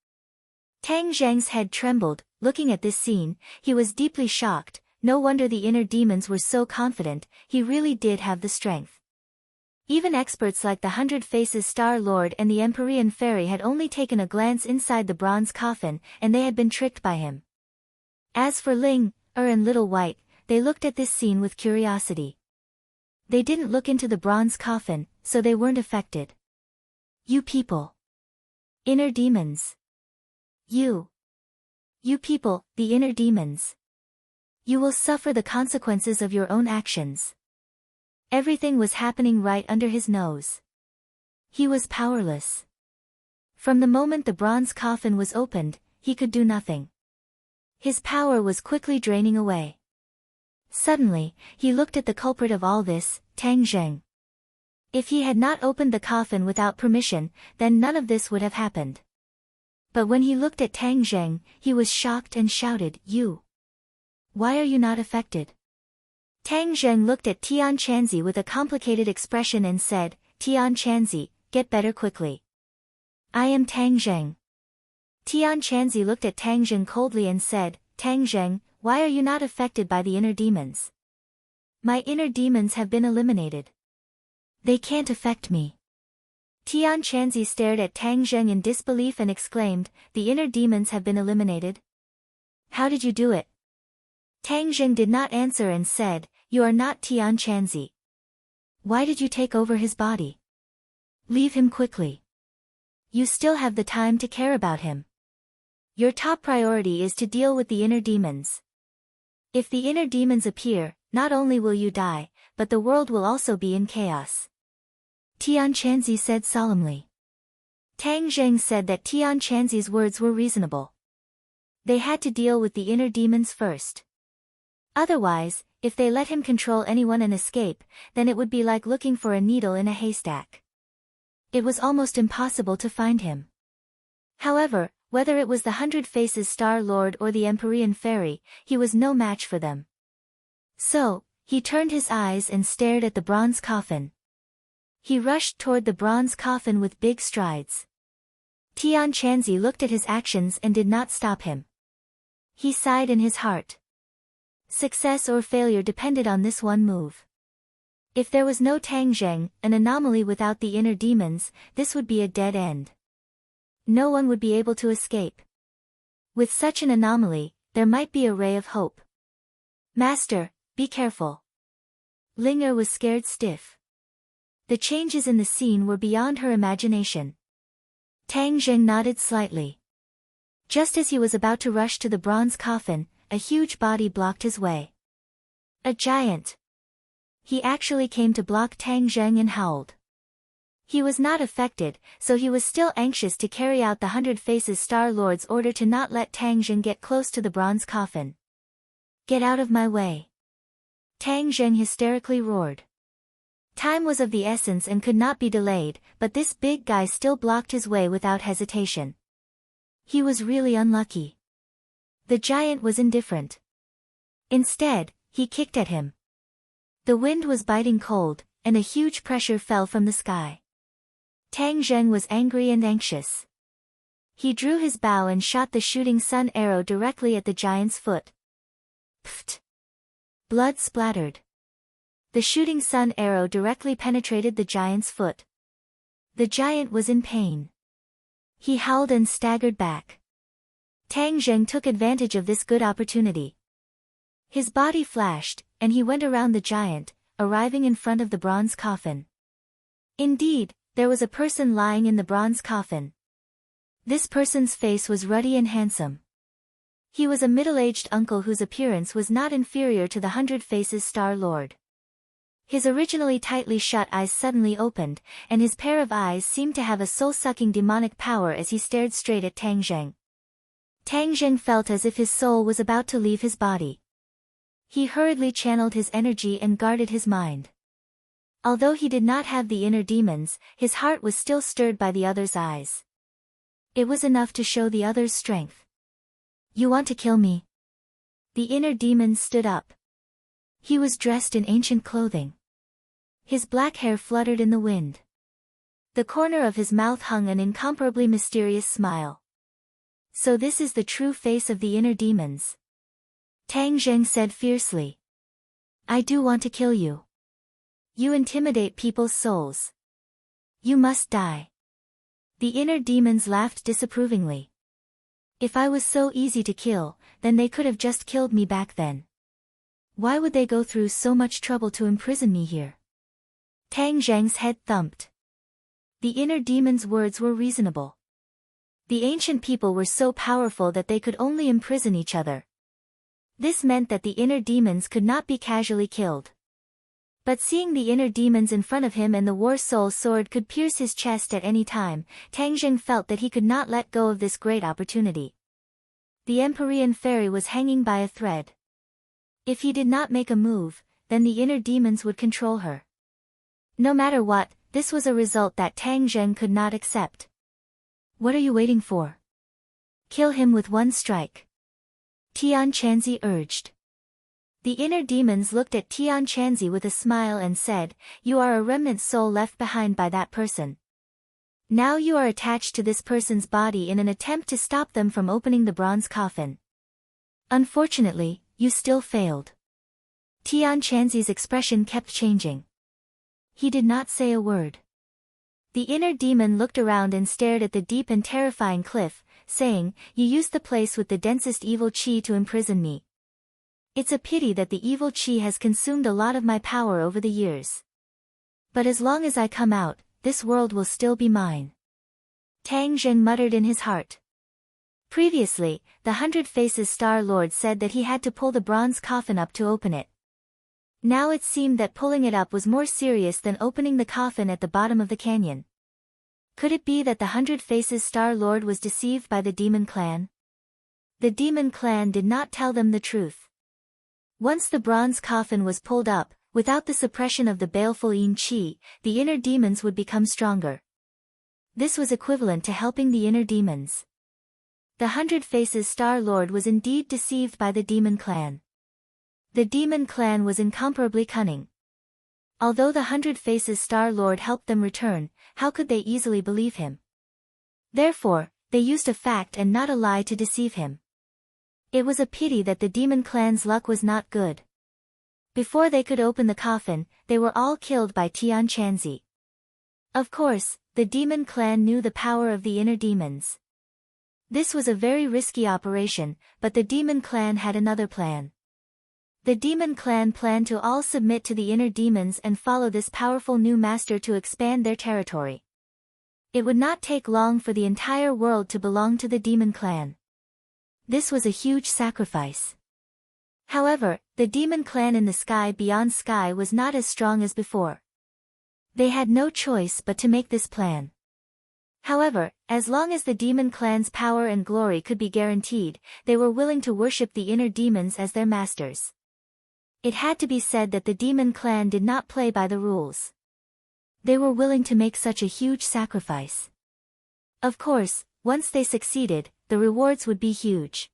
Tang Zheng's head trembled, looking at this scene. He was deeply shocked. No wonder the inner demons were so confident, he really did have the strength. Even experts like the 100 Faces Star Lord and the Empyrean fairy had only taken a glance inside the bronze coffin, and they had been tricked by him. As for Ling, and Little White, they looked at this scene with curiosity. They didn't look into the bronze coffin, so they weren't affected. You people. Inner demons. You people, the inner demons. You will suffer the consequences of your own actions. Everything was happening right under his nose. He was powerless. From the moment the bronze coffin was opened, he could do nothing. His power was quickly draining away. Suddenly, he looked at the culprit of all this, Tang Zheng. If he had not opened the coffin without permission, then none of this would have happened. But when he looked at Tang Zheng, he was shocked and shouted, "You! Why are you not affected?" Tang Zheng looked at Tian Chanzi with a complicated expression and said, "Tian Chanzi, get better quickly. I am Tang Zheng." Tian Chanzi looked at Tang Zheng coldly and said, "Tang Zheng, why are you not affected by the inner demons?" "My inner demons have been eliminated. They can't affect me." Tian Chanzi stared at Tang Zheng in disbelief and exclaimed, "The inner demons have been eliminated? How did you do it?" Tang Zheng did not answer and said, "You are not Tian Chanzi. Why did you take over his body? Leave him quickly. You still have the time to care about him. Your top priority is to deal with the inner demons. If the inner demons appear, not only will you die, but the world will also be in chaos." Tian Chanzi said solemnly. Tang Zheng said that Tian Chanzi's words were reasonable. They had to deal with the inner demons first. Otherwise, if they let him control anyone and escape, then it would be like looking for a needle in a haystack. It was almost impossible to find him. However, whether it was the 100 Faces Star Lord or the Empyrean fairy, he was no match for them. So, he turned his eyes and stared at the bronze coffin. He rushed toward the bronze coffin with big strides. Tian Chanzi looked at his actions and did not stop him. He sighed in his heart. Success or failure depended on this one move. If there was no Tang Zheng, an anomaly without the inner demons, this would be a dead end. No one would be able to escape. With such an anomaly, there might be a ray of hope. "Master, be careful." Linger was scared stiff. The changes in the scene were beyond her imagination. Tang Zheng nodded slightly. Just as he was about to rush to the bronze coffin, a huge body blocked his way. A giant. He actually came to block Tang Zheng and howled. He was not affected, so he was still anxious to carry out the 100 Faces Star Lord's order to not let Tang Zheng get close to the bronze coffin. "Get out of my way!" Tang Zheng hysterically roared. Time was of the essence and could not be delayed, but this big guy still blocked his way without hesitation. He was really unlucky. The giant was indifferent. Instead, he kicked at him. The wind was biting cold, and a huge pressure fell from the sky. Tang Zheng was angry and anxious. He drew his bow and shot the shooting sun arrow directly at the giant's foot. Pfft! Blood splattered. The shooting sun arrow directly penetrated the giant's foot. The giant was in pain. He howled and staggered back. Tang Zheng took advantage of this good opportunity. His body flashed, and he went around the giant, arriving in front of the bronze coffin. Indeed, there was a person lying in the bronze coffin. This person's face was ruddy and handsome. He was a middle-aged uncle whose appearance was not inferior to the 100 Faces Star Lord. His originally tightly shut eyes suddenly opened, and his pair of eyes seemed to have a soul-sucking demonic power as he stared straight at Tang Zheng. Tang Zheng felt as if his soul was about to leave his body. He hurriedly channeled his energy and guarded his mind. Although he did not have the inner demons, his heart was still stirred by the other's eyes. It was enough to show the other's strength. "You want to kill me?" The inner demon stood up. He was dressed in ancient clothing. His black hair fluttered in the wind. The corner of his mouth hung an incomparably mysterious smile. So this is the true face of the inner demons. Tang Zheng said fiercely. I do want to kill you. You intimidate people's souls. You must die. The inner demons laughed disapprovingly. If I was so easy to kill, then they could have just killed me back then. Why would they go through so much trouble to imprison me here? Tang Zheng's head thumped. The inner demons' words were reasonable. The ancient people were so powerful that they could only imprison each other. This meant that the inner demons could not be casually killed. But seeing the inner demons in front of him and the war soul sword could pierce his chest at any time, Tang Zheng felt that he could not let go of this great opportunity. The Empyrean fairy was hanging by a thread. If he did not make a move, then the inner demons would control her. No matter what, this was a result that Tang Zheng could not accept. What are you waiting for? Kill him with one strike. Tian Chanzi urged. The inner demons looked at Tian Chanzi with a smile and said, You are a remnant soul left behind by that person. Now you are attached to this person's body in an attempt to stop them from opening the bronze coffin. Unfortunately, you still failed. Tian Chanzi's expression kept changing. He did not say a word. The inner demon looked around and stared at the deep and terrifying cliff, saying, You used the place with the densest evil chi to imprison me. It's a pity that the evil chi has consumed a lot of my power over the years. But as long as I come out, this world will still be mine. Tang Zheng muttered in his heart. Previously, the 100 Faces Star Lord said that he had to pull the bronze coffin up to open it. Now it seemed that pulling it up was more serious than opening the coffin at the bottom of the canyon. Could it be that the 100 Faces Star Lord was deceived by the demon clan? The demon clan did not tell them the truth. Once the bronze coffin was pulled up, without the suppression of the baleful yin chi, the inner demons would become stronger. This was equivalent to helping the inner demons. The 100 Faces Star Lord was indeed deceived by the demon clan. The demon clan was incomparably cunning. Although the 100 Faces Star Lord helped them return, how could they easily believe him? Therefore, they used a fact and not a lie to deceive him. It was a pity that the demon clan's luck was not good. Before they could open the coffin, they were all killed by Tian Chanzi. Of course, the demon clan knew the power of the inner demons. This was a very risky operation, but the demon clan had another plan. The demon clan planned to all submit to the inner demons and follow this powerful new master to expand their territory. It would not take long for the entire world to belong to the demon clan. This was a huge sacrifice. However, the demon clan in the sky beyond sky was not as strong as before. They had no choice but to make this plan. However, as long as the demon clan's power and glory could be guaranteed, they were willing to worship the inner demons as their masters. It had to be said that the demon clan did not play by the rules. They were willing to make such a huge sacrifice. Of course, once they succeeded, the rewards would be huge.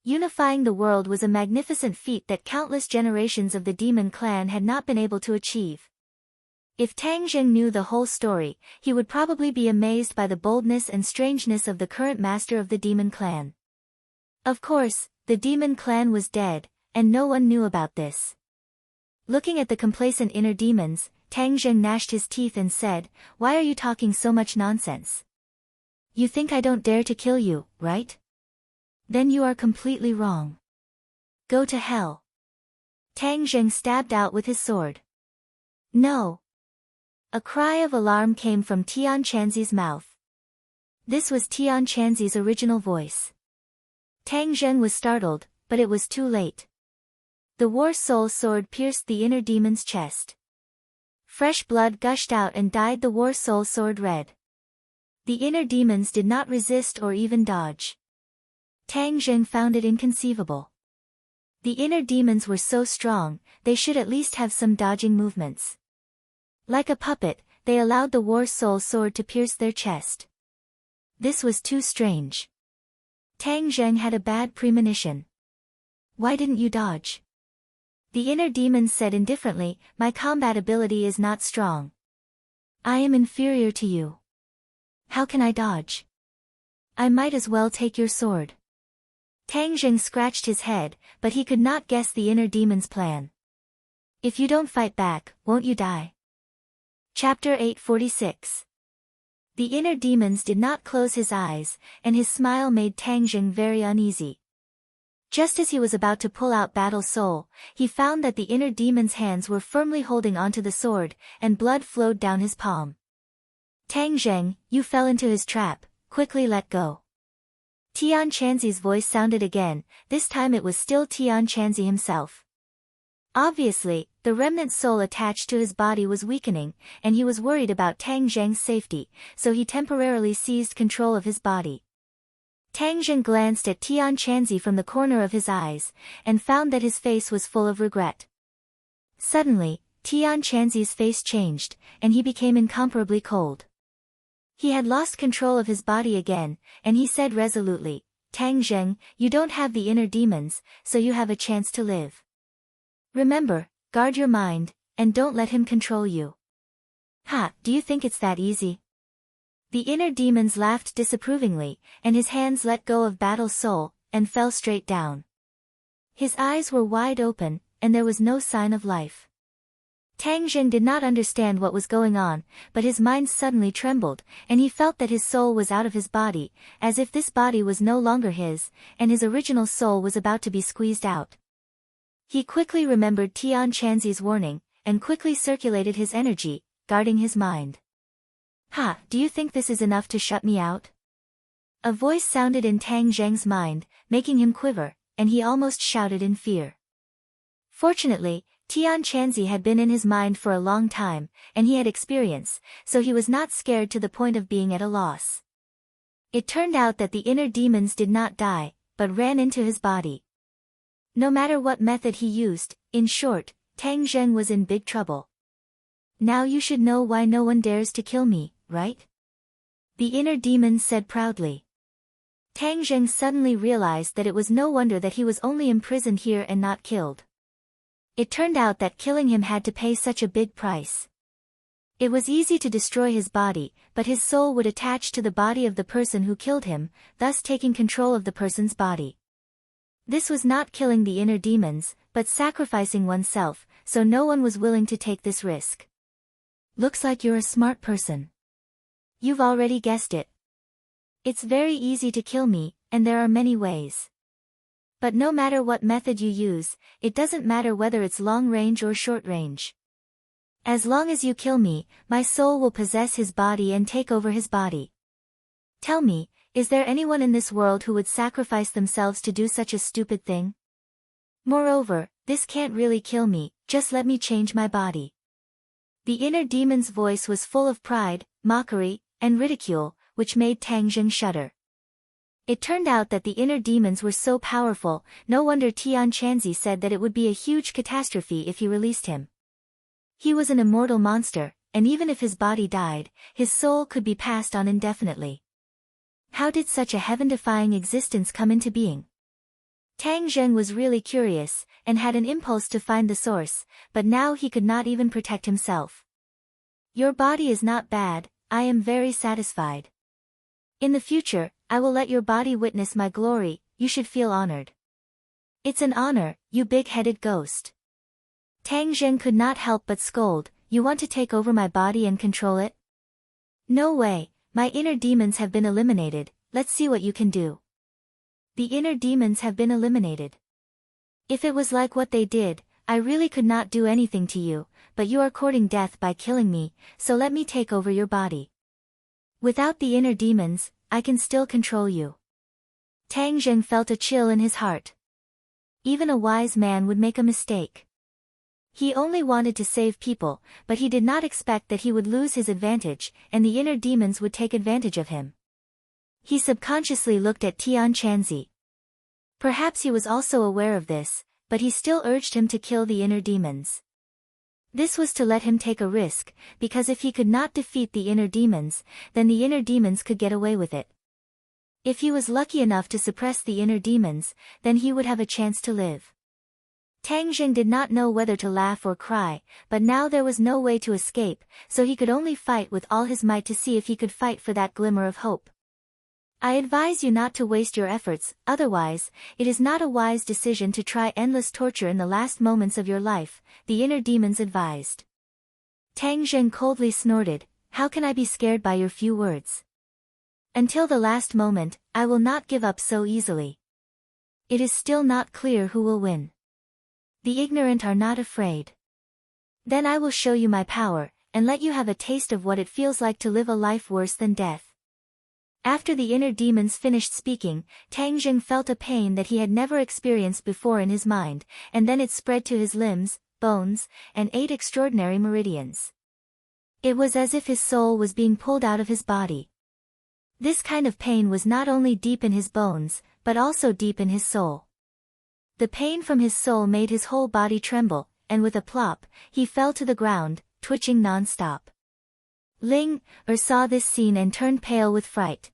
Unifying the world was a magnificent feat that countless generations of the demon clan had not been able to achieve. If Tang Zheng knew the whole story, he would probably be amazed by the boldness and strangeness of the current master of the demon clan. Of course, the demon clan was dead, and no one knew about this. Looking at the complacent inner demons, Tang Zheng gnashed his teeth and said, Why are you talking so much nonsense? You think I don't dare to kill you, right? Then you are completely wrong. Go to hell. Tang Zheng stabbed out with his sword. No. A cry of alarm came from Tian Chanzi's mouth. This was Tian Chanzi's original voice. Tang Zheng was startled, but it was too late. The war soul sword pierced the inner demon's chest. Fresh blood gushed out and dyed the war soul sword red. The inner demons did not resist or even dodge. Tang Zheng found it inconceivable. The inner demons were so strong, they should at least have some dodging movements. Like a puppet, they allowed the war soul sword to pierce their chest. This was too strange. Tang Zheng had a bad premonition. Why didn't you dodge? The inner demons said indifferently, my combat ability is not strong. I am inferior to you. How can I dodge? I might as well take your sword. Tang Jing scratched his head, but he could not guess the inner demon's plan. If you don't fight back, won't you die? Chapter 846. The inner demons did not close his eyes, and his smile made Tang Jing very uneasy. Just as he was about to pull out Battle Soul, he found that the inner demon's hands were firmly holding onto the sword, and blood flowed down his palm. Tang Jing, you fell into his trap, quickly let go. Tian Chanzi's voice sounded again, this time it was still Tian Chanzi himself. Obviously, the remnant soul attached to his body was weakening, and he was worried about Tang Zheng's safety, so he temporarily seized control of his body. Tang Zheng glanced at Tian Chanzi from the corner of his eyes, and found that his face was full of regret. Suddenly, Tian Chanzi's face changed, and he became incomparably cold. He had lost control of his body again, and he said resolutely, Tang Zheng, you don't have the inner demons, so you have a chance to live. Remember, guard your mind, and don't let him control you. Ha, do you think it's that easy? The inner demons laughed disapprovingly, and his hands let go of Battle Soul, and fell straight down. His eyes were wide open, and there was no sign of life. Tang Zheng did not understand what was going on, but his mind suddenly trembled, and he felt that his soul was out of his body, as if this body was no longer his, and his original soul was about to be squeezed out. He quickly remembered Tian Chanzi's warning, and quickly circulated his energy, guarding his mind. Ha, do you think this is enough to shut me out? A voice sounded in Tang Zheng's mind, making him quiver, and he almost shouted in fear. Fortunately, Tian Chanzi had been in his mind for a long time, and he had experience, so he was not scared to the point of being at a loss. It turned out that the inner demons did not die, but ran into his body. No matter what method he used, in short, Tang Zheng was in big trouble. Now you should know why no one dares to kill me, right? The inner demon said proudly. Tang Zheng suddenly realized that it was no wonder that he was only imprisoned here and not killed. It turned out that killing him had to pay such a big price. It was easy to destroy his body, but his soul would attach to the body of the person who killed him, thus taking control of the person's body. This was not killing the inner demons, but sacrificing oneself, so no one was willing to take this risk. Looks like you're a smart person. You've already guessed it. It's very easy to kill me, and there are many ways. But no matter what method you use, it doesn't matter whether it's long range or short range. As long as you kill me, my soul will possess his body and take over his body. Tell me, is there anyone in this world who would sacrifice themselves to do such a stupid thing? Moreover, this can't really kill me, just let me change my body. The inner demon's voice was full of pride, mockery, and ridicule, which made Tang Zheng shudder. It turned out that the inner demons were so powerful, no wonder Tian Chanzi said that it would be a huge catastrophe if he released him. He was an immortal monster, and even if his body died, his soul could be passed on indefinitely. How did such a heaven-defying existence come into being? Tang Zheng was really curious, and had an impulse to find the source, but now he could not even protect himself. Your body is not bad, I am very satisfied. In the future, I will let your body witness my glory, you should feel honored. It's an honor, you big-headed ghost. Tang Zheng could not help but scold, you want to take over my body and control it? No way, my inner demons have been eliminated, let's see what you can do. The inner demons have been eliminated. If it was like what they did, I really could not do anything to you, but you are courting death by killing me, so let me take over your body. Without the inner demons, I can still control you. Tang Zheng felt a chill in his heart. Even a wise man would make a mistake. He only wanted to save people, but he did not expect that he would lose his advantage, and the inner demons would take advantage of him. He subconsciously looked at Tian Chanzi. Perhaps he was also aware of this, but he still urged him to kill the inner demons. This was to let him take a risk, because if he could not defeat the inner demons, then the inner demons could get away with it. If he was lucky enough to suppress the inner demons, then he would have a chance to live. Tang Jing did not know whether to laugh or cry, but now there was no way to escape, so he could only fight with all his might to see if he could fight for that glimmer of hope. I advise you not to waste your efforts, otherwise, it is not a wise decision to try endless torture in the last moments of your life, the inner demons advised. Tang Jing coldly snorted, how can I be scared by your few words? Until the last moment, I will not give up so easily. It is still not clear who will win. The ignorant are not afraid. Then I will show you my power, and let you have a taste of what it feels like to live a life worse than death. After the inner demons finished speaking, Tang Jing felt a pain that he had never experienced before in his mind, and then it spread to his limbs, bones, and 8 extraordinary meridians. It was as if his soul was being pulled out of his body. This kind of pain was not only deep in his bones, but also deep in his soul. The pain from his soul made his whole body tremble, and with a plop, he fell to the ground, twitching non-stop. Ling saw this scene and turned pale with fright.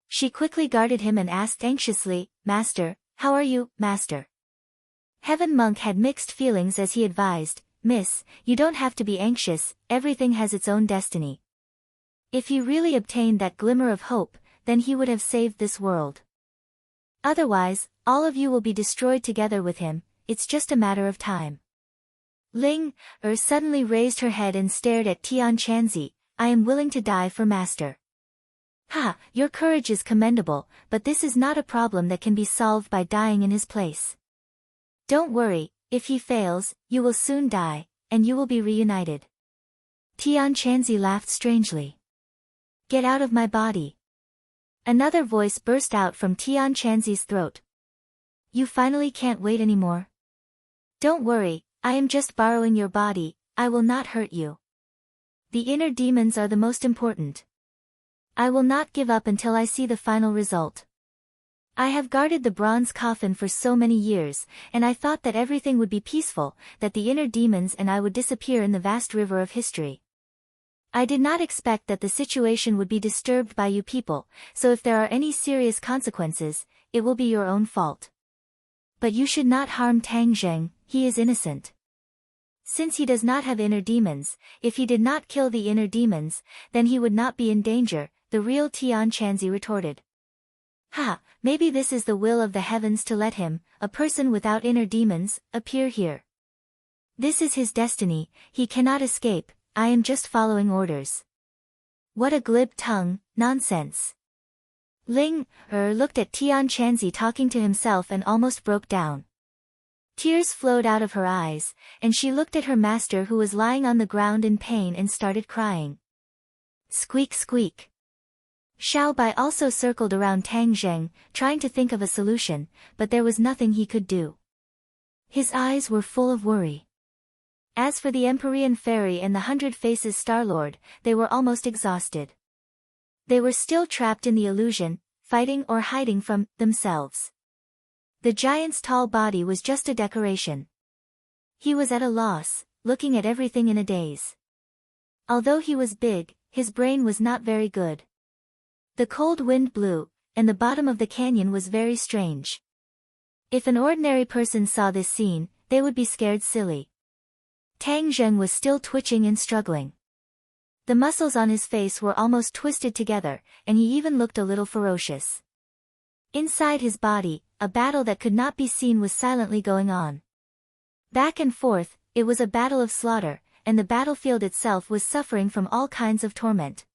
She quickly guarded him and asked anxiously, Master, how are you, Master? Heaven Monk had mixed feelings as he advised, Miss, you don't have to be anxious, everything has its own destiny. If he really obtained that glimmer of hope, then he would have saved this world. Otherwise, all of you will be destroyed together with him, it's just a matter of time. Ling suddenly raised her head and stared at Tian Chanzi, I am willing to die for Master. Ha, your courage is commendable, but this is not a problem that can be solved by dying in his place. Don't worry, if he fails, you will soon die, and you will be reunited. Tian Chanzi laughed strangely. Get out of my body. Another voice burst out from Tian Chanzi's throat. You finally can't wait anymore? Don't worry, I am just borrowing your body, I will not hurt you. The inner demons are the most important. I will not give up until I see the final result. I have guarded the bronze coffin for so many years, and I thought that everything would be peaceful, that the inner demons and I would disappear in the vast river of history. I did not expect that the situation would be disturbed by you people, so if there are any serious consequences, it will be your own fault. But you should not harm Tang Jing, he is innocent. Since he does not have inner demons, if he did not kill the inner demons, then he would not be in danger, the real Tian Chanzi retorted. Ha, maybe this is the will of the heavens to let him, a person without inner demons, appear here. This is his destiny, he cannot escape, I am just following orders. What a glib tongue, nonsense. Ling looked at Tian Chanzi talking to himself and almost broke down. Tears flowed out of her eyes, and she looked at her master who was lying on the ground in pain and started crying. Squeak squeak. Xiao Bai also circled around Tang Jing, trying to think of a solution, but there was nothing he could do. His eyes were full of worry. As for the Empyrean Fairy and the 100 Faces Star-Lord, they were almost exhausted. They were still trapped in the illusion, fighting or hiding from themselves. The giant's tall body was just a decoration. He was at a loss, looking at everything in a daze. Although he was big, his brain was not very good. The cold wind blew, and the bottom of the canyon was very strange. If an ordinary person saw this scene, they would be scared silly. Tang Jing was still twitching and struggling. The muscles on his face were almost twisted together, and he even looked a little ferocious. Inside his body, a battle that could not be seen was silently going on. Back and forth, it was a battle of slaughter, and the battlefield itself was suffering from all kinds of torment.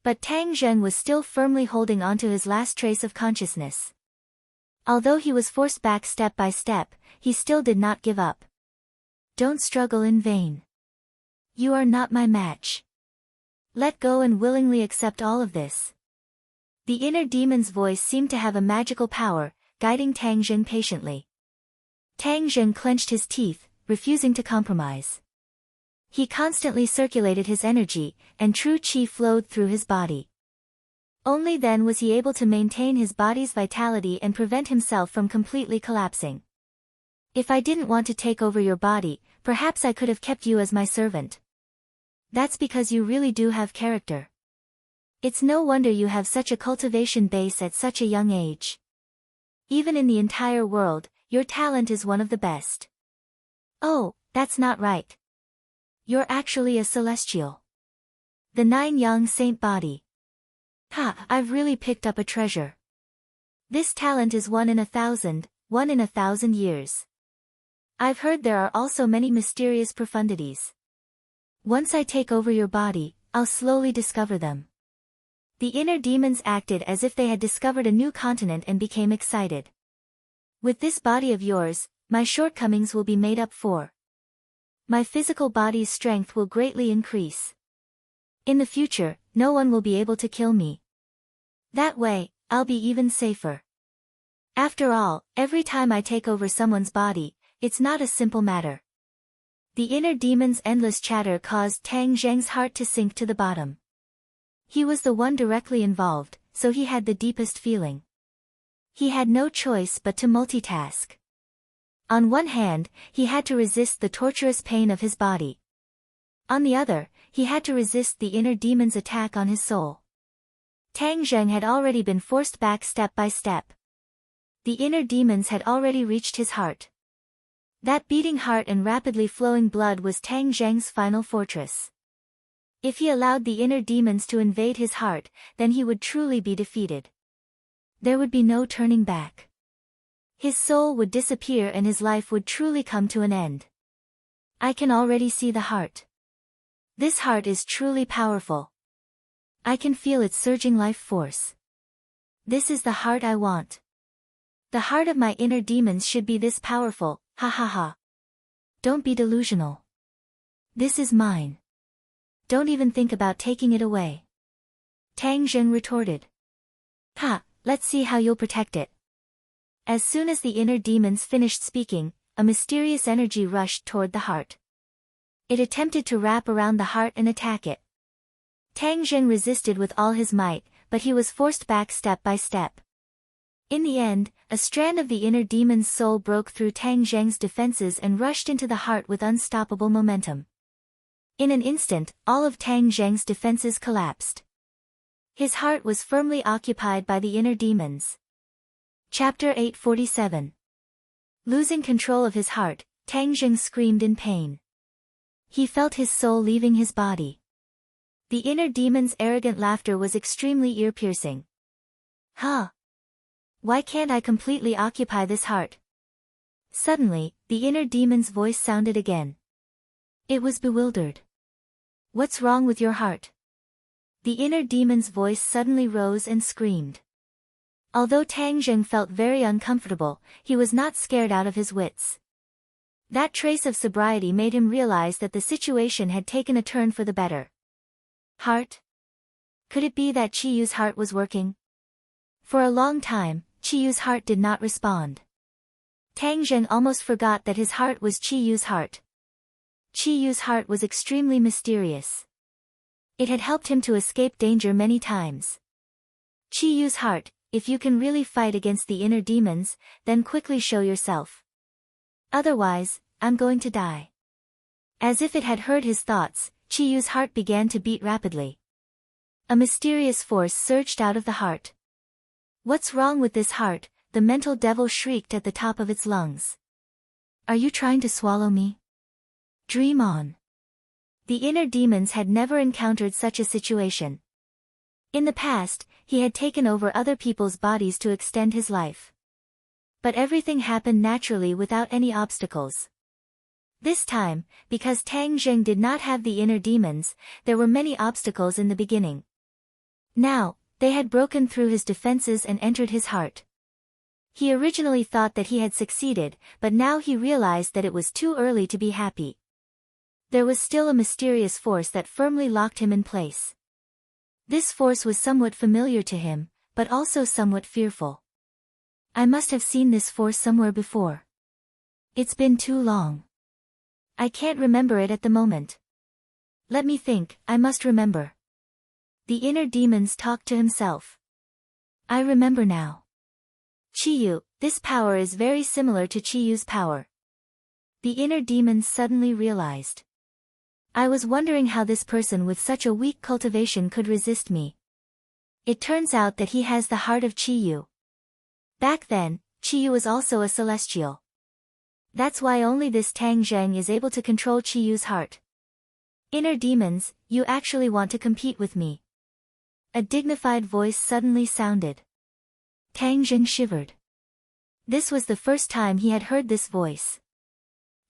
But Tang Jing was still firmly holding onto his last trace of consciousness. Although he was forced back step by step, he still did not give up. Don't struggle in vain. You are not my match. Let go and willingly accept all of this. The inner demon's voice seemed to have a magical power, guiding Tang Jing patiently. Tang Jing clenched his teeth, refusing to compromise. He constantly circulated his energy, and true qi flowed through his body. Only then was he able to maintain his body's vitality and prevent himself from completely collapsing. If I didn't want to take over your body, perhaps I could have kept you as my servant. That's because you really do have character. It's no wonder you have such a cultivation base at such a young age. Even in the entire world, your talent is one of the best. Oh, that's not right. You're actually a celestial. The 9 young saint body. Ha, I've really picked up a treasure. This talent is 1 in 1,000, 1 in 1,000 years. I've heard there are also many mysterious profundities. Once I take over your body, I'll slowly discover them. The inner demons acted as if they had discovered a new continent and became excited. With this body of yours, my shortcomings will be made up for. My physical body's strength will greatly increase. In the future, no one will be able to kill me. That way, I'll be even safer. After all, every time I take over someone's body, it's not a simple matter. The inner demon's endless chatter caused Tang Zheng's heart to sink to the bottom. He was the one directly involved, so he had the deepest feeling. He had no choice but to multitask. On one hand, he had to resist the torturous pain of his body. On the other, he had to resist the inner demon's attack on his soul. Tang Zheng had already been forced back step by step. The inner demons had already reached his heart. That beating heart and rapidly flowing blood was Tang Zheng's final fortress. If he allowed the inner demons to invade his heart, then he would truly be defeated. There would be no turning back. His soul would disappear and his life would truly come to an end. I can already see the heart. This heart is truly powerful. I can feel its surging life force. This is the heart I want. The heart of my inner demons should be this powerful, ha ha ha. Don't be delusional. This is mine. Don't even think about taking it away. Tang Zheng retorted. Ha, let's see how you'll protect it. As soon as the inner demons finished speaking, a mysterious energy rushed toward the heart. It attempted to wrap around the heart and attack it. Tang Zheng resisted with all his might, but he was forced back step by step. In the end, a strand of the inner demon's soul broke through Tang Zheng's defenses and rushed into the heart with unstoppable momentum. In an instant, all of Tang Zheng's defenses collapsed. His heart was firmly occupied by the inner demons. Chapter 847. Losing control of his heart, Tang Zheng screamed in pain. He felt his soul leaving his body. The inner demon's arrogant laughter was extremely ear-piercing. Huh? Why can't I completely occupy this heart? Suddenly, the inner demon's voice sounded again. It was bewildered. What's wrong with your heart? The inner demon's voice suddenly rose and screamed. Although Tang Zheng felt very uncomfortable, he was not scared out of his wits. That trace of sobriety made him realize that the situation had taken a turn for the better. Heart? Could it be that Chiyu's heart was working? For a long time, Chiyu's heart did not respond. Tang Zheng almost forgot that his heart was Chiyu's heart. Chiyu's heart was extremely mysterious. It had helped him to escape danger many times. Chiyu's heart, if you can really fight against the inner demons, then quickly show yourself. Otherwise, I'm going to die. As if it had heard his thoughts, Chiyu's heart began to beat rapidly. A mysterious force surged out of the heart. What's wrong with this heart? The mental devil shrieked at the top of its lungs. Are you trying to swallow me? Dream on. The inner demons had never encountered such a situation. In the past, he had taken over other people's bodies to extend his life. But everything happened naturally without any obstacles. This time, because Tang Zheng did not have the inner demons, there were many obstacles in the beginning. Now, they had broken through his defenses and entered his heart. He originally thought that he had succeeded, but now he realized that it was too early to be happy. There was still a mysterious force that firmly locked him in place. This force was somewhat familiar to him, but also somewhat fearful. I must have seen this force somewhere before. It's been too long. I can't remember it at the moment. Let me think, I must remember. The inner demons talked to himself. I remember now. Chiyu, this power is very similar to Chiyu's power. The inner demons suddenly realized. I was wondering how this person with such a weak cultivation could resist me. It turns out that he has the heart of Chiyu. Back then, Chiyu was also a celestial. That's why only this Tang Zheng is able to control Qiyu's heart. Inner demons, you actually want to compete with me? A dignified voice suddenly sounded. Tang Zheng shivered. This was the first time he had heard this voice.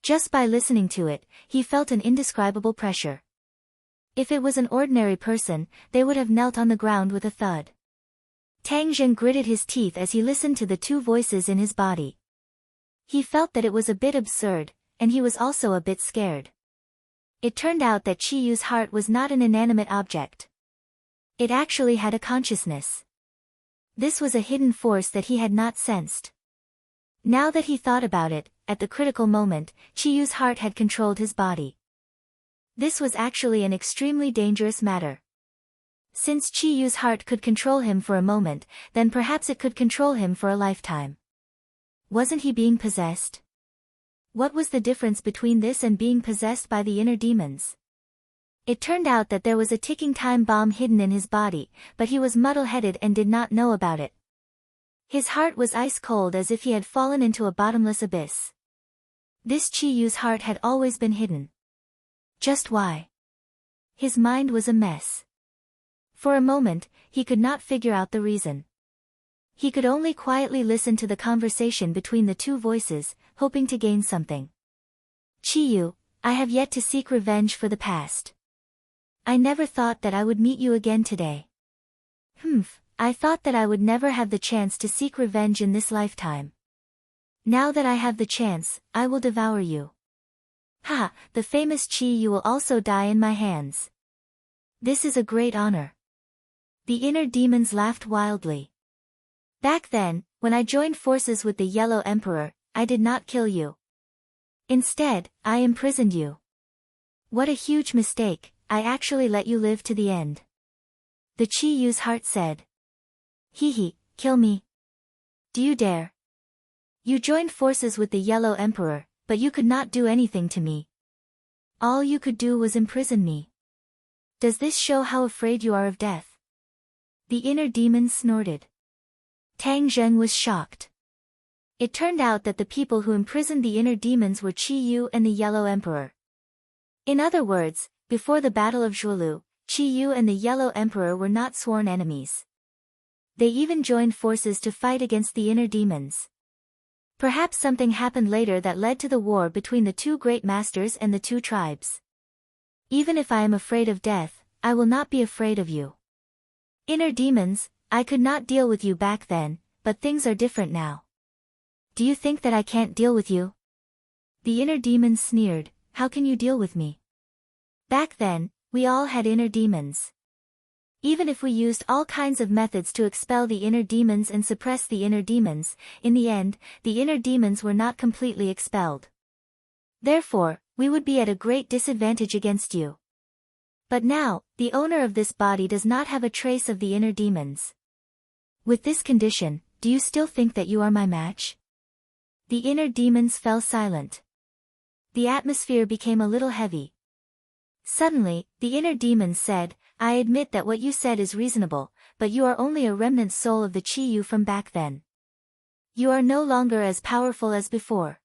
Just by listening to it, he felt an indescribable pressure. If it was an ordinary person, they would have knelt on the ground with a thud. Tang Zheng gritted his teeth as he listened to the two voices in his body. He felt that it was a bit absurd, and he was also a bit scared. It turned out that Qiyu's heart was not an inanimate object. It actually had a consciousness. This was a hidden force that he had not sensed. Now that he thought about it, at the critical moment, Qiyu's heart had controlled his body. This was actually an extremely dangerous matter. Since Qiyu's heart could control him for a moment, then perhaps it could control him for a lifetime. Wasn't he being possessed? What was the difference between this and being possessed by the inner demons? It turned out that there was a ticking time bomb hidden in his body, but he was muddle-headed and did not know about it. His heart was ice-cold as if he had fallen into a bottomless abyss. This Qiyu's heart had always been hidden. Just why? His mind was a mess. For a moment, he could not figure out the reason. He could only quietly listen to the conversation between the two voices, hoping to gain something. Qiyu, I have yet to seek revenge for the past. I never thought that I would meet you again today. I thought that I would never have the chance to seek revenge in this lifetime. Now that I have the chance, I will devour you. Ha, the famous Qiyu will also die in my hands. This is a great honor. The inner demons laughed wildly. Back then, when I joined forces with the Yellow Emperor, I did not kill you. Instead, I imprisoned you. What a huge mistake, I actually let you live to the end. The Qiyu's heart said. Hehe, kill me. Do you dare? You joined forces with the Yellow Emperor, but you could not do anything to me. All you could do was imprison me. Does this show how afraid you are of death? The inner demon snorted. Tang Zheng was shocked. It turned out that the people who imprisoned the inner demons were Qiyu and the Yellow Emperor. In other words, before the Battle of Zhuolu, Qiyu and the Yellow Emperor were not sworn enemies. They even joined forces to fight against the inner demons. Perhaps something happened later that led to the war between the two great masters and the two tribes. Even if I am afraid of death, I will not be afraid of you. Inner demons, I could not deal with you back then, but things are different now. Do you think that I can't deal with you? The inner demons sneered, how can you deal with me? Back then, we all had inner demons. Even if we used all kinds of methods to expel the inner demons and suppress the inner demons, in the end, the inner demons were not completely expelled. Therefore, we would be at a great disadvantage against you. But now, the owner of this body does not have a trace of the inner demons. With this condition, do you still think that you are my match? The inner demons fell silent. The atmosphere became a little heavy. Suddenly, the inner demons said, I admit that what you said is reasonable, but you are only a remnant soul of the Qiyu from back then. You are no longer as powerful as before.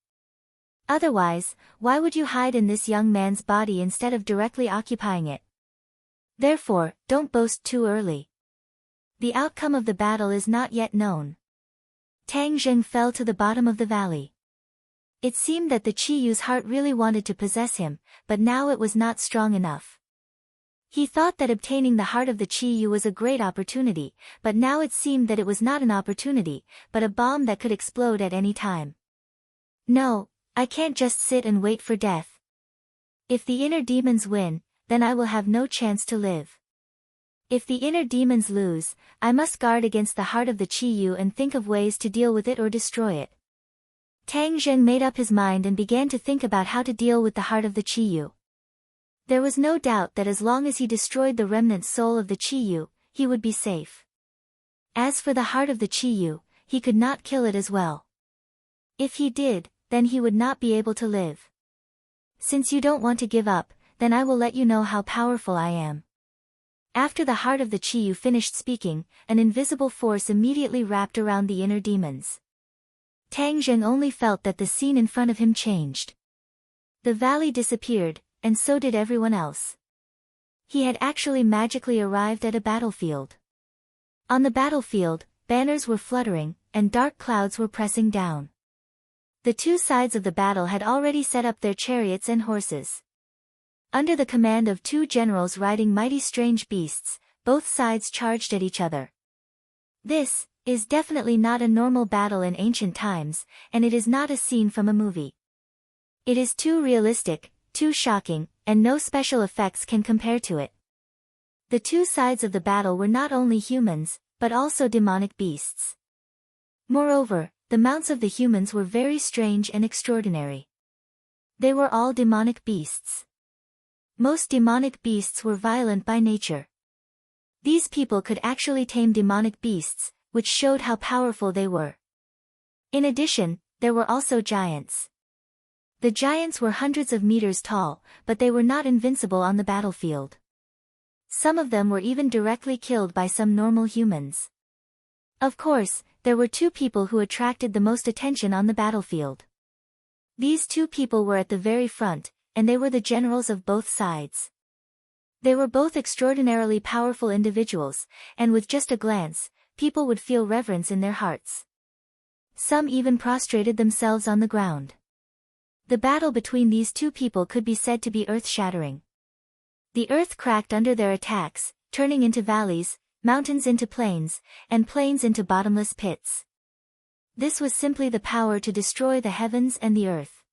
Otherwise, why would you hide in this young man's body instead of directly occupying it? Therefore, don't boast too early. The outcome of the battle is not yet known. Tang Zheng fell to the bottom of the valley. It seemed that the Qiyu's heart really wanted to possess him, but now it was not strong enough. He thought that obtaining the heart of the Qiyu was a great opportunity, but now it seemed that it was not an opportunity, but a bomb that could explode at any time. No, I can't just sit and wait for death. If the inner demons win, then I will have no chance to live. If the inner demons lose, I must guard against the heart of the Qiyu and think of ways to deal with it or destroy it. Tang Zheng made up his mind and began to think about how to deal with the heart of the Qiyu. There was no doubt that as long as he destroyed the remnant soul of the Qiyu, he would be safe. As for the heart of the Qiyu, he could not kill it as well. If he did, then he would not be able to live. Since you don't want to give up, then I will let you know how powerful I am. After the heart of the Qiyu finished speaking, an invisible force immediately wrapped around the inner demons. Tang Zheng only felt that the scene in front of him changed. The valley disappeared, and so did everyone else. He had actually magically arrived at a battlefield. On the battlefield, banners were fluttering, and dark clouds were pressing down. The two sides of the battle had already set up their chariots and horses. Under the command of two generals riding mighty strange beasts, both sides charged at each other. This is definitely not a normal battle in ancient times, and it is not a scene from a movie. It is too realistic, too shocking, and no special effects can compare to it. The two sides of the battle were not only humans, but also demonic beasts. Moreover, the mounts of the humans were very strange and extraordinary. They were all demonic beasts. Most demonic beasts were violent by nature. These people could actually tame demonic beasts, which showed how powerful they were. In addition, there were also giants. The giants were hundreds of meters tall, but they were not invincible on the battlefield. Some of them were even directly killed by some normal humans. Of course, there were two people who attracted the most attention on the battlefield. These two people were at the very front, and they were the generals of both sides. They were both extraordinarily powerful individuals, and with just a glance, people would feel reverence in their hearts. Some even prostrated themselves on the ground. The battle between these two people could be said to be earth-shattering. The earth cracked under their attacks, turning into valleys, mountains into plains, and plains into bottomless pits. This was simply the power to destroy the heavens and the earth.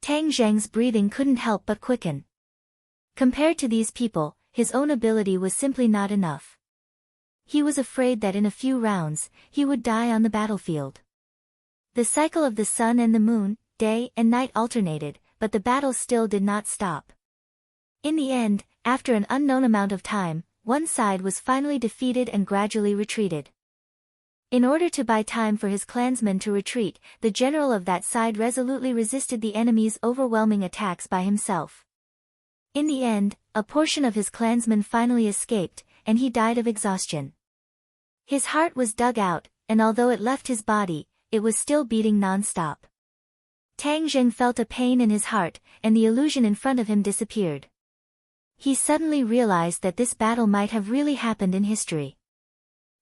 Tang Zheng's breathing couldn't help but quicken. Compared to these people, his own ability was simply not enough. He was afraid that in a few rounds, he would die on the battlefield. The cycle of the sun and the moon, day and night alternated, but the battle still did not stop. In the end, after an unknown amount of time, one side was finally defeated and gradually retreated. In order to buy time for his clansmen to retreat, the general of that side resolutely resisted the enemy's overwhelming attacks by himself. In the end, a portion of his clansmen finally escaped, and he died of exhaustion. His heart was dug out, and although it left his body, it was still beating non-stop. Tang Zheng felt a pain in his heart, and the illusion in front of him disappeared. He suddenly realized that this battle might have really happened in history.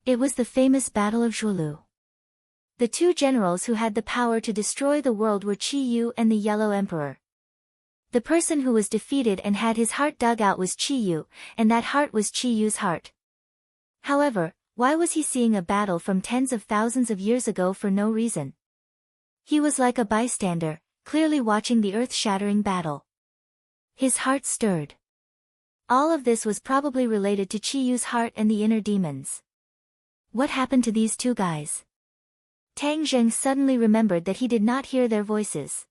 It was the famous Battle of Zhuolu. The two generals who had the power to destroy the world were Qi Yu and the Yellow Emperor. The person who was defeated and had his heart dug out was Qi Yu, and that heart was Qi Yu's heart. However, why was he seeing a battle from tens of thousands of years ago for no reason? He was like a bystander, clearly watching the earth-shattering battle. His heart stirred. All of this was probably related to Qi Yu's heart and the inner demons. What happened to these two guys? Tang Zheng suddenly remembered that he did not hear their voices.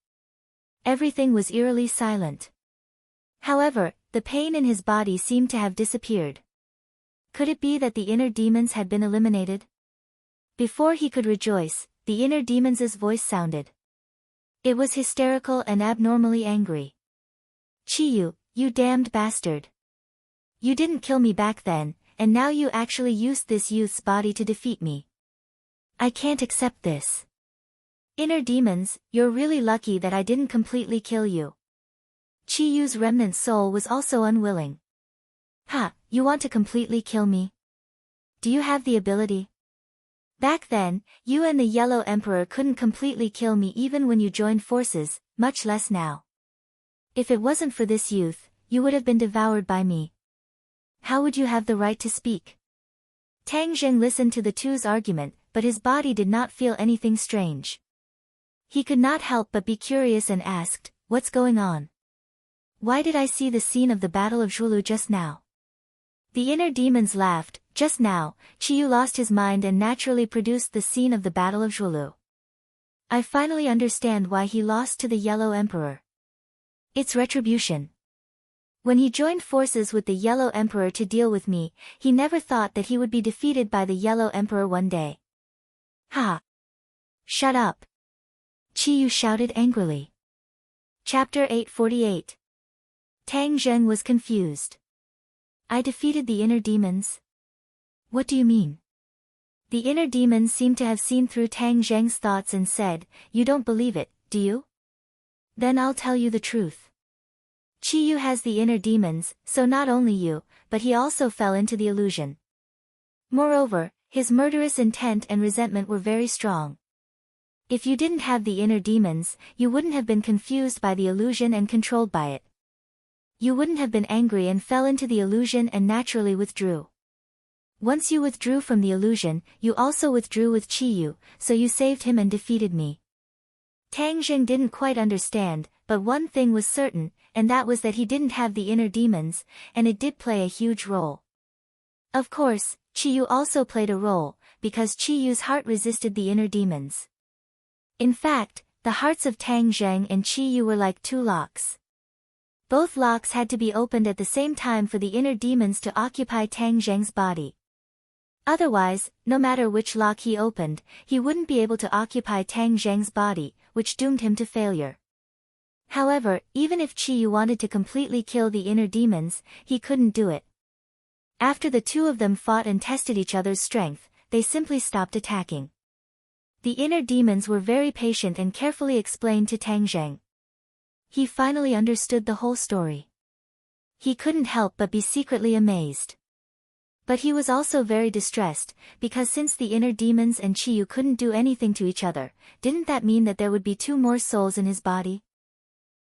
Everything was eerily silent. However, the pain in his body seemed to have disappeared. Could it be that the inner demons had been eliminated? Before he could rejoice, the inner demon's voice sounded. It was hysterical and abnormally angry. Qi Yu, you damned bastard. You didn't kill me back then, and now you actually used this youth's body to defeat me. I can't accept this. Inner demons, you're really lucky that I didn't completely kill you. Qi Yu's remnant soul was also unwilling. Ha, you want to completely kill me? Do you have the ability? Back then, you and the Yellow Emperor couldn't completely kill me even when you joined forces, much less now. If it wasn't for this youth, you would have been devoured by me. How would you have the right to speak? Tang Zheng listened to the two's argument, but his body did not feel anything strange. He could not help but be curious and asked, what's going on? Why did I see the scene of the Battle of Zhuolu just now? The inner demons laughed. Just now, Qi Yu lost his mind and naturally produced the scene of the Battle of Zhuolu. I finally understand why he lost to the Yellow Emperor. It's retribution. When he joined forces with the Yellow Emperor to deal with me, he never thought that he would be defeated by the Yellow Emperor one day. Ha! Shut up! Qi Yu shouted angrily. Chapter 848. Tang Zheng was confused. I defeated the inner demons? What do you mean? The inner demon seemed to have seen through Tang Zheng's thoughts and said, "You don't believe it, do you? Then I'll tell you the truth. Qi Yu has the inner demons, so not only you, but he also fell into the illusion. Moreover, his murderous intent and resentment were very strong. If you didn't have the inner demons, you wouldn't have been confused by the illusion and controlled by it. You wouldn't have been angry and fell into the illusion and naturally withdrew. Once you withdrew from the illusion, you also withdrew with Qi Yu, so you saved him and defeated me." Tang Zheng didn't quite understand, but one thing was certain, and that was that he didn't have the inner demons, and it did play a huge role. Of course, Qi Yu also played a role, because Qi Yu's heart resisted the inner demons. In fact, the hearts of Tang Zheng and Qi Yu were like two locks. Both locks had to be opened at the same time for the inner demons to occupy Tang Zheng's body. Otherwise, no matter which lock he opened, he wouldn't be able to occupy Tang Zheng's body, which doomed him to failure. However, even if Qi Yu wanted to completely kill the inner demons, he couldn't do it. After the two of them fought and tested each other's strength, they simply stopped attacking. The inner demons were very patient and carefully explained to Tang Zheng. He finally understood the whole story. He couldn't help but be secretly amazed. But he was also very distressed, because since the inner demons and Qi Yu couldn't do anything to each other, didn't that mean that there would be two more souls in his body?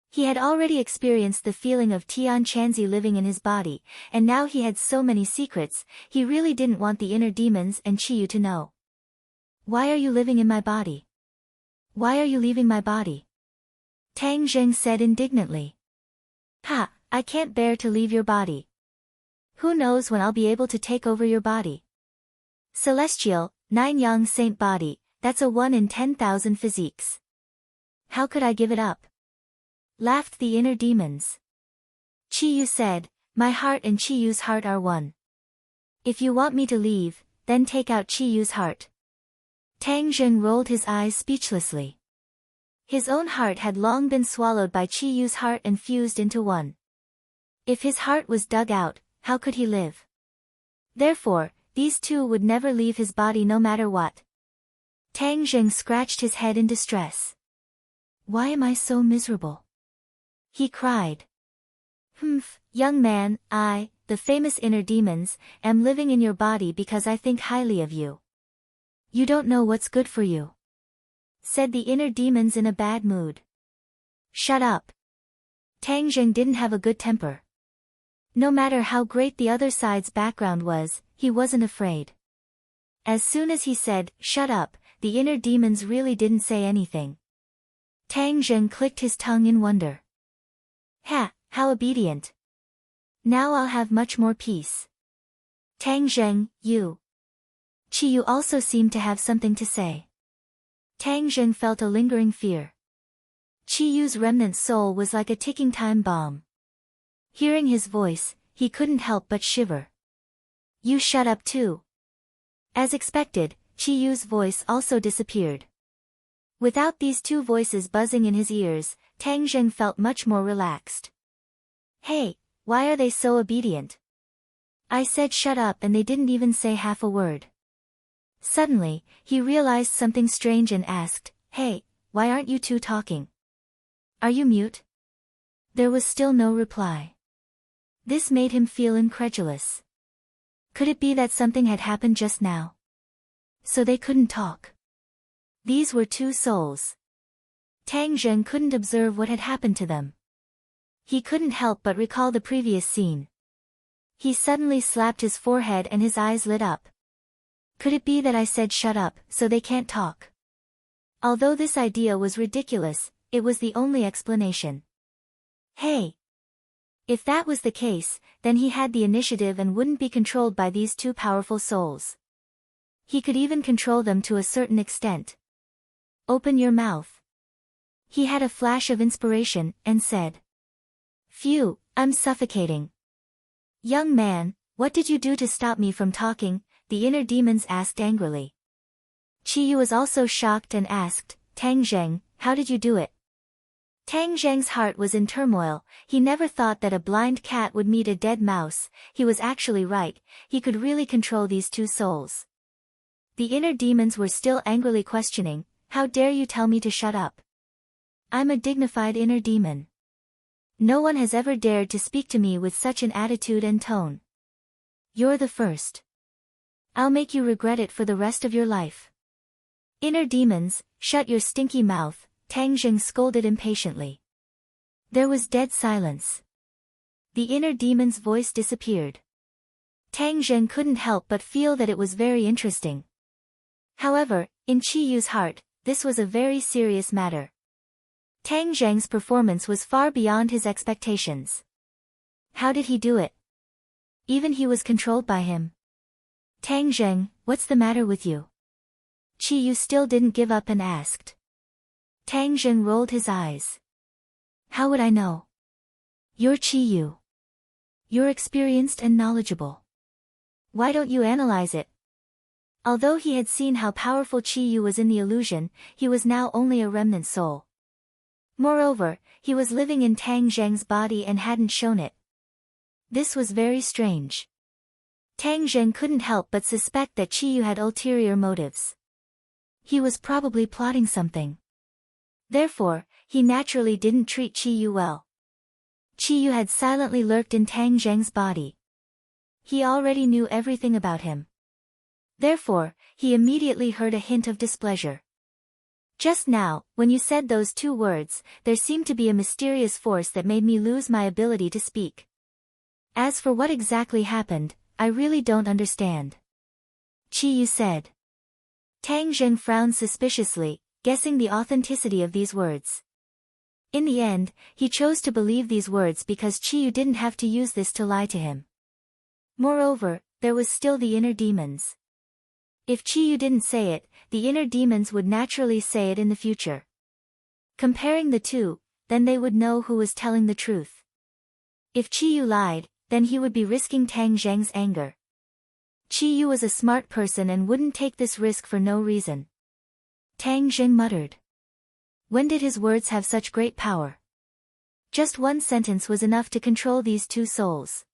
He had already experienced the feeling of Tian Chanzi living in his body, and now he had so many secrets, he really didn't want the inner demons and Qi Yu to know. "Why are you living in my body? Why are you leaving my body?" Tang Zheng said indignantly. "Ha, I can't bear to leave your body. Who knows when I'll be able to take over your body? Celestial, 9-yang saint body, that's a 1 in 10,000 physiques. How could I give it up?" Laughed the inner demons. Qi Yu said, "My heart and Qi Yu's heart are one. If you want me to leave, then take out Qi Yu's heart." Tang Zheng rolled his eyes speechlessly. His own heart had long been swallowed by Qi Yu's heart and fused into one. If his heart was dug out, how could he live? Therefore, these two would never leave his body no matter what. Tang Zheng scratched his head in distress. "Why am I so miserable?" he cried. "Humph, young man, I, the famous inner demons, am living in your body because I think highly of you. You don't know what's good for you," said the inner demons in a bad mood. "Shut up." Tang Zheng didn't have a good temper. No matter how great the other side's background was, he wasn't afraid. As soon as he said, "Shut up," the inner demons really didn't say anything. Tang Zheng clicked his tongue in wonder. "Ha, how obedient. Now I'll have much more peace." "Tang Zheng, you." Qi Yu also seemed to have something to say. Tang Zheng felt a lingering fear. Qi Yu's remnant soul was like a ticking time bomb. Hearing his voice, he couldn't help but shiver. "You shut up too." As expected, Qi Yu's voice also disappeared. Without these two voices buzzing in his ears, Tang Zheng felt much more relaxed. "Hey, why are they so obedient? I said shut up and they didn't even say half a word." Suddenly, he realized something strange and asked, "Hey, why aren't you two talking? Are you mute?" There was still no reply. This made him feel incredulous. Could it be that something had happened just now? So they couldn't talk. These were two souls. Tang Zheng couldn't observe what had happened to them. He couldn't help but recall the previous scene. He suddenly slapped his forehead and his eyes lit up. Could it be that I said shut up, so they can't talk? Although this idea was ridiculous, it was the only explanation. Hey! If that was the case, then he had the initiative and wouldn't be controlled by these two powerful souls. He could even control them to a certain extent. "Open your mouth." He had a flash of inspiration, and said. "Phew, I'm suffocating." "Young man, what did you do to stop me from talking?" the inner demons asked angrily. Qi Yu was also shocked and asked, "Tang Zheng, how did you do it?" Tang Zheng's heart was in turmoil. He never thought that a blind cat would meet a dead mouse. He was actually right, he could really control these two souls. The inner demons were still angrily questioning, "How dare you tell me to shut up? I'm a dignified inner demon. No one has ever dared to speak to me with such an attitude and tone. You're the first. I'll make you regret it for the rest of your life." "Inner demons, shut your stinky mouth," Tang Jing scolded impatiently. There was dead silence. The inner demon's voice disappeared. Tang Jing couldn't help but feel that it was very interesting. However, in Qi Yu's heart, this was a very serious matter. Tang Zheng's performance was far beyond his expectations. How did he do it? Even he was controlled by him. "Tang Zheng, what's the matter with you?" Qi Yu still didn't give up and asked. Tang Zheng rolled his eyes. "How would I know? You're Qi Yu. You're experienced and knowledgeable. Why don't you analyze it?" Although he had seen how powerful Qi Yu was in the illusion, he was now only a remnant soul. Moreover, he was living in Tang Zheng's body and hadn't shown it. This was very strange. Tang Zheng couldn't help but suspect that Qi Yu had ulterior motives. He was probably plotting something. Therefore, he naturally didn't treat Qi Yu well. Qi Yu had silently lurked in Tang Zheng's body. He already knew everything about him. Therefore, he immediately heard a hint of displeasure. "Just now, when you said those two words, there seemed to be a mysterious force that made me lose my ability to speak. As for what exactly happened, I really don't understand," Qi Yu said. Tang Zheng frowned suspiciously, guessing the authenticity of these words. In the end, he chose to believe these words because Qi Yu didn't have to use this to lie to him. Moreover, there was still the inner demons. If Qi Yu didn't say it, the inner demons would naturally say it in the future. Comparing the two, then they would know who was telling the truth. If Qi Yu lied, then he would be risking Tang Zheng's anger. Qi Yu was a smart person and wouldn't take this risk for no reason. Tang Zheng muttered. When did his words have such great power? Just one sentence was enough to control these two souls.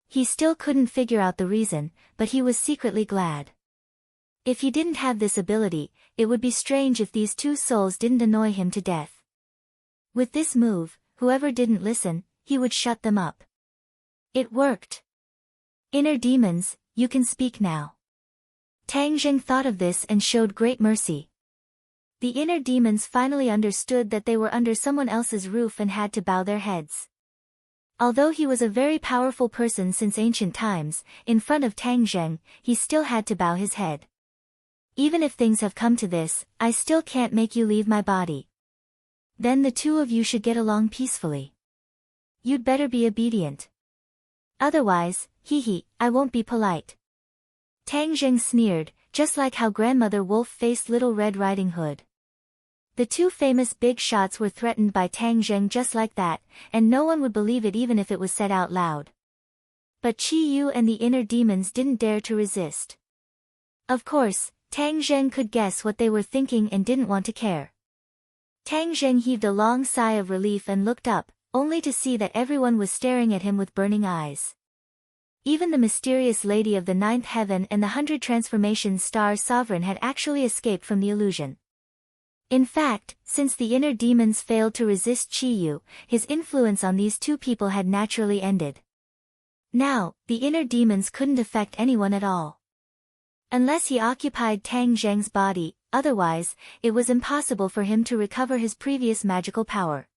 He still couldn't figure out the reason, but he was secretly glad. If he didn't have this ability, it would be strange if these two souls didn't annoy him to death. With this move, whoever didn't listen, he would shut them up. It worked. "Inner demons, you can speak now." Tang Zheng thought of this and showed great mercy. The inner demons finally understood that they were under someone else's roof and had to bow their heads. Although he was a very powerful person since ancient times, in front of Tang Zheng, he still had to bow his head. "Even if things have come to this, I still can't make you leave my body. Then the two of you should get along peacefully. You'd better be obedient. Otherwise, I won't be polite." Tang Zheng sneered, just like how Grandmother Wolf faced Little Red Riding Hood. The two famous big shots were threatened by Tang Zheng just like that, and no one would believe it even if it was said out loud. But Qi Yu and the inner demons didn't dare to resist. Of course, Tang Zheng could guess what they were thinking and didn't want to care. Tang Zheng heaved a long sigh of relief and looked up, only to see that everyone was staring at him with burning eyes. Even the mysterious lady of the ninth heaven and the 100 transformations star sovereign had actually escaped from the illusion. In fact, since the inner demons failed to resist Qi Yu, his influence on these two people had naturally ended. Now, the inner demons couldn't affect anyone at all. Unless he occupied Tang Zheng's body, otherwise, it was impossible for him to recover his previous magical power.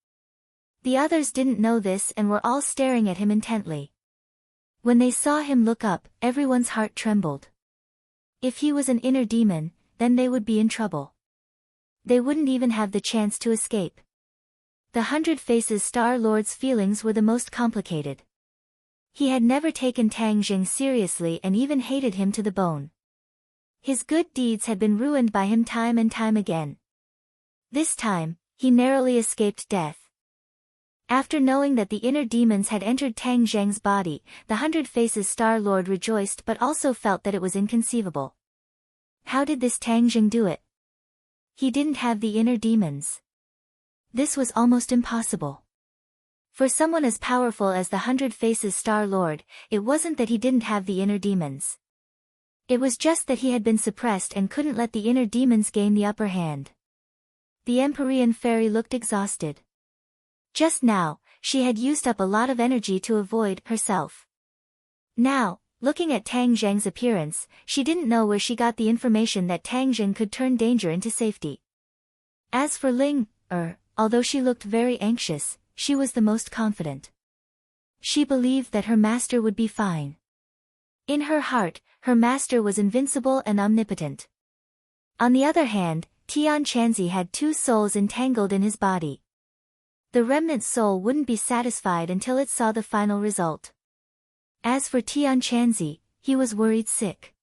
The others didn't know this and were all staring at him intently. When they saw him look up, everyone's heart trembled. If he was an inner demon, then they would be in trouble. They wouldn't even have the chance to escape. The 100 Faces Star Lord's feelings were the most complicated. He had never taken Tang Zheng seriously and even hated him to the bone. His good deeds had been ruined by him time and time again. This time, he narrowly escaped death. After knowing that the inner demons had entered Tang Zheng's body, the 100 Faces Star Lord rejoiced but also felt that it was inconceivable. How did this Tang Zheng do it? He didn't have the inner demons. This was almost impossible. For someone as powerful as the 100 Faces Star Lord, it wasn't that he didn't have the inner demons. It was just that he had been suppressed and couldn't let the inner demons gain the upper hand. The Empyrean fairy looked exhausted. Just now, she had used up a lot of energy to avoid herself. Now, looking at Tang Zheng's appearance, she didn't know where she got the information that Tang Zheng could turn danger into safety. As for Ling, although she looked very anxious, she was the most confident. She believed that her master would be fine. In her heart, her master was invincible and omnipotent. On the other hand, Tian Chanzi had two souls entangled in his body. The remnant soul wouldn't be satisfied until it saw the final result. As for Tian Chanzi, he was worried sick.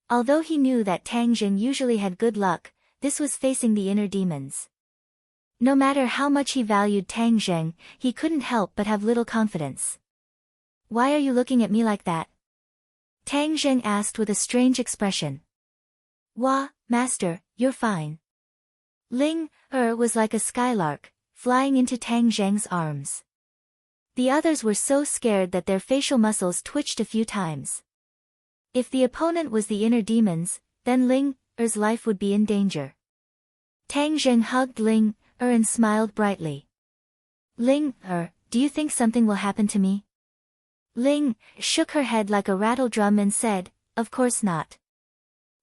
Although he knew that Tang Zheng usually had good luck, this was facing the inner demons. No matter how much he valued Tang Zheng, he couldn't help but have little confidence. "Why are you looking at me like that?" Tang Zheng asked with a strange expression. "Wah, master, you're fine." Ling, was like a skylark, flying into Tang Zheng's arms. The others were so scared that their facial muscles twitched a few times. If the opponent was the inner demons, then Ling-er's life would be in danger. Tang Zheng hugged Ling-er and smiled brightly. "Ling-er, do you think something will happen to me?" Ling shook her head like a rattle drum and said, "Of course not.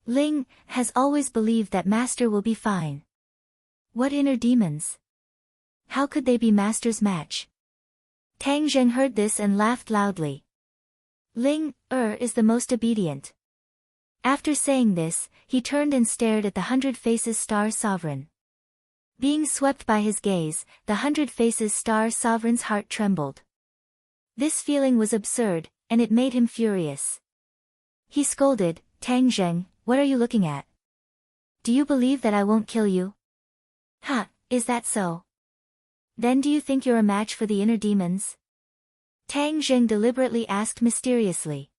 Ling has always believed that master will be fine." "What inner demons? How could they be master's match?" Tang Zheng heard this and laughed loudly. Ling-er is the most obedient. After saying this, he turned and stared at the 100 Faces Star Sovereign. Being swept by his gaze, the 100 Faces Star Sovereign's heart trembled. This feeling was absurd, and it made him furious. He scolded, "Tang Zheng, what are you looking at? Do you believe that I won't kill you?" "Ha, is that so? Then do you think you're a match for the inner demons?" Tang Zheng deliberately asked mysteriously.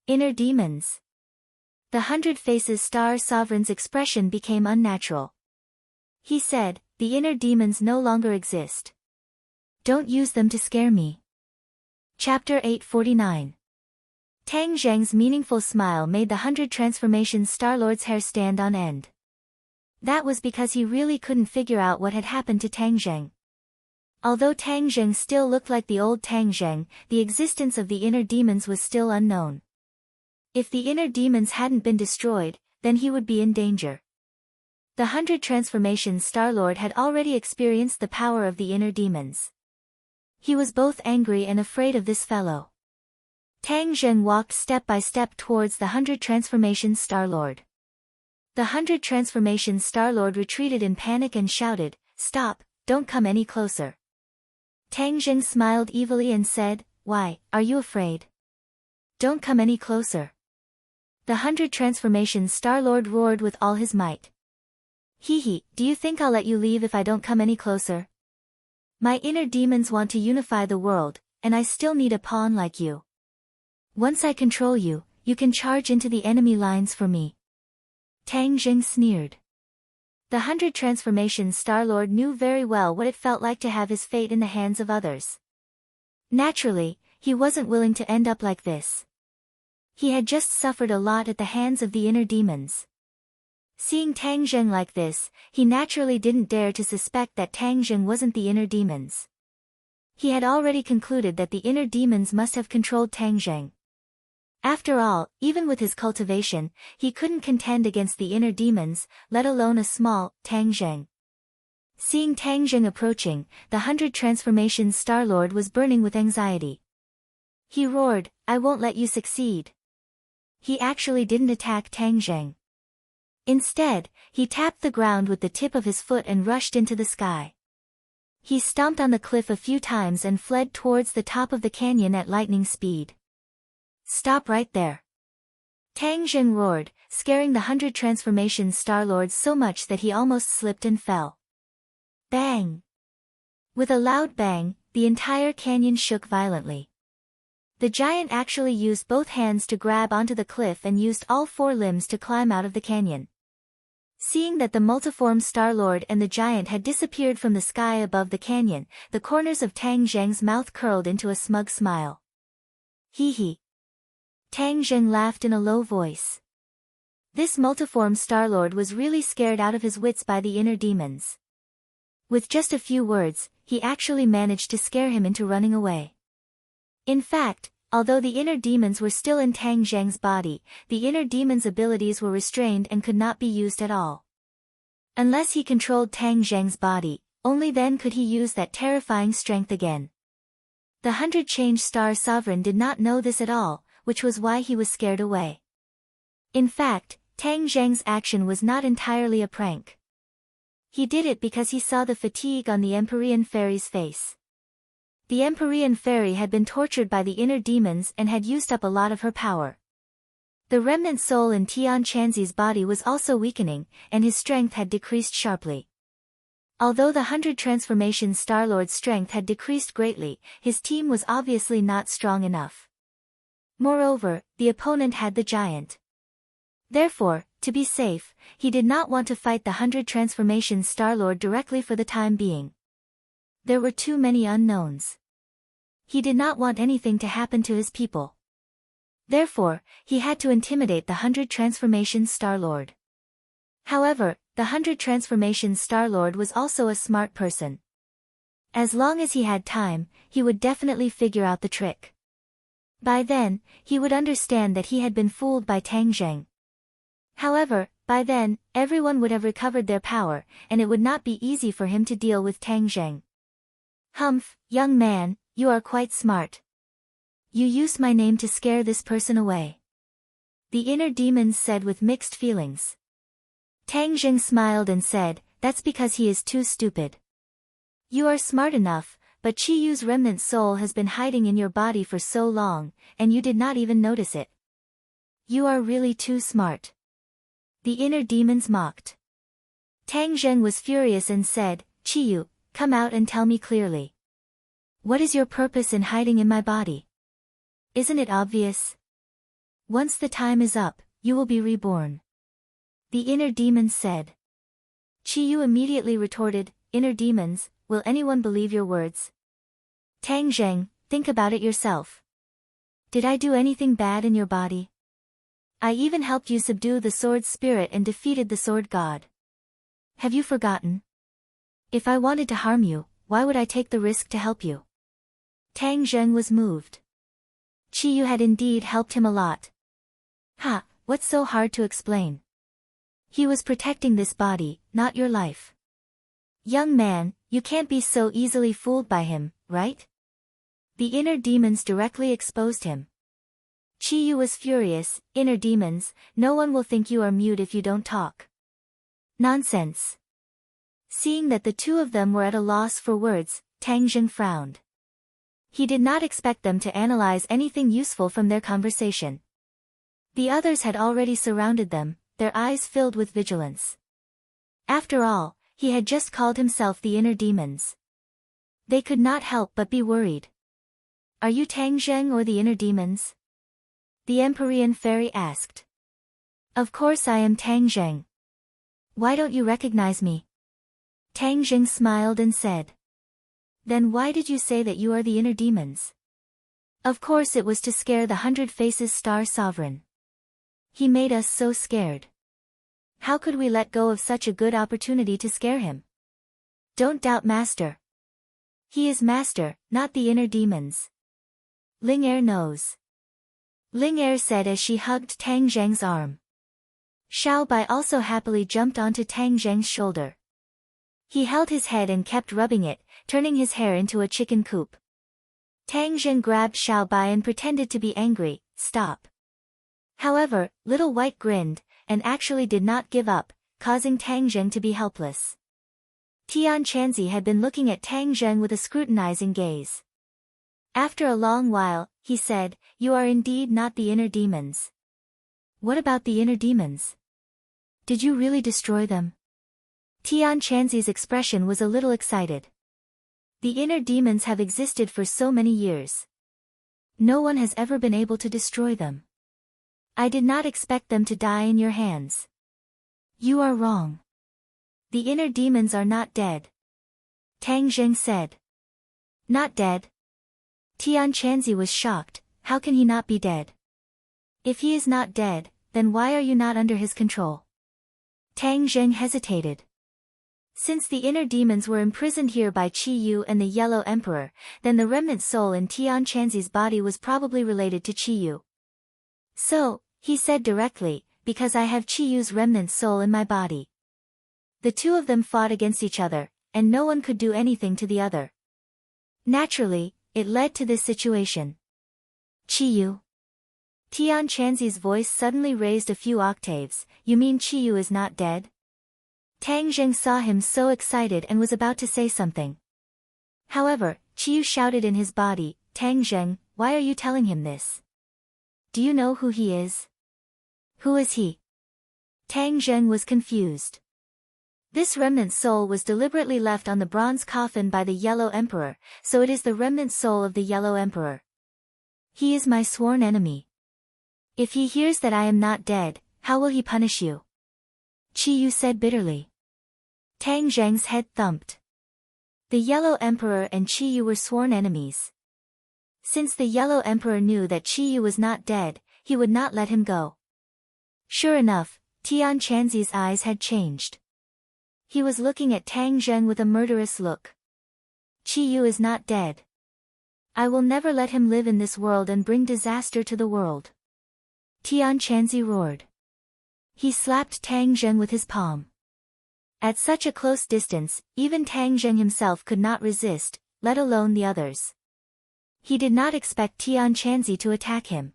"Inner demons?" The 100 Faces Star Sovereign's expression became unnatural. He said, "The inner demons no longer exist. Don't use them to scare me." Chapter 849. Tang Zheng's meaningful smile made the 100 Transformations Star-Lord's hair stand on end. That was because he really couldn't figure out what had happened to Tang Zheng. Although Tang Zheng still looked like the old Tang Zheng, the existence of the inner demons was still unknown. If the inner demons hadn't been destroyed, then he would be in danger. The 100 Transformations Star-Lord had already experienced the power of the inner demons. He was both angry and afraid of this fellow. Tang Zheng walked step by step towards the 100 Transformations Star-Lord. The 100 Transformations Star-Lord retreated in panic and shouted, "Stop, don't come any closer." Tang Zheng smiled evilly and said, "Why, are you afraid? Don't come any closer." The 100 Transformations Star-Lord roared with all his might. "Hee, do you think I'll let you leave if I don't come any closer? My inner demons want to unify the world, and I still need a pawn like you. Once I control you, you can charge into the enemy lines for me." Tang Zheng sneered. The 100 Transformations Star-Lord knew very well what it felt like to have his fate in the hands of others. Naturally, he wasn't willing to end up like this. He had just suffered a lot at the hands of the inner demons. Seeing Tang Zheng like this, he naturally didn't dare to suspect that Tang Zheng wasn't the inner demons. He had already concluded that the inner demons must have controlled Tang Zheng. After all, even with his cultivation, he couldn't contend against the inner demons, let alone a small Tang Zheng. Seeing Tang Zheng approaching, the 100 Transformations Star-Lord was burning with anxiety. He roared, "I won't let you succeed." He actually didn't attack Tang Zheng. Instead, he tapped the ground with the tip of his foot and rushed into the sky. He stomped on the cliff a few times and fled towards the top of the canyon at lightning speed. "Stop right there!" Tang Zheng roared, scaring the 100 Transformations Star-Lords so much that he almost slipped and fell. Bang! With a loud bang, the entire canyon shook violently. The giant actually used both hands to grab onto the cliff and used all 4 limbs to climb out of the canyon. Seeing that the multiform Star-Lord and the giant had disappeared from the sky above the canyon, the corners of Tang Zheng's mouth curled into a smug smile. "Hee." Tang Zheng laughed in a low voice. This multiform Star-Lord was really scared out of his wits by the inner demons. With just a few words, he actually managed to scare him into running away. In fact, although the inner demons were still in Tang Zheng's body, the inner demon's abilities were restrained and could not be used at all. Unless he controlled Tang Zheng's body, only then could he use that terrifying strength again. The 100-change Star Sovereign did not know this at all, which was why he was scared away. In fact, Tang Zheng's action was not entirely a prank. He did it because he saw the fatigue on the Empyrean Fairy's face. The Empyrean Fairy had been tortured by the inner demons and had used up a lot of her power. The remnant soul in Tian Chanzi's body was also weakening, and his strength had decreased sharply. Although the 100 transformation Star-Lord's strength had decreased greatly, his team was obviously not strong enough. Moreover, the opponent had the giant. Therefore, to be safe, he did not want to fight the 100 transformation Star-Lord directly for the time being. There were too many unknowns. He did not want anything to happen to his people. Therefore, he had to intimidate the 100 transformation Star-Lord. However, the 100 transformation Star-Lord was also a smart person. As long as he had time, he would definitely figure out the trick. By then, he would understand that he had been fooled by Tang Zheng. However, by then, everyone would have recovered their power, and it would not be easy for him to deal with Tang Zheng. Humph, young man, you are quite smart. You used my name to scare this person away. The inner demons said with mixed feelings. Tang Zheng smiled and said, that's because he is too stupid. You are smart enough, but Qi Yu's remnant soul has been hiding in your body for so long, and you did not even notice it. You are really too smart. The inner demons mocked. Tang Zheng was furious and said, Qi Yu, come out and tell me clearly. What is your purpose in hiding in my body? Isn't it obvious? Once the time is up, you will be reborn. The inner demons said. Qi Yu immediately retorted, Inner demons, will anyone believe your words? Tang Zheng, think about it yourself. Did I do anything bad in your body? I even helped you subdue the sword spirit and defeated the sword god. Have you forgotten? If I wanted to harm you, why would I take the risk to help you? Tang Zheng was moved. Qi Yu had indeed helped him a lot. Ha, what's so hard to explain? He was protecting this body, not your life. Young man, you can't be so easily fooled by him, right? The inner demons directly exposed him. Qi Yu was furious, inner demons, no one will think you are mute if you don't talk. Nonsense. Seeing that the two of them were at a loss for words, Tang Zheng frowned. He did not expect them to analyze anything useful from their conversation. The others had already surrounded them, their eyes filled with vigilance. After all, he had just called himself the inner demons. They could not help but be worried. Are you Tang Zheng or the inner demons? The Empyrean Fairy asked. Of course I am Tang Zheng. Why don't you recognize me? Tang Zheng smiled and said. Then why did you say that you are the inner demons? Of course it was to scare the 100 Faces Star Sovereign. He made us so scared. How could we let go of such a good opportunity to scare him? Don't doubt Master. He is Master, not the inner demons. Ling Er knows. Ling Er said as she hugged Tang Zheng's arm. Xiao Bai also happily jumped onto Tang Zheng's shoulder. He held his head and kept rubbing it, turning his hair into a chicken coop. Tang Zheng grabbed Xiao Bai and pretended to be angry, stop. However, Little White grinned, and actually did not give up, causing Tang Zheng to be helpless. Tian Chanzi had been looking at Tang Zheng with a scrutinizing gaze. After a long while, he said, You are indeed not the inner demons. What about the inner demons? Did you really destroy them? Tian Chanzi's expression was a little excited. The inner demons have existed for so many years. No one has ever been able to destroy them. I did not expect them to die in your hands. You are wrong. The inner demons are not dead. Tang Zheng said. Not dead? Tian Chanzi was shocked, how can he not be dead? If he is not dead, then why are you not under his control? Tang Zheng hesitated. Since the inner demons were imprisoned here by Qi Yu and the Yellow Emperor, then the remnant soul in Tian Chanzi's body was probably related to Qi Yu. So, he said directly, because I have Qi Yu's remnant soul in my body. The two of them fought against each other, and no one could do anything to the other. Naturally, it led to this situation. Qi Yu. Tian Chanzi's voice suddenly raised a few octaves. You mean Qi Yu is not dead? Tang Zheng saw him so excited and was about to say something. However, Qi Yu shouted in his body, Tang Zheng, why are you telling him this? Do you know who he is? Who is he? Tang Zheng was confused. This remnant soul was deliberately left on the bronze coffin by the Yellow Emperor, so it is the remnant soul of the Yellow Emperor. He is my sworn enemy. If he hears that I am not dead, how will he punish you? Qi Yu said bitterly. Tang Zheng's head thumped. The Yellow Emperor and Qi Yu were sworn enemies. Since the Yellow Emperor knew that Qi Yu was not dead, he would not let him go. Sure enough, Tian Chanzi's eyes had changed. He was looking at Tang Zheng with a murderous look. Qi Yu is not dead. I will never let him live in this world and bring disaster to the world. Tian Chanzi roared. He slapped Tang Zheng with his palm. At such a close distance, even Tang Zheng himself could not resist, let alone the others. He did not expect Tian Chanzi to attack him.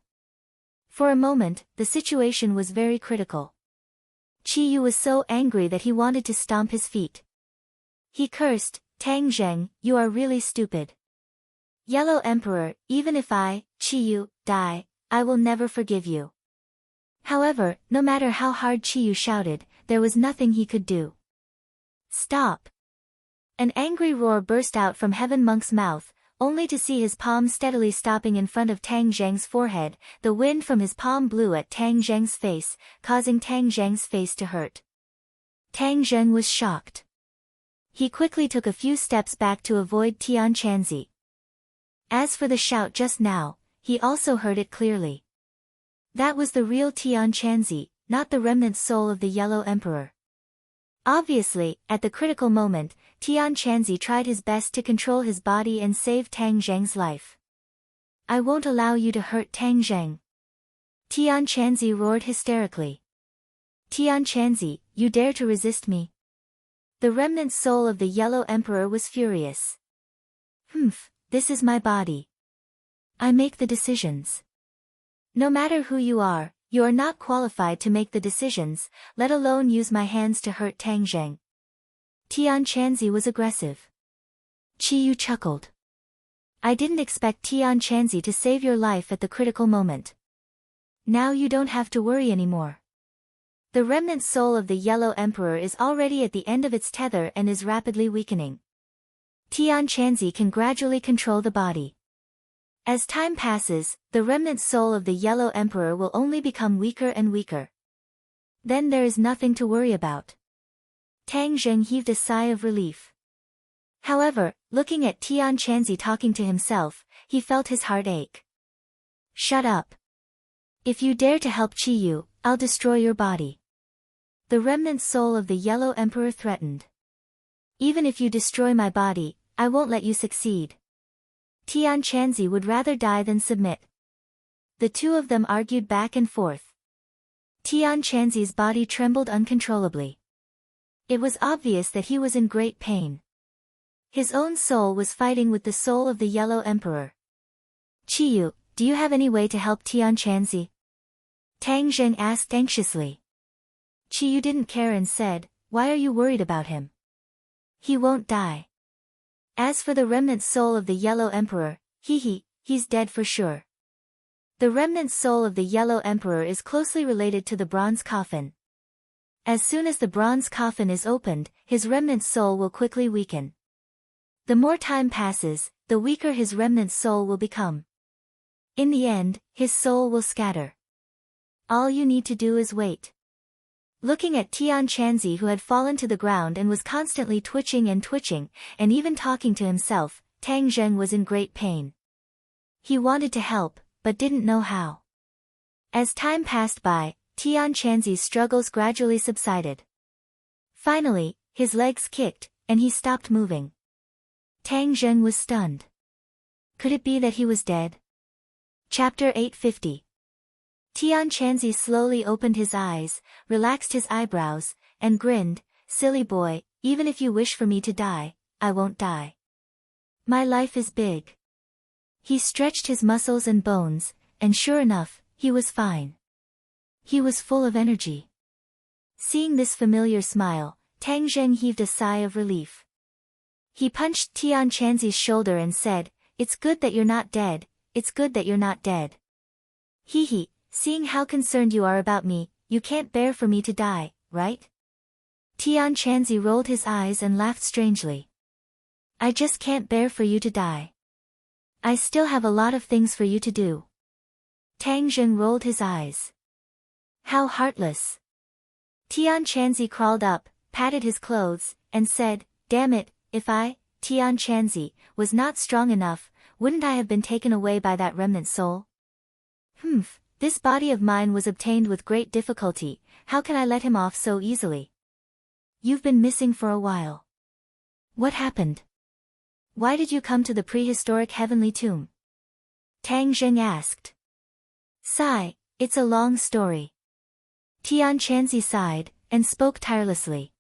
For a moment, the situation was very critical. Qi Yu was so angry that he wanted to stomp his feet. He cursed, Tang Zheng, you are really stupid. Yellow Emperor, even if I, Qi Yu, die, I will never forgive you. However, no matter how hard Qi Yu shouted, there was nothing he could do. Stop! An angry roar burst out from Heaven Monk's mouth, only to see his palm steadily stopping in front of Tang Zheng's forehead. The wind from his palm blew at Tang Zheng's face, causing Tang Zheng's face to hurt. Tang Zheng was shocked. He quickly took a few steps back to avoid Tian Chanzi. As for the shout just now, he also heard it clearly. That was the real Tian Chanzi, not the remnant soul of the Yellow Emperor. Obviously, at the critical moment, Tian Chanzi tried his best to control his body and save Tang Zheng's life. I won't allow you to hurt Tang Zheng. Tian Chanzi roared hysterically. Tian Chanzi, you dare to resist me? The remnant soul of the Yellow Emperor was furious. This is my body. I make the decisions. No matter who you are not qualified to make the decisions, let alone use my hands to hurt Tang Zheng. Tian Chanzi was aggressive. Qi Yu chuckled. I didn't expect Tian Chanzi to save your life at the critical moment. Now you don't have to worry anymore. The remnant soul of the Yellow Emperor is already at the end of its tether and is rapidly weakening. Tian Chanzi can gradually control the body. As time passes, the remnant soul of the Yellow Emperor will only become weaker and weaker. Then there is nothing to worry about. Tang Zheng heaved a sigh of relief. However, looking at Tian Chanzi talking to himself, he felt his heart ache. Shut up. If you dare to help Qi Yu, I'll destroy your body. The remnant soul of the Yellow Emperor threatened. Even if you destroy my body, I won't let you succeed. Tian Chanzi would rather die than submit. The two of them argued back and forth. Tian Chanzi's body trembled uncontrollably. It was obvious that he was in great pain. His own soul was fighting with the soul of the Yellow Emperor. Qi Yu, do you have any way to help Tian Chanzi? Tang Zheng asked anxiously. Qi Yu didn't care and said, why are you worried about him? He won't die. As for the remnant soul of the Yellow Emperor, he's dead for sure. The remnant soul of the Yellow Emperor is closely related to the bronze coffin. As soon as the bronze coffin is opened, his remnant soul will quickly weaken. The more time passes, the weaker his remnant soul will become. In the end, his soul will scatter. All you need to do is wait. Looking at Tian Chanzi, who had fallen to the ground and was constantly twitching, and even talking to himself, Tang Zheng was in great pain. He wanted to help, but didn't know how. As time passed by, Tian Chanzi's struggles gradually subsided. Finally, his legs kicked, and he stopped moving. Tang Zheng was stunned. Could it be that he was dead? Chapter 850. Tian Chanzi slowly opened his eyes, relaxed his eyebrows, and grinned, "Silly boy, even if you wish for me to die, I won't die. My life is big." He stretched his muscles and bones, and sure enough, he was fine. He was full of energy. Seeing this familiar smile, Tang Zheng heaved a sigh of relief. He punched Tian Chanzi's shoulder and said, "It's good that you're not dead, it's good that you're not dead. Hee, seeing how concerned you are about me, you can't bear for me to die, right?" Tian Chanzi rolled his eyes and laughed strangely. "I just can't bear for you to die. I still have a lot of things for you to do." Tang Zheng rolled his eyes. How heartless. Tian Chanzi crawled up, patted his clothes, and said, "Damn it, if I, Tian Chanzi, was not strong enough, wouldn't I have been taken away by that remnant soul? This body of mine was obtained with great difficulty, how can I let him off so easily? You've been missing for a while. What happened? Why did you come to the prehistoric heavenly tomb?" Tang Zheng asked. "Sigh, it's a long story." Tian Chanzi sighed, and spoke tirelessly.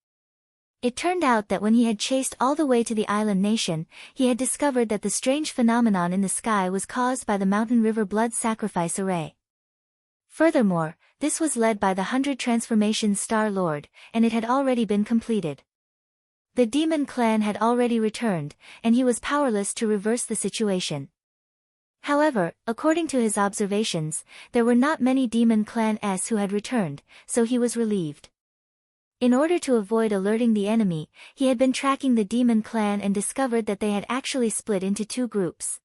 It turned out that when he had chased all the way to the island nation, he had discovered that the strange phenomenon in the sky was caused by the mountain river blood sacrifice array. Furthermore, this was led by the 100 Transformations Star Lord, and it had already been completed. The demon clan had already returned, and he was powerless to reverse the situation. However, according to his observations, there were not many demon clan-s who had returned, so he was relieved. In order to avoid alerting the enemy, he had been tracking the demon clan and discovered that they had actually split into two groups.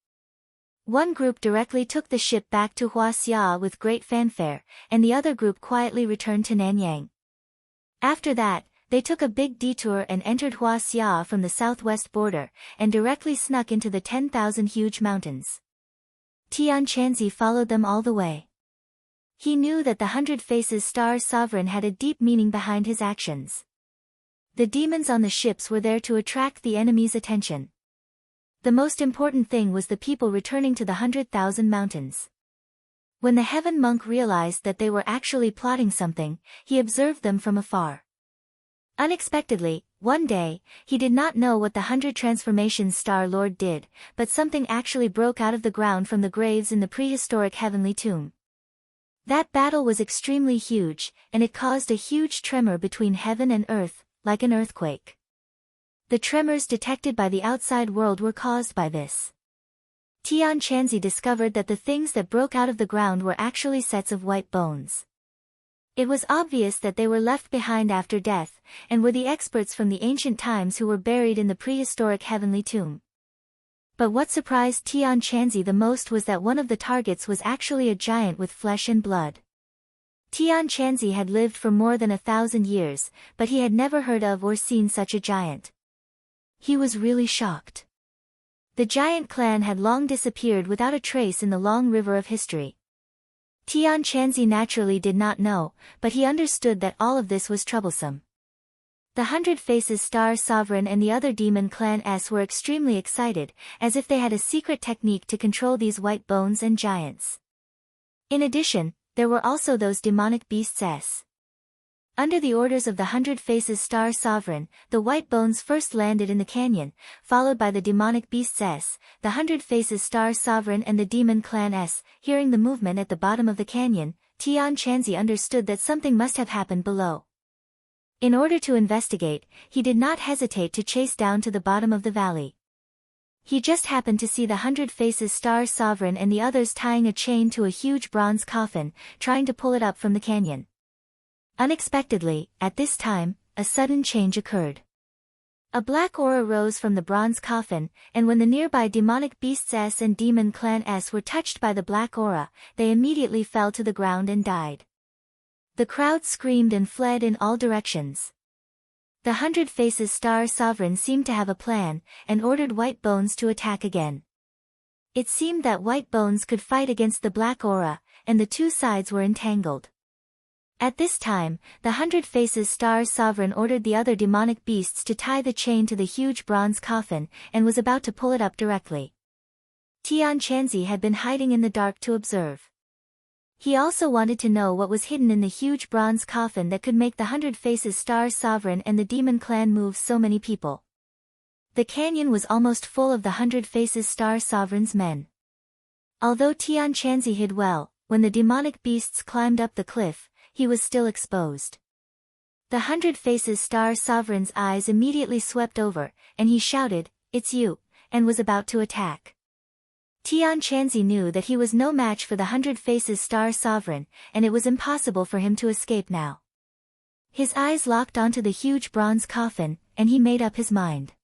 One group directly took the ship back to Huaxia with great fanfare, and the other group quietly returned to Nanyang. After that, they took a big detour and entered Huaxia from the southwest border, and directly snuck into the 10,000 huge mountains. Tian Chanzi followed them all the way. He knew that the 100 Faces Star Sovereign had a deep meaning behind his actions. The demons on the ships were there to attract the enemy's attention. The most important thing was the people returning to the 100,000 mountains. When the heaven monk realized that they were actually plotting something, he observed them from afar. Unexpectedly, one day, he did not know what the 100 Transformations Star Lord did, but something actually broke out of the ground from the graves in the prehistoric heavenly tomb. That battle was extremely huge, and it caused a huge tremor between heaven and earth, like an earthquake. The tremors detected by the outside world were caused by this. Tian Chanzi discovered that the things that broke out of the ground were actually sets of white bones. It was obvious that they were left behind after death, and were the experts from the ancient times who were buried in the prehistoric heavenly tomb. But what surprised Tian Chanzi the most was that one of the targets was actually a giant with flesh and blood. Tian Chanzi had lived for more than 1,000 years, but he had never heard of or seen such a giant. He was really shocked. The giant clan had long disappeared without a trace in the long river of history. Tian Chanzi naturally did not know, but he understood that all of this was troublesome. The 100 Faces Star Sovereign and the other demon clan-s were extremely excited, as if they had a secret technique to control these white bones and giants. In addition, there were also those demonic beasts. Under the orders of the 100 Faces Star Sovereign, the white bones first landed in the canyon, followed by the demonic beasts. The 100 Faces Star Sovereign and the demon clan-s, hearing the movement at the bottom of the canyon, Tian Chanzi understood that something must have happened below. In order to investigate, he did not hesitate to chase down to the bottom of the valley. He just happened to see the 100 Faces Star Sovereign and the others tying a chain to a huge bronze coffin, trying to pull it up from the canyon. Unexpectedly, at this time, a sudden change occurred. A black aura rose from the bronze coffin, and when the nearby demonic beasts and demon clan-s were touched by the black aura, they immediately fell to the ground and died. The crowd screamed and fled in all directions. The 100 Faces Star Sovereign seemed to have a plan, and ordered White Bones to attack again. It seemed that White Bones could fight against the black aura, and the two sides were entangled. At this time, the Hundred Faces Star's sovereign ordered the other demonic beasts to tie the chain to the huge bronze coffin, and was about to pull it up directly. Tian Chanzi had been hiding in the dark to observe. He also wanted to know what was hidden in the huge bronze coffin that could make the Hundred Faces Star's sovereign and the demon clan move so many people. The canyon was almost full of the Hundred Faces Star sovereign's men. Although Tian Chanzi hid well, when the demonic beasts climbed up the cliff, he was still exposed. The Hundred Faces Star sovereign's eyes immediately swept over, and he shouted, "It's you," and was about to attack. Tian Chanzi knew that he was no match for the Hundred Faces Star sovereign, and it was impossible for him to escape now. His eyes locked onto the huge bronze coffin, and he made up his mind.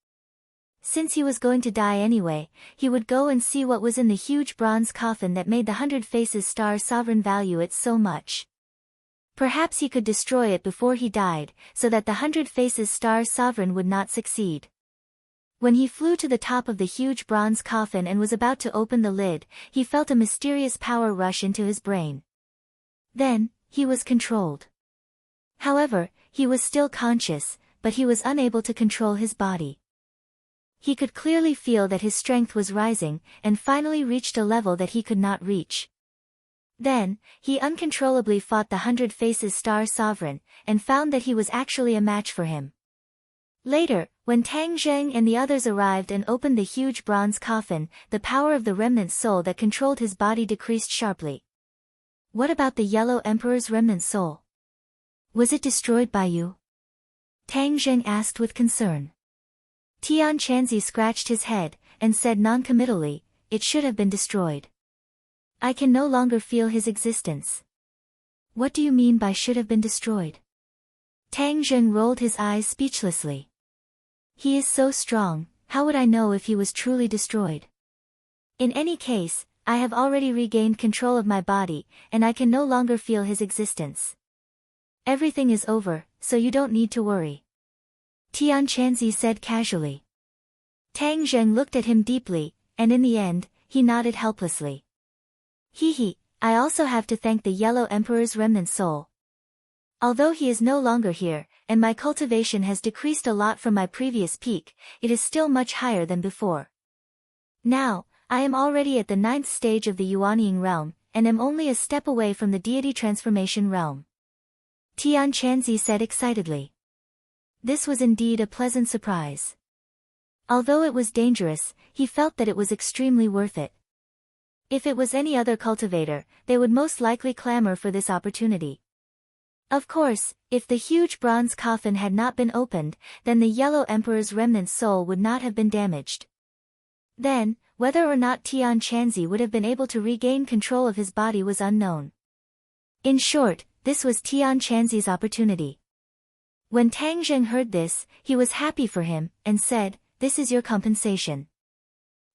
Since he was going to die anyway, he would go and see what was in the huge bronze coffin that made the Hundred Faces Star sovereign value it so much. Perhaps he could destroy it before he died, so that the Hundred Faces Star sovereign would not succeed. When he flew to the top of the huge bronze coffin and was about to open the lid, he felt a mysterious power rush into his brain. Then, he was controlled. However, he was still conscious, but he was unable to control his body. He could clearly feel that his strength was rising, and finally reached a level that he could not reach. Then, he uncontrollably fought the Hundred Faces Star sovereign, and found that he was actually a match for him. Later, when Tang Zheng and the others arrived and opened the huge bronze coffin, the power of the remnant soul that controlled his body decreased sharply. What about the Yellow Emperor's remnant soul? Was it destroyed by you? Tang Zheng asked with concern. Tian Chanzi scratched his head, and said non-committally, "It should have been destroyed. I can no longer feel his existence." What do you mean by should have been destroyed? Tang Zheng rolled his eyes speechlessly. He is so strong, how would I know if he was truly destroyed? In any case, I have already regained control of my body, and I can no longer feel his existence. Everything is over, so you don't need to worry. Tian Chanzi said casually. Tang Zheng looked at him deeply, and in the end, he nodded helplessly. I also have to thank the Yellow Emperor's remnant soul. Although he is no longer here, and my cultivation has decreased a lot from my previous peak, it is still much higher than before. Now, I am already at the 9th stage of the Yuanying realm, and am only a step away from the deity transformation realm. Tian Chanzi said excitedly. This was indeed a pleasant surprise. Although it was dangerous, he felt that it was extremely worth it. If it was any other cultivator, they would most likely clamor for this opportunity. Of course, if the huge bronze coffin had not been opened, then the Yellow Emperor's remnant soul would not have been damaged. Then, whether or not Tian Chanzi would have been able to regain control of his body was unknown. In short, this was Tian Chanzi's opportunity. When Tang Zheng heard this, he was happy for him, and said, "This is your compensation.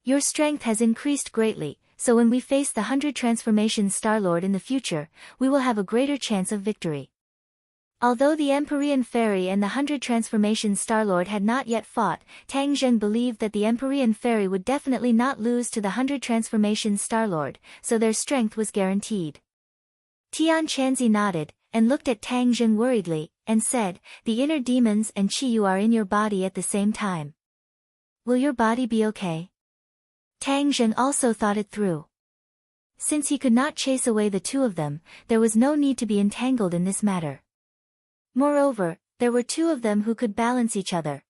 Your strength has increased greatly, so when we face the 100 Transformation Starlord in the future, we will have a greater chance of victory." Although the Empyrean Fairy and the 100 Transformation Starlord had not yet fought, Tang Zheng believed that the Empyrean Fairy would definitely not lose to the 100 Transformation Starlord, so their strength was guaranteed. Tian Chanzi nodded, and looked at Tang Zheng worriedly, and said, "The inner demons and Qi Yu are in your body at the same time. Will your body be okay?" Tang Zheng also thought it through. Since he could not chase away the two of them, there was no need to be entangled in this matter. Moreover, there were two of them who could balance each other.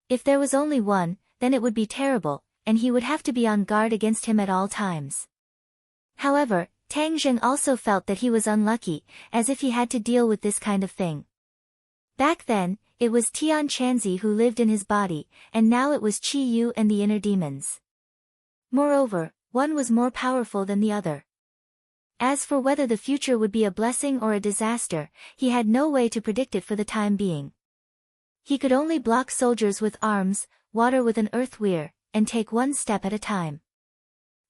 If there was only one, then it would be terrible, and he would have to be on guard against him at all times. However, Tang Zheng also felt that he was unlucky, as if he had to deal with this kind of thing. Back then, it was Tian Chanzi who lived in his body, and now it was Qi Yu and the inner demons. Moreover, one was more powerful than the other. As for whether the future would be a blessing or a disaster, he had no way to predict it for the time being. He could only block soldiers with arms, water with an earth weir, and take one step at a time.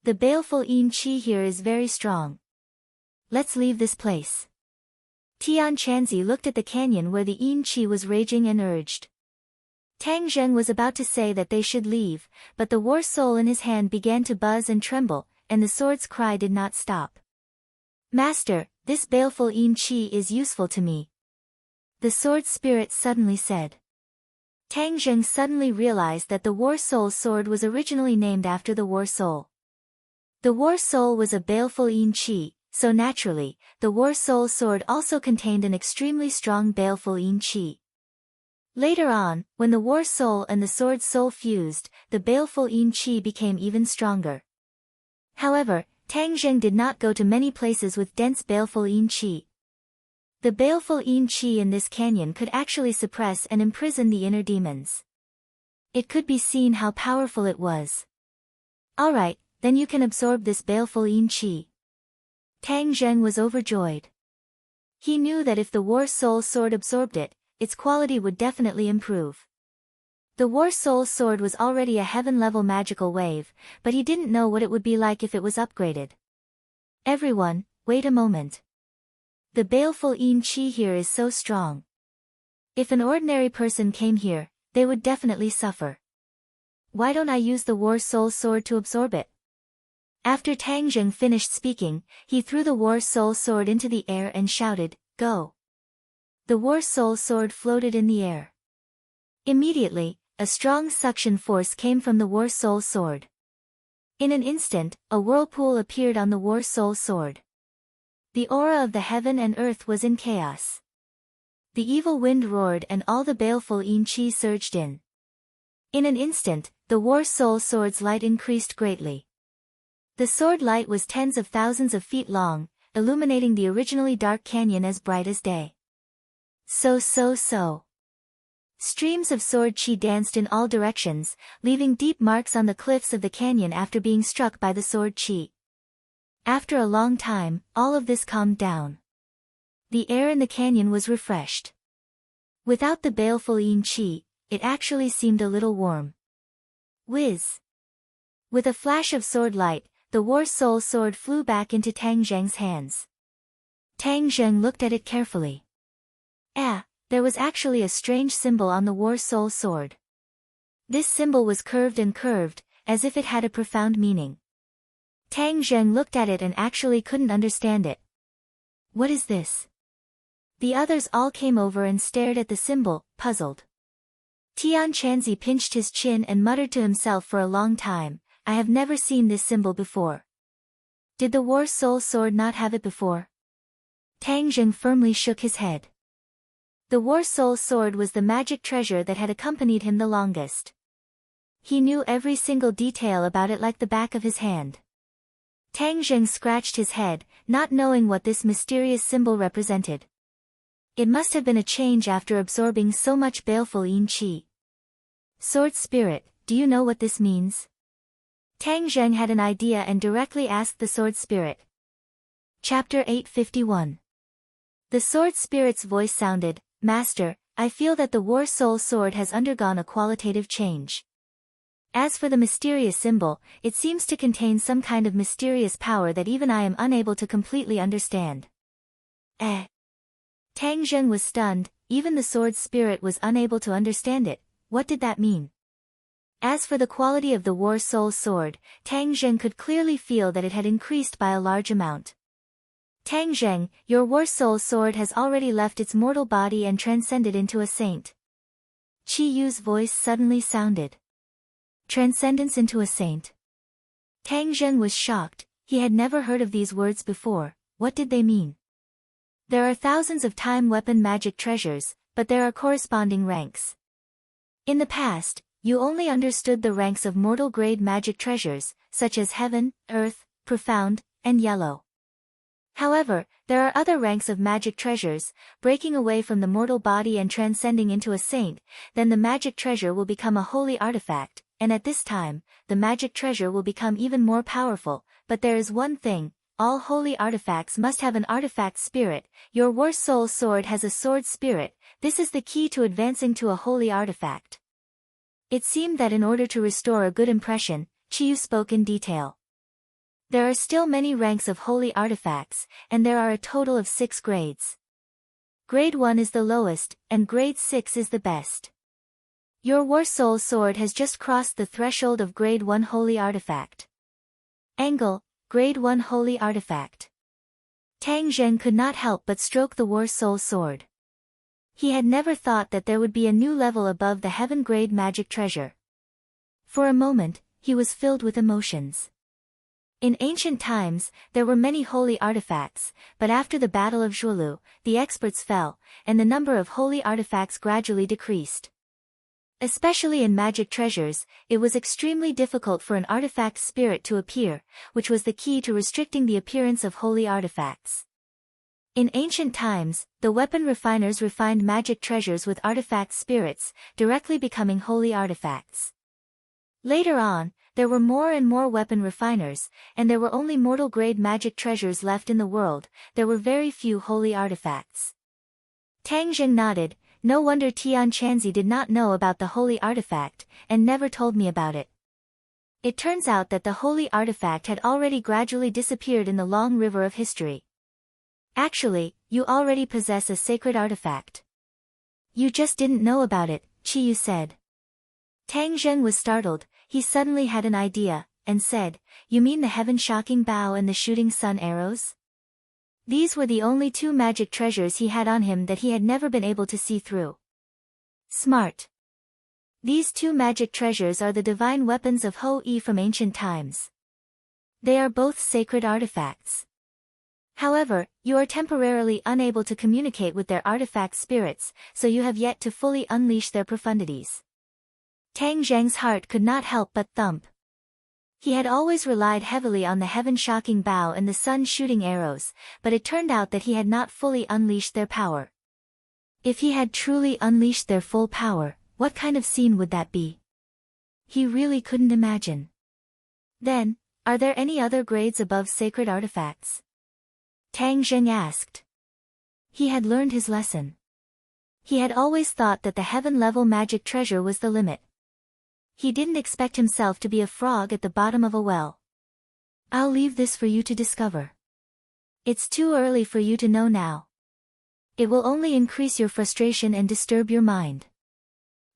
The baleful Yin Qi here is very strong. Let's leave this place. Tian Chanzi looked at the canyon where the Yin Qi was raging and urged. Tang Zheng was about to say that they should leave, but the war soul in his hand began to buzz and tremble, and the sword's cry did not stop. Master, this baleful Yin Qi is useful to me. The sword spirit suddenly said. Tang Zheng suddenly realized that the War Soul sword was originally named after the War Soul. The War Soul was a baleful Yin Qi, so naturally, the War Soul sword also contained an extremely strong baleful Yin Qi. Later on, when the War Soul and the Sword Soul fused, the baleful Yin Qi became even stronger. However, Tang Zheng did not go to many places with dense baleful Yin Qi. The baleful Yin Qi in this canyon could actually suppress and imprison the inner demons. It could be seen how powerful it was. Alright, then you can absorb this baleful Yin Qi. Tang Zheng was overjoyed. He knew that if the War Soul sword absorbed it, its quality would definitely improve. The War Soul sword was already a heaven-level magical wave, but he didn't know what it would be like if it was upgraded. Everyone, wait a moment. The baleful Yin Qi here is so strong. If an ordinary person came here, they would definitely suffer. Why don't I use the War Soul sword to absorb it? After Tang Zheng finished speaking, he threw the War Soul sword into the air and shouted, "Go!" The War Soul sword floated in the air. Immediately, a strong suction force came from the War Soul sword. In an instant, a whirlpool appeared on the War Soul sword. The aura of the heaven and earth was in chaos. The evil wind roared and all the baleful Yin Qi surged in. In an instant, the War Soul sword's light increased greatly. The sword light was tens of thousands of feet long, illuminating the originally dark canyon as bright as day. So. Streams of sword qi danced in all directions, leaving deep marks on the cliffs of the canyon after being struck by the sword qi. After a long time, all of this calmed down. The air in the canyon was refreshed. Without the baleful Yin Qi, it actually seemed a little warm. Whiz! With a flash of sword light, the War Soul sword flew back into Tang Zheng's hands. Tang Zheng looked at it carefully. There was actually a strange symbol on the War Soul sword. This symbol was curved and curved, as if it had a profound meaning. Tang Zheng looked at it and actually couldn't understand it. What is this? The others all came over and stared at the symbol, puzzled. Tian Chanzi pinched his chin and muttered to himself for a long time, I have never seen this symbol before. Did the War Soul sword not have it before? Tang Zheng firmly shook his head. The War Soul sword was the magic treasure that had accompanied him the longest. He knew every single detail about it like the back of his hand. Tang Zheng scratched his head, not knowing what this mysterious symbol represented. It must have been a change after absorbing so much baleful Yin Qi. Sword Spirit, do you know what this means? Tang Zheng had an idea and directly asked the Sword Spirit. Chapter 851. The Sword Spirit's voice sounded, Master, I feel that the War Soul sword has undergone a qualitative change. As for the mysterious symbol, it seems to contain some kind of mysterious power that even I am unable to completely understand. Tang Zheng was stunned, even the Sword Spirit was unable to understand it. What did that mean? As for the quality of the War Soul sword, Tang Zheng could clearly feel that it had increased by a large amount. Tang Zheng, your War Soul sword has already left its mortal body and transcended into a saint. Qi Yu's voice suddenly sounded. Transcendence into a saint. Tang Zheng was shocked, he had never heard of these words before. What did they mean? There are thousands of time weapon magic treasures, but there are corresponding ranks. In the past, you only understood the ranks of mortal grade magic treasures, such as Heaven, Earth, Profound, and Yellow. However, there are other ranks of magic treasures, breaking away from the mortal body and transcending into a saint, then the magic treasure will become a holy artifact, and at this time, the magic treasure will become even more powerful, but there is one thing, all holy artifacts must have an artifact spirit, your War Soul sword has a sword spirit, this is the key to advancing to a holy artifact. It seemed that in order to restore a good impression, Chiyu spoke in detail. There are still many ranks of holy artifacts, and there are a total of 6 grades. Grade 1 is the lowest, and Grade 6 is the best. Your War Soul sword has just crossed the threshold of Grade 1 holy artifact. Angle, Grade 1 holy artifact. Tang Zheng could not help but stroke the War Soul sword. He had never thought that there would be a new level above the heaven-grade magic treasure. For a moment, he was filled with emotions. In ancient times, there were many holy artifacts, but after the Battle of Zhuolu, the experts fell, and the number of holy artifacts gradually decreased. Especially in magic treasures, it was extremely difficult for an artifact spirit to appear, which was the key to restricting the appearance of holy artifacts. In ancient times, the weapon refiners refined magic treasures with artifact spirits, directly becoming holy artifacts. Later on, there were more and more weapon refiners, and there were only mortal-grade magic treasures left in the world. There were very few holy artifacts. Tang Zheng nodded. No wonder Tian Chanzi did not know about the holy artifact, and never told me about it. It turns out that the holy artifact had already gradually disappeared in the long river of history. Actually, you already possess a sacred artifact. You just didn't know about it, Qiyu said. Tang Zheng was startled. He suddenly had an idea, and said, "You mean the heaven-shocking bow and the shooting sun arrows?" These were the only two magic treasures he had on him that he had never been able to see through. Smart. These two magic treasures are the divine weapons of Ho-I from ancient times. They are both sacred artifacts. However, you are temporarily unable to communicate with their artifact spirits, so you have yet to fully unleash their profundities. Tang Zheng's heart could not help but thump. He had always relied heavily on the heaven-shocking bow and the sun-shooting arrows, but it turned out that he had not fully unleashed their power. If he had truly unleashed their full power, what kind of scene would that be? He really couldn't imagine. Then, are there any other grades above sacred artifacts? Tang Zheng asked. He had learned his lesson. He had always thought that the heaven-level magic treasure was the limit. He didn't expect himself to be a frog at the bottom of a well. I'll leave this for you to discover. It's too early for you to know now. It will only increase your frustration and disturb your mind.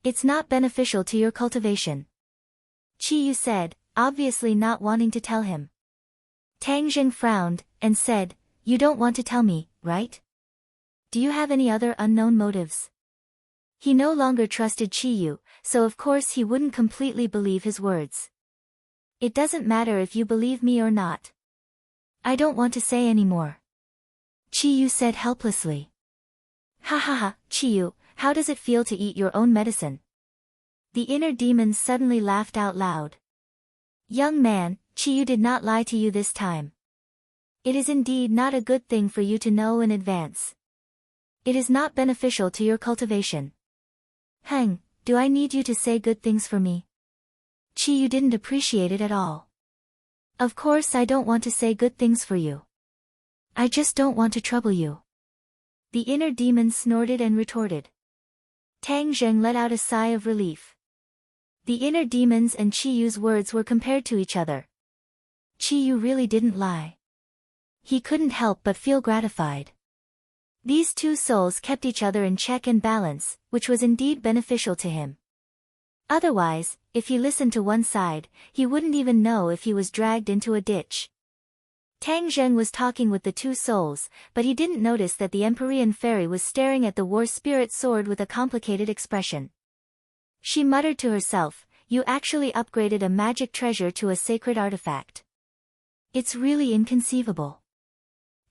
It's not beneficial to your cultivation. Qiyu said, obviously not wanting to tell him. Tang Zheng frowned, and said, "You don't want to tell me, right? Do you have any other unknown motives?" He no longer trusted Qiyu, so of course he wouldn't completely believe his words. "It doesn't matter if you believe me or not. I don't want to say any more," Qiyu said helplessly. "Ha ha ha, Qiyu, how does it feel to eat your own medicine?" The inner demons suddenly laughed out loud. "Young man, Qiyu did not lie to you this time. It is indeed not a good thing for you to know in advance. It is not beneficial to your cultivation. Heng, do I need you to say good things for me?" Qiyu didn't appreciate it at all. "Of course I don't want to say good things for you. I just don't want to trouble you." The inner demon snorted and retorted. Tang Zheng let out a sigh of relief. The inner demons and Qiyu's words were compared to each other. Qiyu really didn't lie. He couldn't help but feel gratified. These two souls kept each other in check and balance, which was indeed beneficial to him. Otherwise, if he listened to one side, he wouldn't even know if he was dragged into a ditch. Tang Zheng was talking with the two souls, but he didn't notice that the Empyrean fairy was staring at the war spirit sword with a complicated expression. She muttered to herself, "You actually upgraded a magic treasure to a sacred artifact. It's really inconceivable."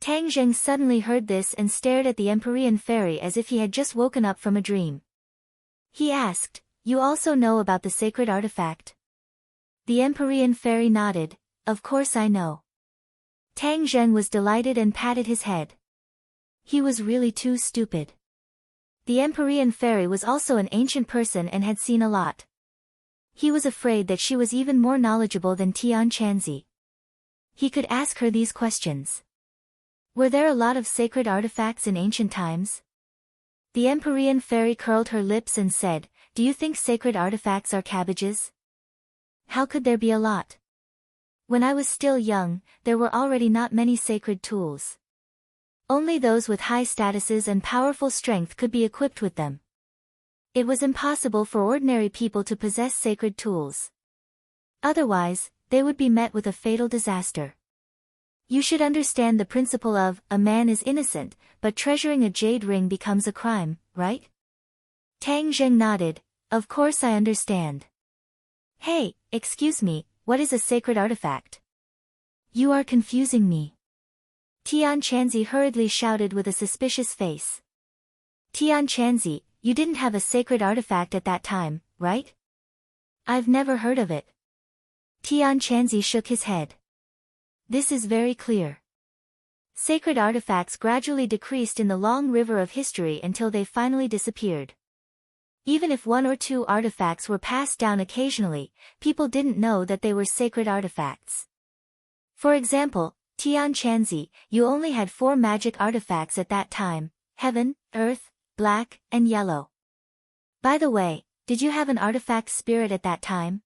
Tang Zheng suddenly heard this and stared at the Empyrean fairy as if he had just woken up from a dream. He asked, "You also know about the sacred artifact?" The Empyrean fairy nodded, "Of course I know." Tang Zheng was delighted and patted his head. He was really too stupid. The Empyrean fairy was also an ancient person and had seen a lot. He was afraid that she was even more knowledgeable than Tian Chanzi. He could ask her these questions. Were there a lot of sacred artifacts in ancient times? The Empyrean fairy curled her lips and said, "Do you think sacred artifacts are cabbages? How could there be a lot? When I was still young, there were already not many sacred tools. Only those with high statuses and powerful strength could be equipped with them. It was impossible for ordinary people to possess sacred tools. Otherwise, they would be met with a fatal disaster. You should understand the principle of, a man is innocent, but treasuring a jade ring becomes a crime, right? Tang Zheng nodded. Of course I understand. Hey, excuse me, what is a sacred artifact? You are confusing me. Tian Chanzi hurriedly shouted with a suspicious face. Tian Chanzi, you didn't have a sacred artifact at that time, right? I've never heard of it. Tian Chanzi shook his head. This is very clear. Sacred artifacts gradually decreased in the long river of history until they finally disappeared. Even if one or two artifacts were passed down occasionally, people didn't know that they were sacred artifacts. For example, Tian Chanzi, you only had 4 magic artifacts at that time: heaven, earth, black, and yellow. By the way, did you have an artifact spirit at that time?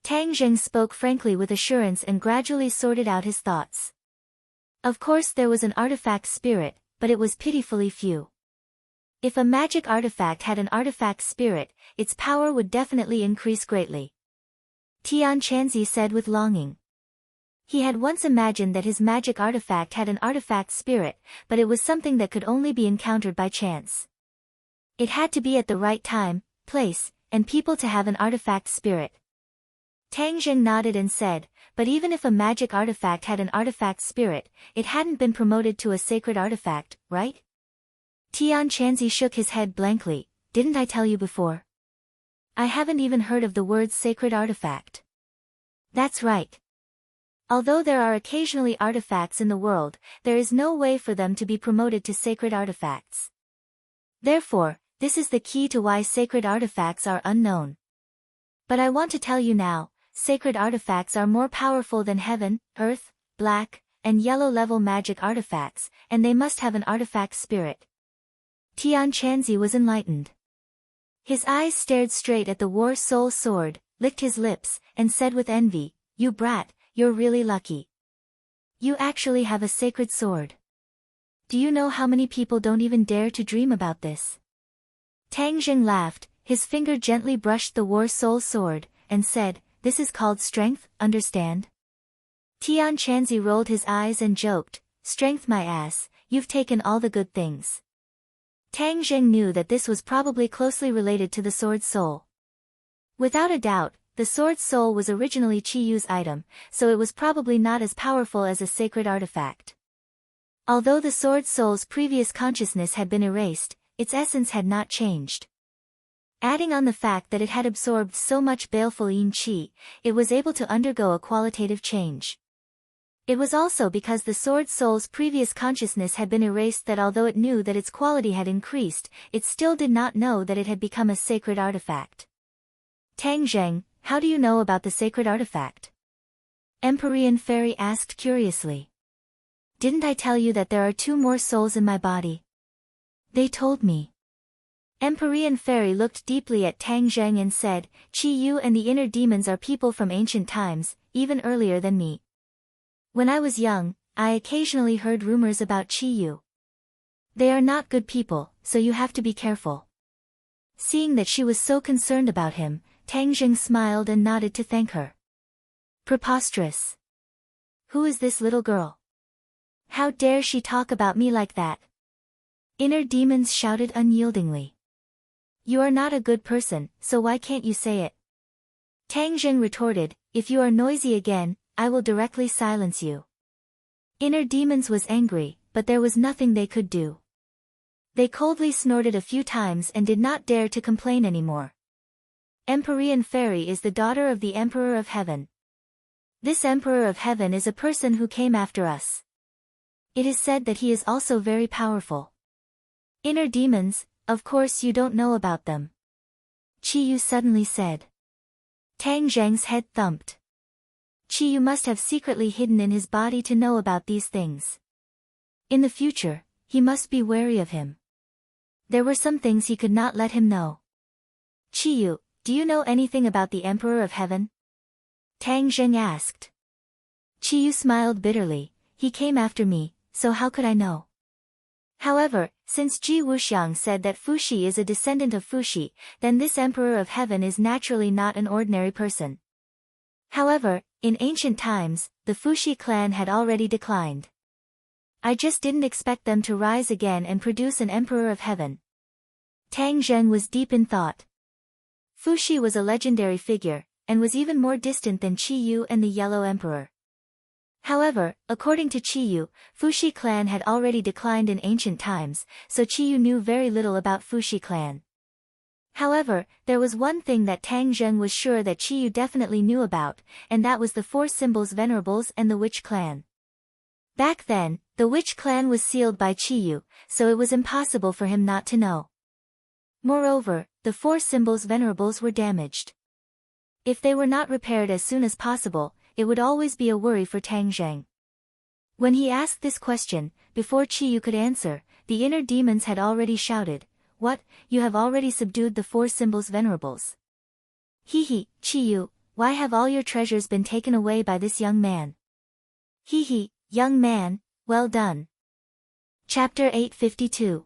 Tang Zheng spoke frankly with assurance and gradually sorted out his thoughts. Of course there was an artifact spirit, but it was pitifully few. If a magic artifact had an artifact spirit, its power would definitely increase greatly. Tian Chanzi said with longing. He had once imagined that his magic artifact had an artifact spirit, but it was something that could only be encountered by chance. It had to be at the right time, place, and people to have an artifact spirit. Tang Zheng nodded and said, but even if a magic artifact had an artifact spirit, it hadn't been promoted to a sacred artifact, right? Tian Chanzi shook his head blankly. Didn't I tell you before? I haven't even heard of the word sacred artifact. That's right. Although there are occasionally artifacts in the world, there is no way for them to be promoted to sacred artifacts. Therefore, this is the key to why sacred artifacts are unknown. But I want to tell you now, sacred artifacts are more powerful than heaven, earth, black, and yellow level magic artifacts, and they must have an artifact spirit. Tian Chanzi was enlightened. His eyes stared straight at the War Soul sword, licked his lips, and said with envy, "You brat, you're really lucky. You actually have a sacred sword. Do you know how many people don't even dare to dream about this?" Tang Zheng laughed, his finger gently brushed the War Soul sword, and said, "This is called strength, understand?" Tian Chanzi rolled his eyes and joked, "Strength my ass, you've taken all the good things." Tang Zheng knew that this was probably closely related to the sword soul. Without a doubt, the sword soul was originally Qiyu's item, so it was probably not as powerful as a sacred artifact. Although the sword soul's previous consciousness had been erased, its essence had not changed. Adding on the fact that it had absorbed so much baleful yin qi, it was able to undergo a qualitative change. It was also because the sword soul's previous consciousness had been erased that although it knew that its quality had increased, it still did not know that it had become a sacred artifact. Tang Zheng, how do you know about the sacred artifact? Empyrean Fairy asked curiously. Didn't I tell you that there are 2 more souls in my body? They told me. Empyrean Fairy looked deeply at Tang Zheng and said, Qiyu and the inner demons are people from ancient times, even earlier than me. When I was young, I occasionally heard rumors about Qiyu. They are not good people, so you have to be careful. Seeing that she was so concerned about him, Tang Zheng smiled and nodded to thank her. Preposterous. Who is this little girl? How dare she talk about me like that? Inner demons shouted unyieldingly. You are not a good person, so why can't you say it? Tang Zheng retorted, if you are noisy again, I will directly silence you. Inner demons was angry, but there was nothing they could do. They coldly snorted a few times and did not dare to complain anymore. Empyrean Fairy is the daughter of the Emperor of Heaven. This Emperor of Heaven is a person who came after us. It is said that he is also very powerful. Inner demons, of course you don't know about them. Qiyu suddenly said. Tang Zheng's head thumped. Qiyu must have secretly hidden in his body to know about these things. In the future, he must be wary of him. There were some things he could not let him know. Qiyu, do you know anything about the Emperor of Heaven? Tang Zheng asked. Qiyu smiled bitterly, he came after me, so how could I know? However, since Ji Wuxiang said that Fuxi is a descendant of Fuxi, then this Emperor of Heaven is naturally not an ordinary person. However, In ancient times, the Fuxi clan had already declined. I just didn't expect them to rise again and produce an emperor of heaven. Tang Zheng was deep in thought. Fuxi was a legendary figure, and was even more distant than Qi Yu and the Yellow Emperor. However, according to Qi Yu, Fuxi clan had already declined in ancient times, so Qi Yu knew very little about Fuxi clan. However, there was one thing that Tang Zheng was sure that Qi Yu definitely knew about, and that was the four symbols venerables and the witch clan. Back then, the witch clan was sealed by Qi Yu, so it was impossible for him not to know. Moreover, the four symbols venerables were damaged. If they were not repaired as soon as possible, it would always be a worry for Tang Zheng. When he asked this question, before Qi Yu could answer, the inner demons had already shouted, "What, you have already subdued the four symbols venerables? Qi Yu, why have all your treasures been taken away by this young man? Young man, well done." Chapter 852.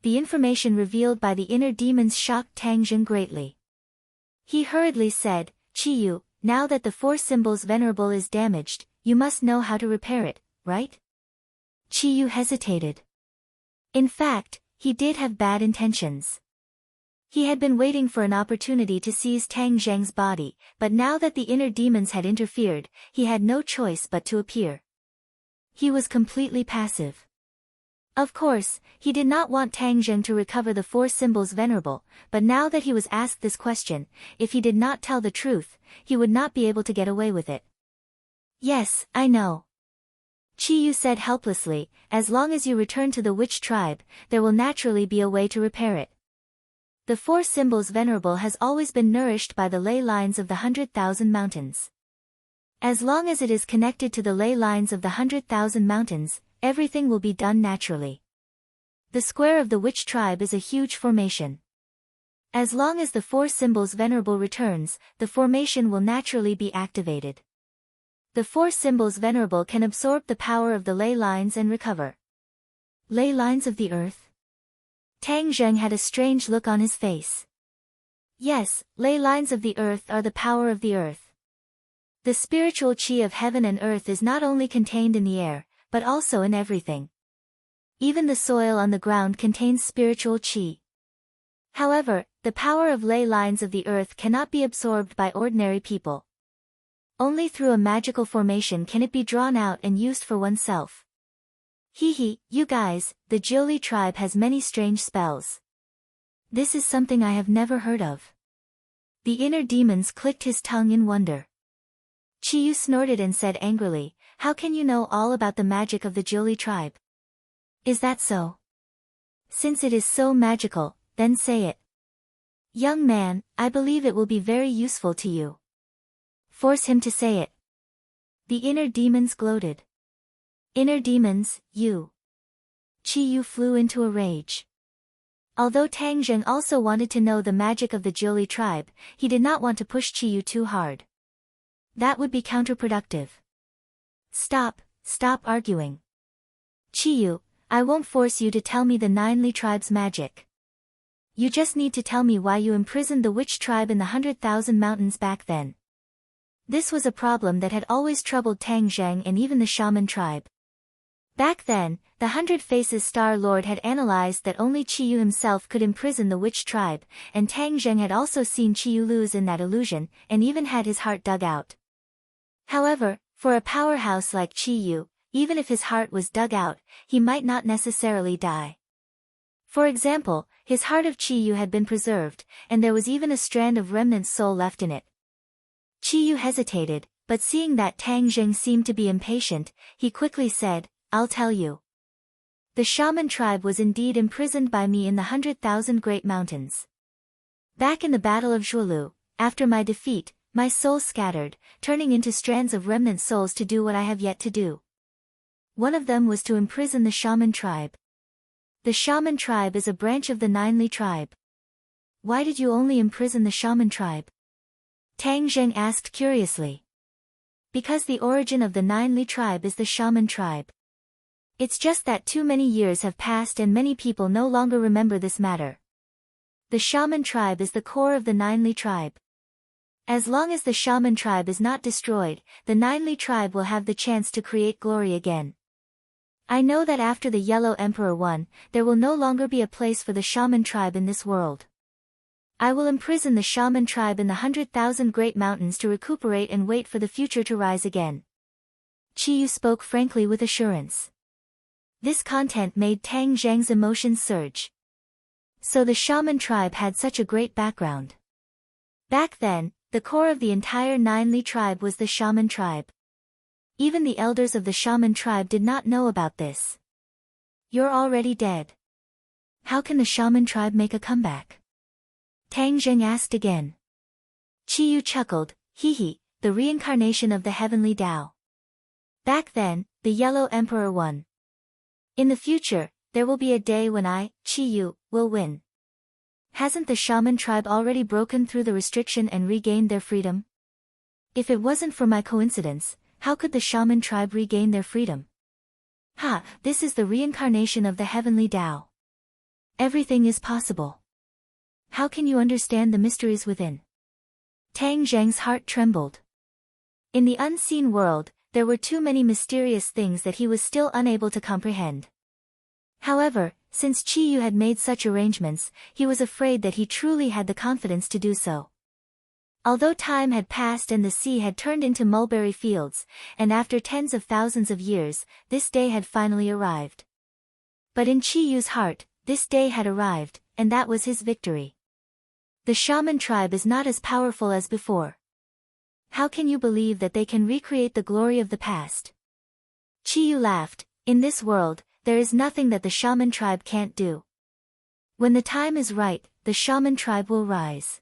The information revealed by the inner demons shocked Tang Zheng greatly. He hurriedly said, "Qi Yu, now that the four symbols venerable is damaged, you must know how to repair it, right?" Qi Yu hesitated. In fact, he did have bad intentions. He had been waiting for an opportunity to seize Tang Zheng's body, but now that the inner demons had interfered, he had no choice but to appear. He was completely passive. Of course, he did not want Tang Zheng to recover the four symbols venerable, but now that he was asked this question, if he did not tell the truth, he would not be able to get away with it. "Yes, I know," Qi Yu said helplessly, "as long as you return to the witch tribe, there will naturally be a way to repair it. The four symbols venerable has always been nourished by the ley lines of the 100,000 mountains. As long as it is connected to the ley lines of the 100,000 mountains, everything will be done naturally. The square of the witch tribe is a huge formation. As long as the four symbols venerable returns, the formation will naturally be activated. The four symbols venerable can absorb the power of the ley lines and recover." Ley lines of the earth? Tang Zheng had a strange look on his face. Yes, ley lines of the earth are the power of the earth. The spiritual qi of heaven and earth is not only contained in the air, but also in everything. Even the soil on the ground contains spiritual qi. However, the power of ley lines of the earth cannot be absorbed by ordinary people. Only through a magical formation can it be drawn out and used for oneself. You guys, the Jiuli tribe has many strange spells. This is something I have never heard of." The inner demons clicked his tongue in wonder. Qi Yu snorted and said angrily, "How can you know all about the magic of the Jiuli tribe? Is that so? Since it is so magical, then say it." "Young man, I believe it will be very useful to you. Force him to say it." The inner demons gloated. "Inner demons, you." Qi Yu flew into a rage. Although Tang Zheng also wanted to know the magic of the Jiuli tribe, he did not want to push Qi Yu too hard. That would be counterproductive. Stop arguing. Qi Yu, I won't force you to tell me the Nine Li tribe's magic. You just need to tell me why you imprisoned the witch tribe in the 100,000 mountains back then. This was a problem that had always troubled Tang Zheng and even the shaman tribe. Back then, the 100 Faces Star Lord had analyzed that only Qi Yu himself could imprison the witch tribe, and Tang Zheng had also seen Qi Yu lose in that illusion, and even had his heart dug out. However, for a powerhouse like Qi Yu, even if his heart was dug out, he might not necessarily die. For example, his heart of Qi Yu had been preserved, and there was even a strand of remnant soul left in it. Qi Yu hesitated, but seeing that Tang Zheng seemed to be impatient, he quickly said, "I'll tell you. The shaman tribe was indeed imprisoned by me in the 100,000 great mountains. Back in the Battle of Zhuolu, after my defeat, my soul scattered, turning into strands of remnant souls to do what I have yet to do. One of them was to imprison the shaman tribe. The shaman tribe is a branch of the Nine Li tribe." "Why did you only imprison the shaman tribe?" Tang Zheng asked curiously. "Because the origin of the Nine Li tribe is the shaman tribe. It's just that too many years have passed and many people no longer remember this matter. The shaman tribe is the core of the Nine Li tribe. As long as the shaman tribe is not destroyed, the Ninely tribe will have the chance to create glory again. I know that after the Yellow Emperor won, there will no longer be a place for the shaman tribe in this world. I will imprison the shaman tribe in the 100,000 great mountains to recuperate and wait for the future to rise again. Qiyu spoke frankly with assurance. This content made Tang Zheng's emotions surge. So the shaman tribe had such a great background. Back then, the core of the entire Ninely tribe was the shaman tribe. Even the elders of the shaman tribe did not know about this. You're already dead. How can the shaman tribe make a comeback? Tang Zheng asked again. Qiyu chuckled, hee, the reincarnation of the heavenly Tao. Back then, the Yellow Emperor won. In the future, there will be a day when I, Qiyu, will win. Hasn't the shaman tribe already broken through the restriction and regained their freedom? If it wasn't for my coincidence, how could the shaman tribe regain their freedom? Ha, this is the reincarnation of the heavenly Tao. Everything is possible. How can you understand the mysteries within? Tang Zheng's heart trembled. In the unseen world, there were too many mysterious things that he was still unable to comprehend. However, since Qiyu had made such arrangements, he was afraid that he truly had the confidence to do so. Although time had passed and the sea had turned into mulberry fields, and after tens of thousands of years, this day had finally arrived. But in Qiyu's heart, this day had arrived, and that was his victory. The shaman tribe is not as powerful as before. How can you believe that they can recreate the glory of the past? Qiyu laughed. In this world, there is nothing that the shaman tribe can't do. When the time is right, the shaman tribe will rise.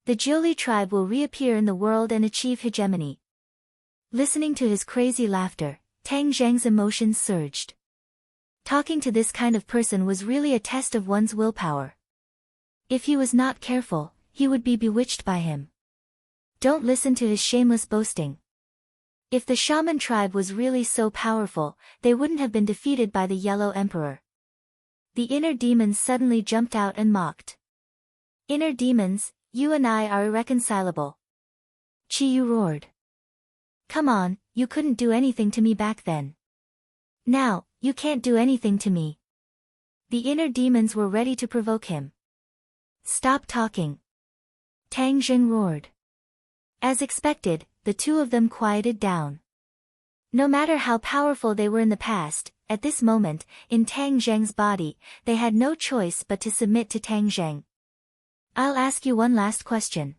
The Jiuli tribe will reappear in the world and achieve hegemony. Listening to his crazy laughter, Tang Zheng's emotions surged. Talking to this kind of person was really a test of one's willpower. If he was not careful, he would be bewitched by him. Don't listen to his shameless boasting. If the shaman tribe was really so powerful, they wouldn't have been defeated by the Yellow Emperor. The inner demons suddenly jumped out and mocked. Inner demons, you and I are irreconcilable. Qiyu roared. Come on, you couldn't do anything to me back then. Now, you can't do anything to me. The inner demons were ready to provoke him. Stop talking. Tang Zheng roared. As expected, the two of them quieted down. No matter how powerful they were in the past, at this moment, in Tang Zheng's body, they had no choice but to submit to Tang Zheng. I'll ask you one last question.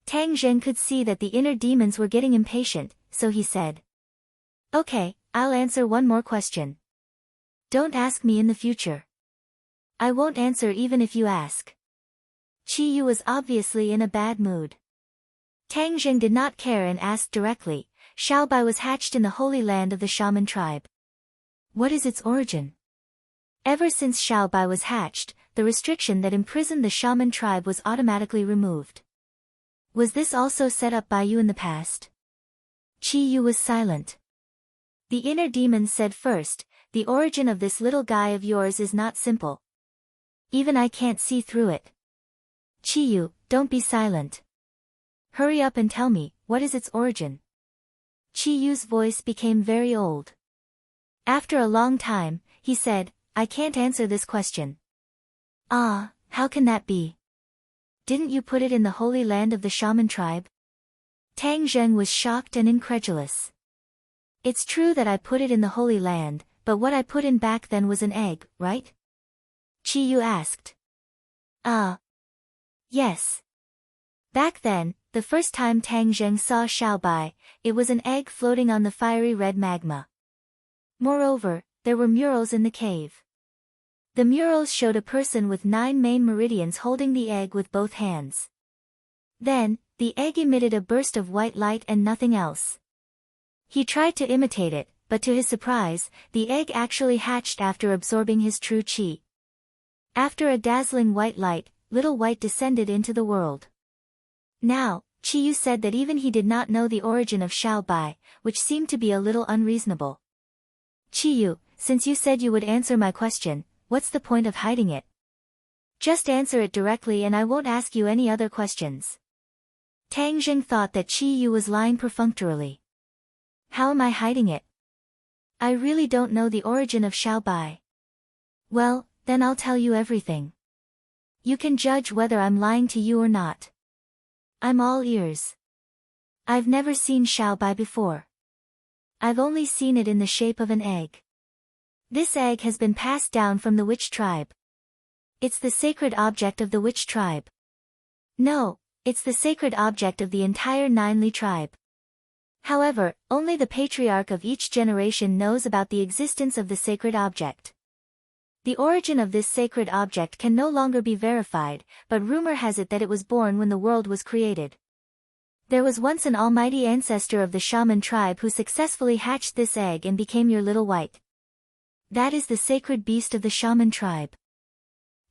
Tang Zheng could see that the inner demons were getting impatient, so he said. Okay, I'll answer one more question. Don't ask me in the future. I won't answer even if you ask. Qiyu was obviously in a bad mood. Tang Zheng did not care and asked directly. Xiaobai was hatched in the holy land of the shaman tribe. What is its origin? Ever since Xiaobai was hatched, the restriction that imprisoned the shaman tribe was automatically removed. Was this also set up by you in the past? Qiyu was silent. The inner demon said first, the origin of this little guy of yours is not simple. Even I can't see through it. Qiyu, don't be silent. Hurry up and tell me, what is its origin? Qiyu's voice became very old. After a long time, he said, I can't answer this question. Ah, how can that be? Didn't you put it in the holy land of the shaman tribe? Tang Zheng was shocked and incredulous. It's true that I put it in the holy land, but what I put in back then was an egg, right? Qiyu asked. Yes. Back then, the first time Tang Zheng saw Xiaobai, it was an egg floating on the fiery red magma. Moreover, there were murals in the cave. The murals showed a person with 9 main meridians holding the egg with both hands. Then, the egg emitted a burst of white light and nothing else. He tried to imitate it, but to his surprise, the egg actually hatched after absorbing his true qi. After a dazzling white light, little white descended into the world. Now, Qiyu said that even he did not know the origin of Xiaobai, which seemed to be a little unreasonable. Qiyu, since you said you would answer my question, what's the point of hiding it? Just answer it directly and I won't ask you any other questions. Tang Jing thought that Qi Yu was lying perfunctorily. How am I hiding it? I really don't know the origin of Xiaobai. Well, then I'll tell you everything. You can judge whether I'm lying to you or not. I'm all ears. I've never seen Xiaobai before. I've only seen it in the shape of an egg. This egg has been passed down from the witch tribe. It's the sacred object of the witch tribe. No, it's the sacred object of the entire Ninely tribe. However, only the patriarch of each generation knows about the existence of the sacred object. The origin of this sacred object can no longer be verified, but rumor has it that it was born when the world was created. There was once an almighty ancestor of the shaman tribe who successfully hatched this egg and became your little white. That is the sacred beast of the shaman tribe.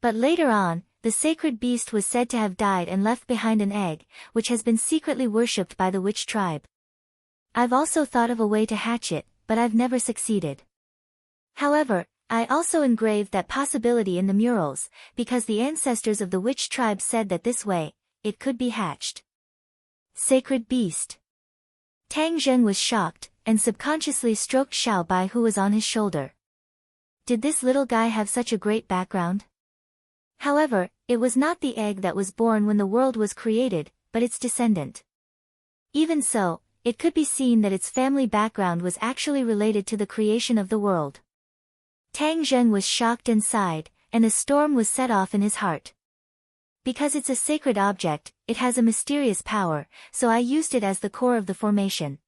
But later on, the sacred beast was said to have died and left behind an egg, which has been secretly worshipped by the witch tribe. I've also thought of a way to hatch it, but I've never succeeded. However, I also engraved that possibility in the murals, because the ancestors of the witch tribe said that this way, it could be hatched. Sacred beast. Tang Zheng was shocked, and subconsciously stroked Xiaobai who was on his shoulder. Did this little guy have such a great background? However, it was not the egg that was born when the world was created, but its descendant. Even so, it could be seen that its family background was actually related to the creation of the world. Tang Zheng was shocked and sighed, and a storm was set off in his heart. Because it's a sacred object, it has a mysterious power, so I used it as the core of the formation.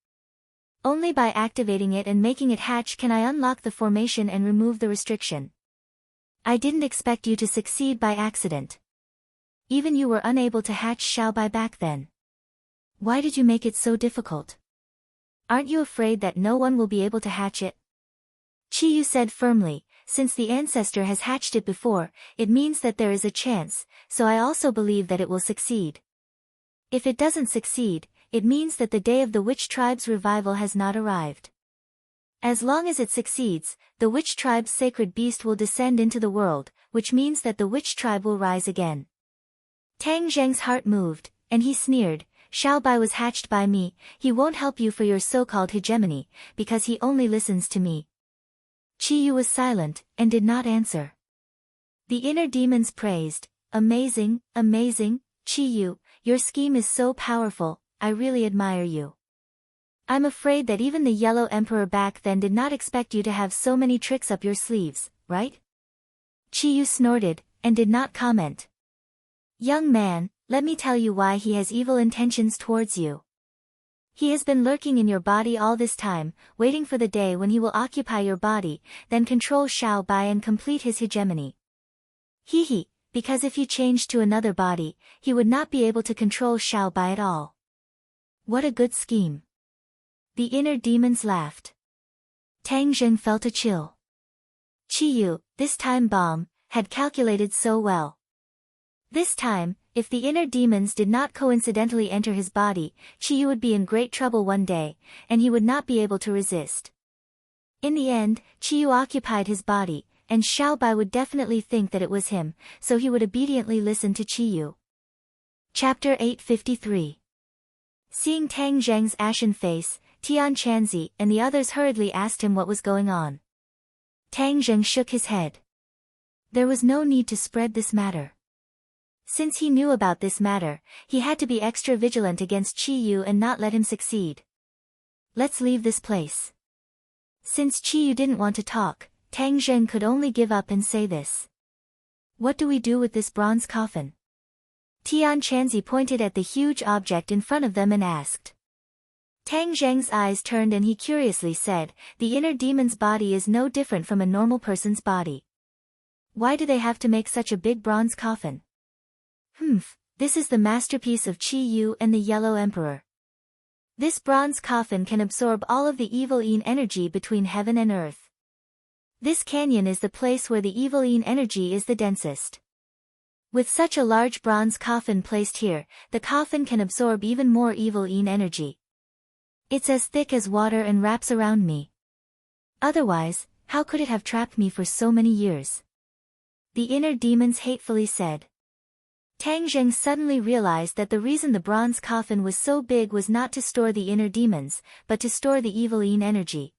Only by activating it and making it hatch can I unlock the formation and remove the restriction. I didn't expect you to succeed by accident. Even you were unable to hatch Xiaobai back then. Why did you make it so difficult? Aren't you afraid that no one will be able to hatch it? Qi Yu said firmly, since the ancestor has hatched it before, it means that there is a chance, so I also believe that it will succeed. If it doesn't succeed, it means that the day of the witch tribe's revival has not arrived. As long as it succeeds, the witch tribe's sacred beast will descend into the world, which means that the witch tribe will rise again. Tang Zheng's heart moved, and he sneered, Xiaobai was hatched by me, he won't help you for your so-called hegemony, because he only listens to me. Qi Yu was silent, and did not answer. The inner demons praised, amazing, amazing, Qi Yu, your scheme is so powerful, I really admire you. I'm afraid that even the Yellow Emperor back then did not expect you to have so many tricks up your sleeves, right? Qi Yu snorted, and did not comment. Young man, let me tell you why he has evil intentions towards you. He has been lurking in your body all this time, waiting for the day when he will occupy your body, then control Xiaobai and complete his hegemony. Hee, because if he changed to another body, he would not be able to control Xiaobai at all. What a good scheme. The inner demons laughed. Tang Zheng felt a chill. Qi Yu, this time bomb, had calculated so well. This time, if the inner demons did not coincidentally enter his body, Qi Yu would be in great trouble one day, and he would not be able to resist. In the end, Qi Yu occupied his body, and Xiaobai would definitely think that it was him, so he would obediently listen to Qi Yu. Chapter 853. Seeing Tang Zheng's ashen face, Tian Chanzi and the others hurriedly asked him what was going on. Tang Zheng shook his head. There was no need to spread this matter. Since he knew about this matter, he had to be extra vigilant against Qi Yu and not let him succeed. Let's leave this place. Since Qi Yu didn't want to talk, Tang Zheng could only give up and say this. What do we do with this bronze coffin? Tian Chanzi pointed at the huge object in front of them and asked. Tang Zheng's eyes turned and he curiously said, the inner demon's body is no different from a normal person's body. Why do they have to make such a big bronze coffin? This is the masterpiece of Qi Yu and the Yellow Emperor. This bronze coffin can absorb all of the evil yin energy between heaven and earth. This canyon is the place where the evil yin energy is the densest. With such a large bronze coffin placed here, the coffin can absorb even more evil yin energy. It's as thick as water and wraps around me. Otherwise, how could it have trapped me for so many years? The inner demons hatefully said. Tang Zheng suddenly realized that the reason the bronze coffin was so big was not to store the inner demons, but to store the evil-yin energy.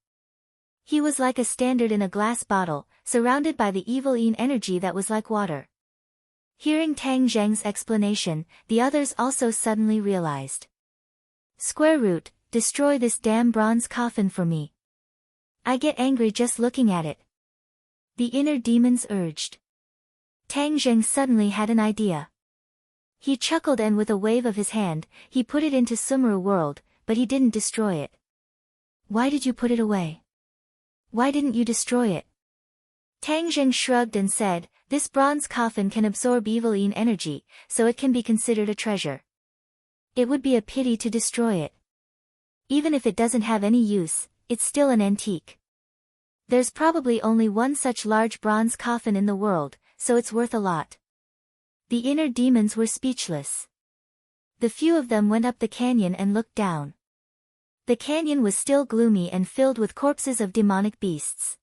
He was like a standard in a glass bottle, surrounded by the evil-yin energy that was like water. Hearing Tang Zheng's explanation, the others also suddenly realized. Square root, destroy this damn bronze coffin for me. I get angry just looking at it. The inner demons urged. Tang Zheng suddenly had an idea. He chuckled and with a wave of his hand, he put it into Sumru world, but he didn't destroy it. Why did you put it away? Why didn't you destroy it? Tang Zheng shrugged and said, this bronze coffin can absorb evil-yin energy, so it can be considered a treasure. It would be a pity to destroy it. Even if it doesn't have any use, it's still an antique. There's probably only one such large bronze coffin in the world, so it's worth a lot. The inner demons were speechless. The few of them went up the canyon and looked down. The canyon was still gloomy and filled with corpses of demonic beasts.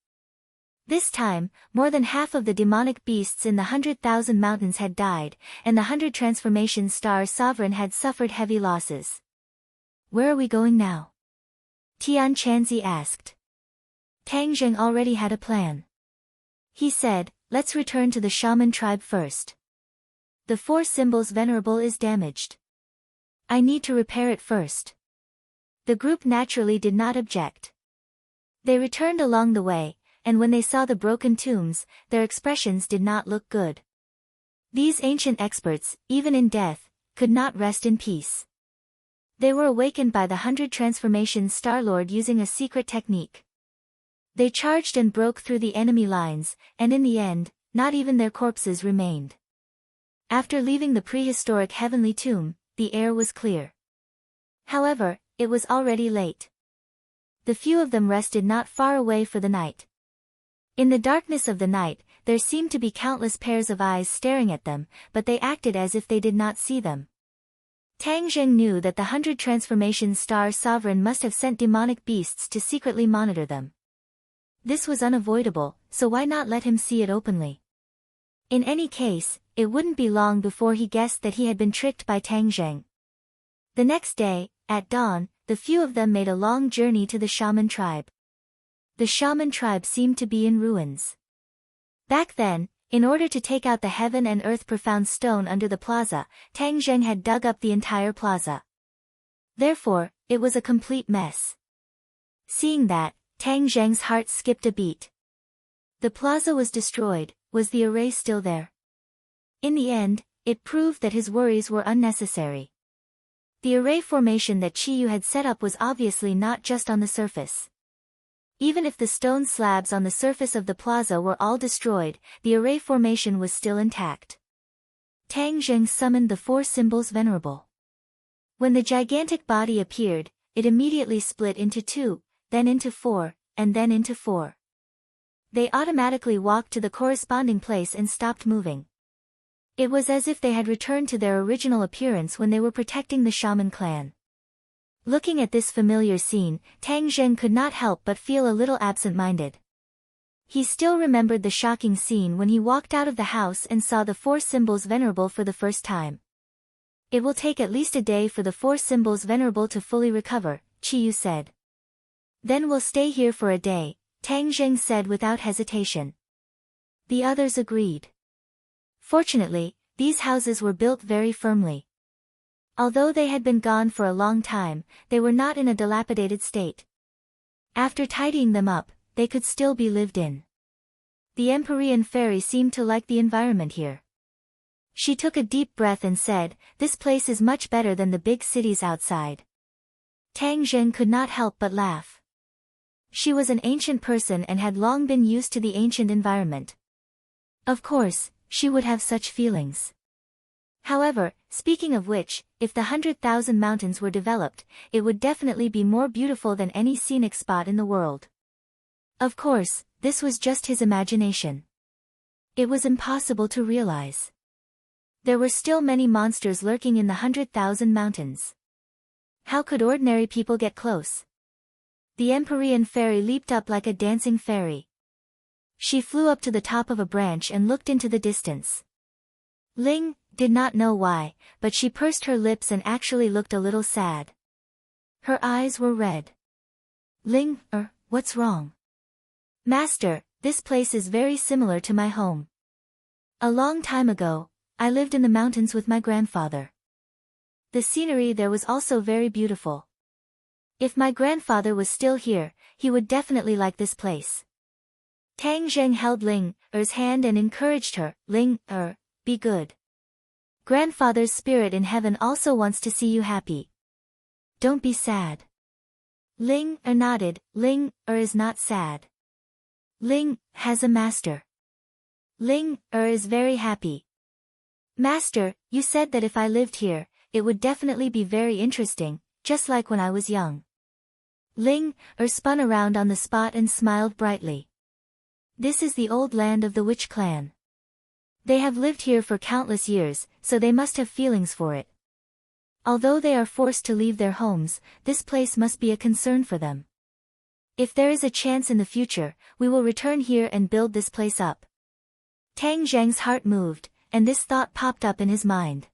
This time, more than half of the demonic beasts in the 100,000 mountains had died, and the 100 transformation star sovereign had suffered heavy losses. Where are we going now? Tian Chanzi asked. Tang Zheng already had a plan. He said, let's return to the shaman tribe first. The 4 symbols venerable is damaged. I need to repair it first. The group naturally did not object. They returned along the way, and when they saw the broken tombs, their expressions did not look good. These ancient experts, even in death, could not rest in peace. They were awakened by the 100 transformations Star-Lord using a secret technique. They charged and broke through the enemy lines, and in the end, not even their corpses remained. After leaving the prehistoric heavenly tomb, the air was clear. However, it was already late. The few of them rested not far away for the night. In the darkness of the night, there seemed to be countless pairs of eyes staring at them, but they acted as if they did not see them. Tang Zheng knew that the 100 transformation star sovereign must have sent demonic beasts to secretly monitor them. This was unavoidable, so why not let him see it openly? In any case, it wouldn't be long before he guessed that he had been tricked by Tang Zheng. The next day, at dawn, the few of them made a long journey to the shaman tribe. The shaman tribe seemed to be in ruins. Back then, in order to take out the heaven and earth profound stone under the plaza, Tang Zheng had dug up the entire plaza. Therefore, it was a complete mess. Seeing that, Tang Zheng's heart skipped a beat. The plaza was destroyed. Was the array still there? In the end, it proved that his worries were unnecessary. The array formation that Chiyu had set up was obviously not just on the surface. Even if the stone slabs on the surface of the plaza were all destroyed, the array formation was still intact. Tang Zheng summoned the 4 symbols venerable. When the gigantic body appeared, it immediately split into 2, then into 4, and then into 4. They automatically walked to the corresponding place and stopped moving. It was as if they had returned to their original appearance when they were protecting the shaman clan. Looking at this familiar scene, Tang Zheng could not help but feel a little absent-minded. He still remembered the shocking scene when he walked out of the house and saw the 4 symbols venerable for the first time. It will take at least a day for the 4 symbols venerable to fully recover, Chiyu said. Then we'll stay here for a day, Tang Zheng said without hesitation. The others agreed. Fortunately, these houses were built very firmly. Although they had been gone for a long time, they were not in a dilapidated state. After tidying them up, they could still be lived in. The Empyrean fairy seemed to like the environment here. She took a deep breath and said, "This place is much better than the big cities outside." Tang Zheng could not help but laugh. She was an ancient person and had long been used to the ancient environment. Of course, she would have such feelings. However, speaking of which, if the 100,000 mountains were developed, it would definitely be more beautiful than any scenic spot in the world. Of course, this was just his imagination. It was impossible to realize. There were still many monsters lurking in the 100,000 mountains. How could ordinary people get close? The Empyrean fairy leaped up like a dancing fairy. She flew up to the top of a branch and looked into the distance. Ling, did not know why, but she pursed her lips and actually looked a little sad. Her eyes were red. Ling, what's wrong? Master, this place is very similar to my home. A long time ago, I lived in the mountains with my grandfather. The scenery there was also very beautiful. If my grandfather was still here, he would definitely like this place. Tang Zheng held Ling-er's hand and encouraged her. Ling-er, be good. Grandfather's spirit in heaven also wants to see you happy. Don't be sad. Ling-er nodded. Ling-er is not sad. Ling has a master. Ling-er is very happy. Master, you said that if I lived here, it would definitely be very interesting, just like when I was young. Ling-er spun around on the spot and smiled brightly. This is the old land of the witch clan. They have lived here for countless years, so they must have feelings for it. Although they are forced to leave their homes, this place must be a concern for them. If there is a chance in the future, we will return here and build this place up. Tang Zheng's heart moved, and this thought popped up in his mind.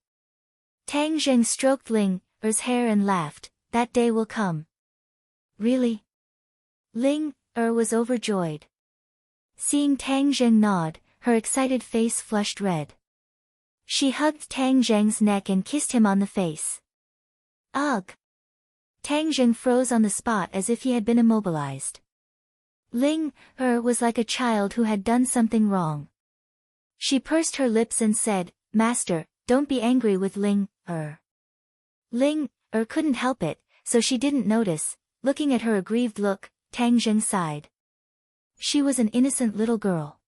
Tang Zheng stroked Ling-er's hair and laughed. That day will come. Really? Ling-er was overjoyed. Seeing Tang Zheng nod, her excited face flushed red. She hugged Tang Zheng's neck and kissed him on the face. Ugh! Tang Zheng froze on the spot as if he had been immobilized. Ling-er was like a child who had done something wrong. She pursed her lips and said, Master, don't be angry with Ling-er. Ling-er couldn't help it, so she didn't notice. Looking at her aggrieved look, Tang Zheng sighed. She was an innocent little girl.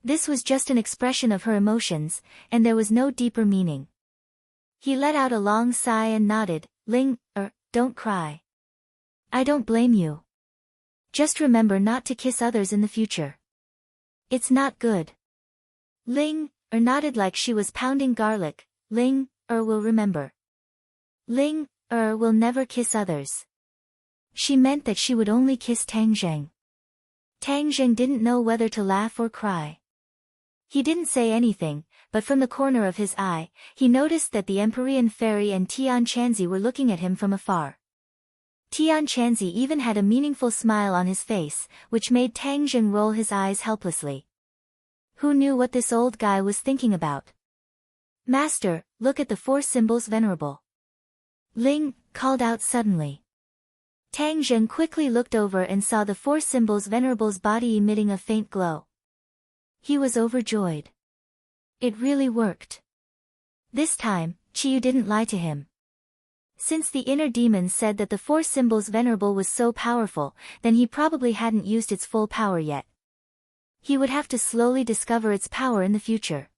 This was just an expression of her emotions, and there was no deeper meaning. He let out a long sigh and nodded. Ling-er, don't cry. I don't blame you. Just remember not to kiss others in the future. It's not good. Ling-er nodded like she was pounding garlic. Ling-er will remember. Ling-er will never kiss others. She meant that she would only kiss Tang Zheng. Tang Zheng didn't know whether to laugh or cry. He didn't say anything, but from the corner of his eye, he noticed that the Empyrean Fairy and Tian Chanzi were looking at him from afar. Tian Chanzi even had a meaningful smile on his face, which made Tang Zheng roll his eyes helplessly. Who knew what this old guy was thinking about? Master, look at the four symbols venerable. Ling called out suddenly. Tang Zheng quickly looked over and saw the four symbols venerable's body emitting a faint glow. He was overjoyed. It really worked. This time, Chiyu didn't lie to him. Since the inner demon said that the four symbols venerable was so powerful, then he probably hadn't used its full power yet. He would have to slowly discover its power in the future.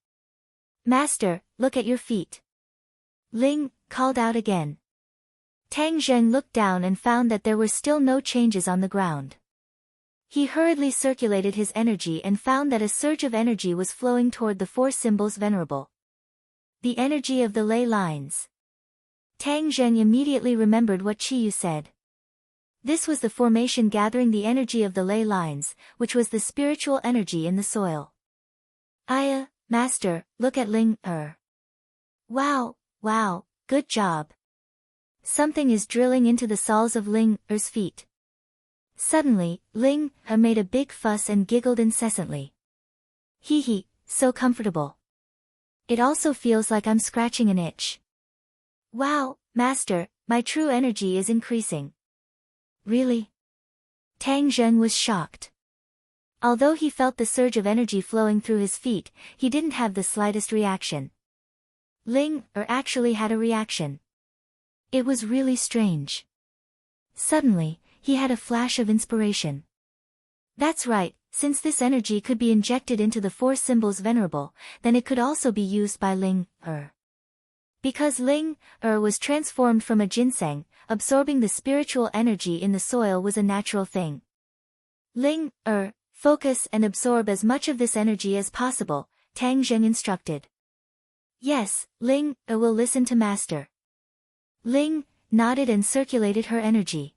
Master, look at your feet. Ling called out again. Tang Zheng looked down and found that there were still no changes on the ground. He hurriedly circulated his energy and found that a surge of energy was flowing toward the four symbols venerable. The energy of the ley lines. Tang Zheng immediately remembered what Chiyu said. This was the formation gathering the energy of the ley lines, which was the spiritual energy in the soil. Master, look at Ling-er. Wow, good job. Something is drilling into the soles of Ling-er's feet. Suddenly, Ling-er made a big fuss and giggled incessantly. Hee, so comfortable. It also feels like I'm scratching an itch. Wow, Master, my true energy is increasing. Really? Tang Zheng was shocked. Although he felt the surge of energy flowing through his feet, he didn't have the slightest reaction. Ling-er actually had a reaction. It was really strange. Suddenly, he had a flash of inspiration. That's right, since this energy could be injected into the four symbols venerable, then it could also be used by Ling-er. Because Ling-er was transformed from a ginseng, absorbing the spiritual energy in the soil was a natural thing. Ling-er, focus and absorb as much of this energy as possible, Tang Zheng instructed. Yes, Ling-er will listen to Master. Ling nodded and circulated her energy.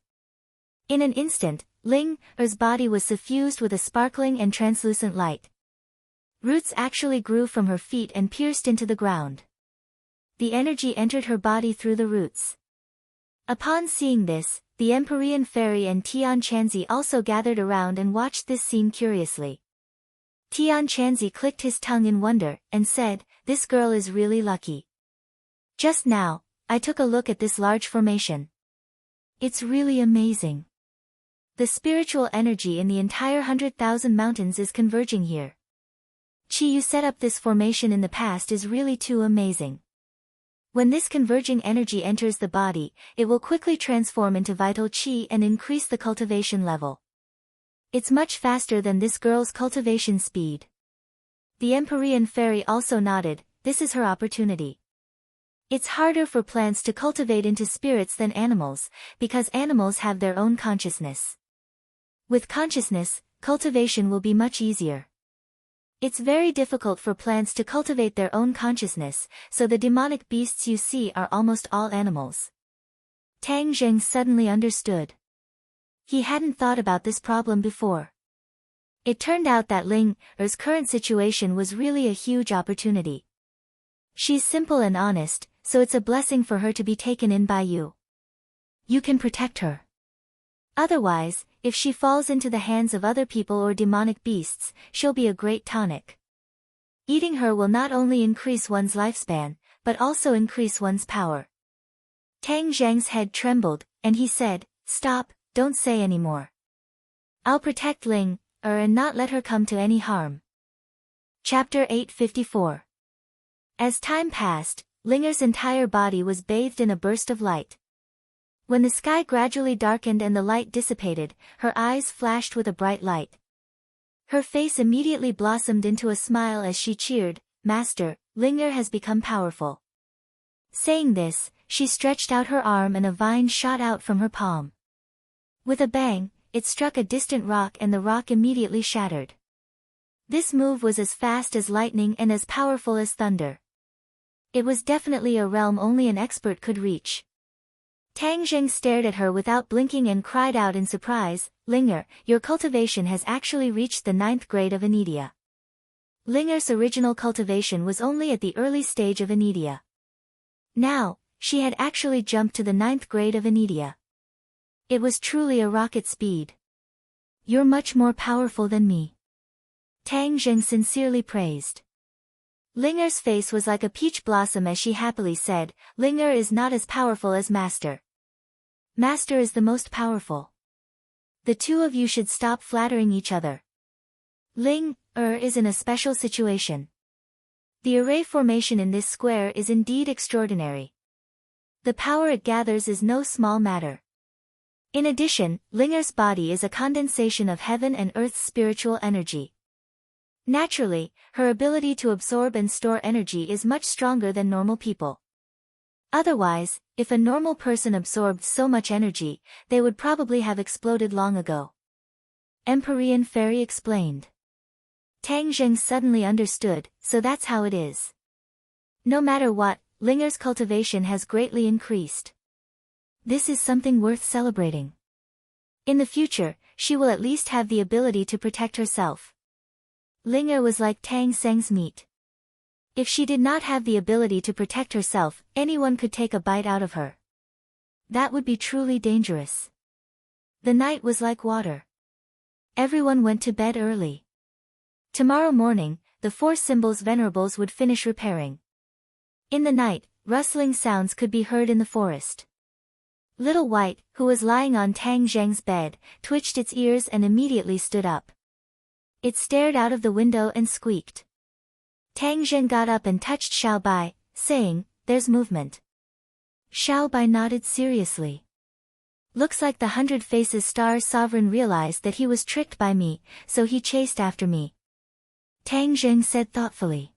In an instant, Ling-er's body was suffused with a sparkling and translucent light. Roots actually grew from her feet and pierced into the ground. The energy entered her body through the roots. Upon seeing this, the Empyrean Fairy and Tian Chanzi also gathered around and watched this scene curiously. Tian Chanzi clicked his tongue in wonder, and said, "This girl is really lucky. Just now, I took a look at this large formation. It's really amazing. The spiritual energy in the entire 100,000 mountains is converging here. Chi, you set up this formation in the past is really too amazing. When this converging energy enters the body, it will quickly transform into vital chi and increase the cultivation level. It's much faster than this girl's cultivation speed." The Empyrean Fairy also nodded, this is her opportunity. It's harder for plants to cultivate into spirits than animals, because animals have their own consciousness. With consciousness, cultivation will be much easier. It's very difficult for plants to cultivate their own consciousness, so the demonic beasts you see are almost all animals. Tang Zheng suddenly understood. He hadn't thought about this problem before. It turned out that Ling Er's current situation was really a huge opportunity. She's simple and honest, so it's a blessing for her to be taken in by you. You can protect her. Otherwise, if she falls into the hands of other people or demonic beasts, she'll be a great tonic. Eating her will not only increase one's lifespan, but also increase one's power. Tang Zheng's head trembled, and he said, "Stop, don't say any more. I'll protect Ling Er and not let her come to any harm." Chapter 854. As time passed, Ling Er's entire body was bathed in a burst of light. When the sky gradually darkened and the light dissipated, her eyes flashed with a bright light. Her face immediately blossomed into a smile as she cheered, "Master, Ling Er has become powerful." Saying this, she stretched out her arm and a vine shot out from her palm. With a bang, it struck a distant rock and the rock immediately shattered. This move was as fast as lightning and as powerful as thunder. It was definitely a realm only an expert could reach. Tang Zheng stared at her without blinking and cried out in surprise, "Ling Er, your cultivation has actually reached the 9th grade of Anidia." Ling Er's original cultivation was only at the early stage of Anidia. Now, she had actually jumped to the 9th grade of Anidia. It was truly a rocket speed. "You're much more powerful than me," Tang Zheng sincerely praised. Ling Er's face was like a peach blossom as she happily said, "Ling Er is not as powerful as Master. Master is the most powerful. The two of you should stop flattering each other. Ling Er is in a special situation. The array formation in this square is indeed extraordinary. The power it gathers is no small matter. In addition, Ling Er's body is a condensation of heaven and earth's spiritual energy. Naturally, her ability to absorb and store energy is much stronger than normal people. Otherwise, if a normal person absorbed so much energy, they would probably have exploded long ago." Empyrean Fairy explained. Tang Zheng suddenly understood, so that's how it is. No matter what, Ling Er's cultivation has greatly increased. This is something worth celebrating. In the future, she will at least have the ability to protect herself. Ling Er was like Tang Zheng's meat. If she did not have the ability to protect herself, anyone could take a bite out of her. That would be truly dangerous. The night was like water. Everyone went to bed early. Tomorrow morning, the 4 symbols venerables would finish repairing. In the night, rustling sounds could be heard in the forest. Little White, who was lying on Tang Zheng's bed, twitched its ears and immediately stood up. It stared out of the window and squeaked. Tang Zheng got up and touched Xiao Bai, saying, "There's movement." Xiao Bai nodded seriously. "Looks like the 100 Faces Star Sovereign realized that he was tricked by me, so he chased after me," Tang Zheng said thoughtfully.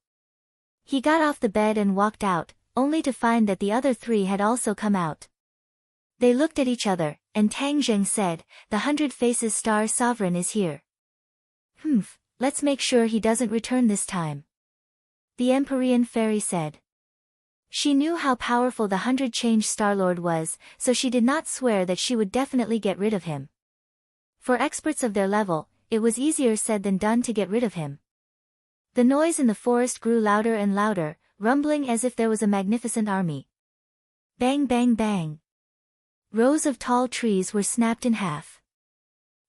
He got off the bed and walked out, only to find that the other 3 had also come out. They looked at each other, and Tang Zheng said, "The 100 Faces Star Sovereign is here. Let's make sure he doesn't return this time," the Empyrean Fairy said. She knew how powerful the 100 Change Starlord was, so she did not swear that she would definitely get rid of him. For experts of their level, it was easier said than done to get rid of him. The noise in the forest grew louder and louder, rumbling as if there was a magnificent army. Bang bang bang. Rows of tall trees were snapped in half.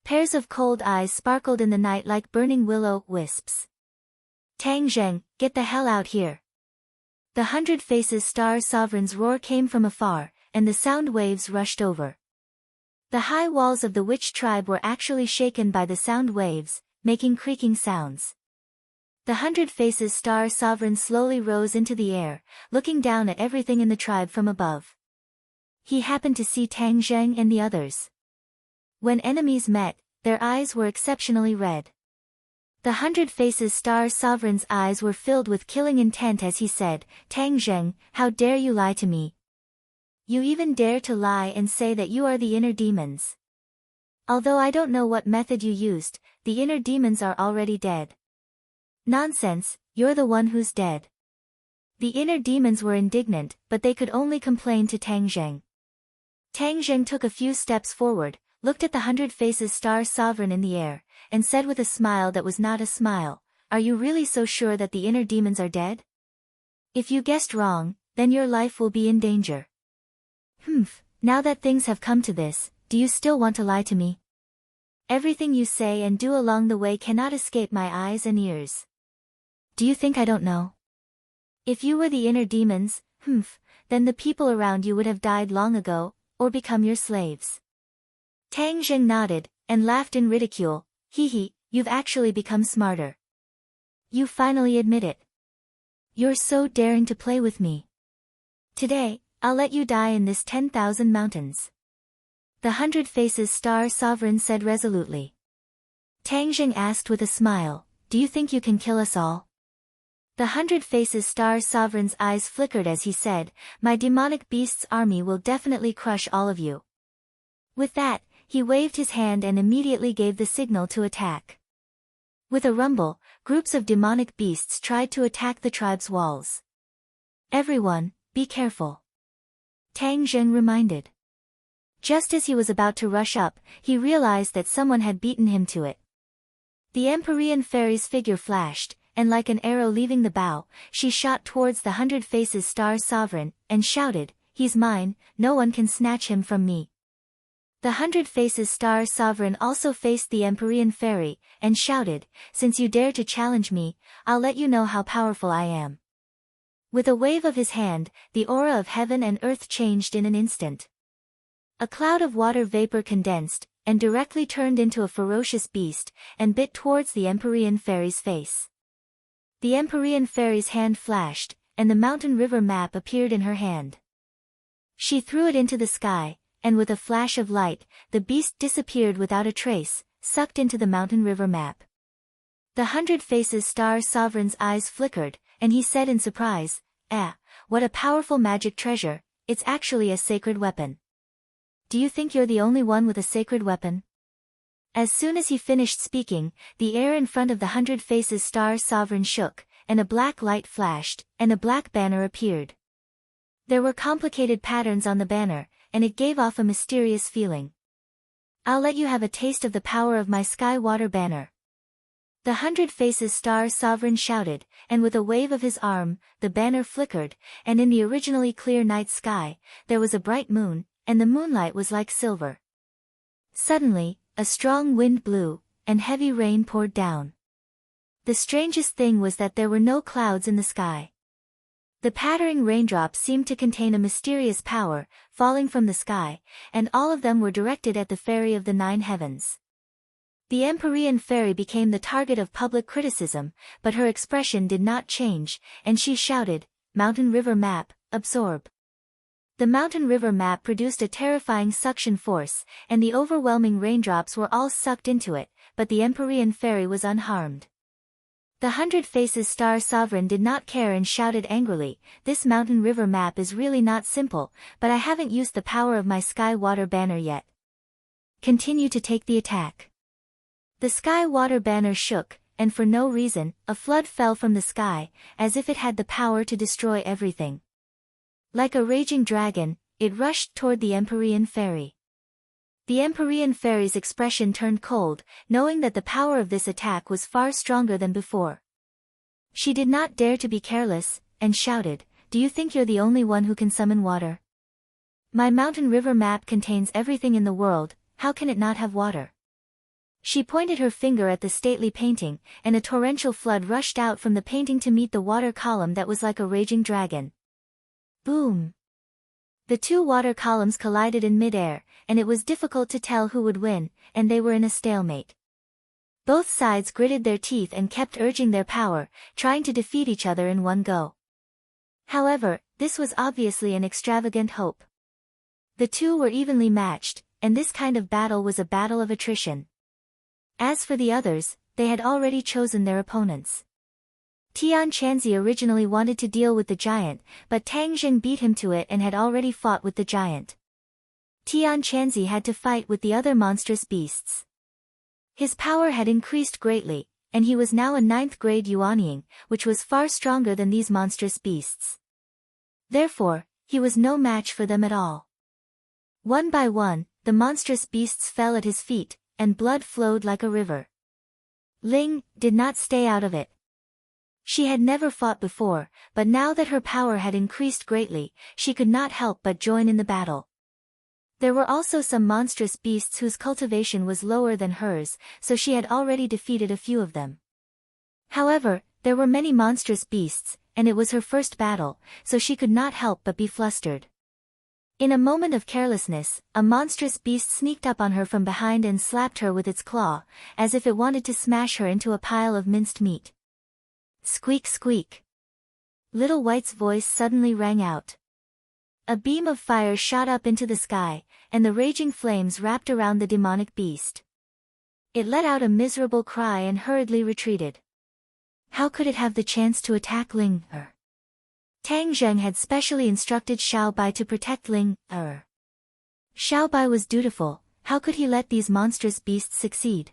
Pairs of cold eyes sparkled in the night like burning willow wisps. Tang Zheng, get the hell out here. The 100 Faces Star Sovereign's roar came from afar, and the sound waves rushed over. The high walls of the witch tribe were actually shaken by the sound waves, making creaking sounds. The 100 Faces Star Sovereign slowly rose into the air, looking down at everything in the tribe from above. He happened to see Tang Zheng and the others. When enemies met, their eyes were exceptionally red. The 100 Faces Star Sovereign's eyes were filled with killing intent as he said, Tang Zheng, how dare you lie to me? You even dare to lie and say that you are the inner demons. Although I don't know what method you used, the inner demons are already dead. Nonsense, you're the one who's dead. The inner demons were indignant, but they could only complain to Tang Zheng. Tang Zheng took a few steps forward, looked at the 100 Faces Star Sovereign in the air, and said with a smile that was not a smile, are you really so sure that the inner demons are dead? If you guessed wrong, then your life will be in danger. Now that things have come to this, do you still want to lie to me? Everything you say and do along the way cannot escape my eyes and ears. Do you think I don't know? If you were the inner demons, then the people around you would have died long ago, or become your slaves. Tang Zheng nodded, and laughed in ridicule, you've actually become smarter. You finally admit it. You're so daring to play with me. Today, I'll let you die in this 10,000 mountains. The 100 Faces Star Sovereign said resolutely. Tang Zheng asked with a smile, do you think you can kill us all? The 100 Faces Star Sovereign's eyes flickered as he said, my demonic beast's army will definitely crush all of you. With that, he waved his hand and immediately gave the signal to attack. With a rumble, groups of demonic beasts tried to attack the tribe's walls. Everyone, be careful. Tang Zheng reminded. Just as he was about to rush up, he realized that someone had beaten him to it. The Empyrean Fairy's figure flashed, and like an arrow leaving the bow, she shot towards the 100 Faces Star Sovereign, and shouted, he's mine, no one can snatch him from me. The 100 Faces Star Sovereign also faced the Empyrean Fairy, and shouted, since you dare to challenge me, I'll let you know how powerful I am. With a wave of his hand, the aura of heaven and earth changed in an instant. A cloud of water vapor condensed, and directly turned into a ferocious beast, and bit towards the Empyrean Fairy's face. The Empyrean Fairy's hand flashed, and the mountain river map appeared in her hand. She threw it into the sky, and with a flash of light, the beast disappeared without a trace, sucked into the mountain river map. The 100 Faces Star Sovereign's eyes flickered, and he said in surprise, what a powerful magic treasure, it's actually a sacred weapon. Do you think you're the only one with a sacred weapon? As soon as he finished speaking, the air in front of the 100 Faces Star Sovereign shook, and a black light flashed, and a black banner appeared. There were complicated patterns on the banner, and it gave off a mysterious feeling. I'll let you have a taste of the power of my sky water banner. The 100 Faces Star Sovereign shouted, and with a wave of his arm, the banner flickered, and in the originally clear night sky, there was a bright moon, and the moonlight was like silver. Suddenly, a strong wind blew, and heavy rain poured down. The strangest thing was that there were no clouds in the sky. The pattering raindrops seemed to contain a mysterious power, falling from the sky, and all of them were directed at the Fairy of the Nine Heavens. The Empyrean Fairy became the target of public criticism, but her expression did not change, and she shouted, Mountain River Map, absorb. The mountain river map produced a terrifying suction force, and the overwhelming raindrops were all sucked into it, but the Empyrean Fairy was unharmed. The 100 Faces Star Sovereign did not care and shouted angrily, this mountain river map is really not simple, but I haven't used the power of my sky water banner yet. Continue to take the attack. The sky water banner shook, and for no reason, a flood fell from the sky, as if it had the power to destroy everything. Like a raging dragon, it rushed toward the Empyrean Fairy. The Empyrean Fairy's expression turned cold, knowing that the power of this attack was far stronger than before. She did not dare to be careless, and shouted, "Do you think you're the only one who can summon water? My mountain river map contains everything in the world, how can it not have water?" She pointed her finger at the stately painting, and a torrential flood rushed out from the painting to meet the water column that was like a raging dragon. Boom! The two water columns collided in mid-air, and it was difficult to tell who would win, and they were in a stalemate. Both sides gritted their teeth and kept urging their power, trying to defeat each other in one go. However, this was obviously an extravagant hope. The two were evenly matched, and this kind of battle was a battle of attrition. As for the others, they had already chosen their opponents. Tian Chanzi originally wanted to deal with the giant, but Tang Zheng beat him to it and had already fought with the giant. Tian Chanzi had to fight with the other monstrous beasts. His power had increased greatly, and he was now a 9th grade Yuanying, which was far stronger than these monstrous beasts. Therefore, he was no match for them at all. One by one, the monstrous beasts fell at his feet, and blood flowed like a river. Ling did not stay out of it. She had never fought before, but now that her power had increased greatly, she could not help but join in the battle. There were also some monstrous beasts whose cultivation was lower than hers, so she had already defeated a few of them. However, there were many monstrous beasts, and it was her first battle, so she could not help but be flustered. In a moment of carelessness, a monstrous beast sneaked up on her from behind and slapped her with its claw, as if it wanted to smash her into a pile of minced meat. Squeak squeak. Little White's voice suddenly rang out. A beam of fire shot up into the sky, and the raging flames wrapped around the demonic beast. It let out a miserable cry and hurriedly retreated. How could it have the chance to attack Ling? Tang Zheng had specially instructed Xiao Bai to protect Ling. Xiao Bai was dutiful, how could he let these monstrous beasts succeed?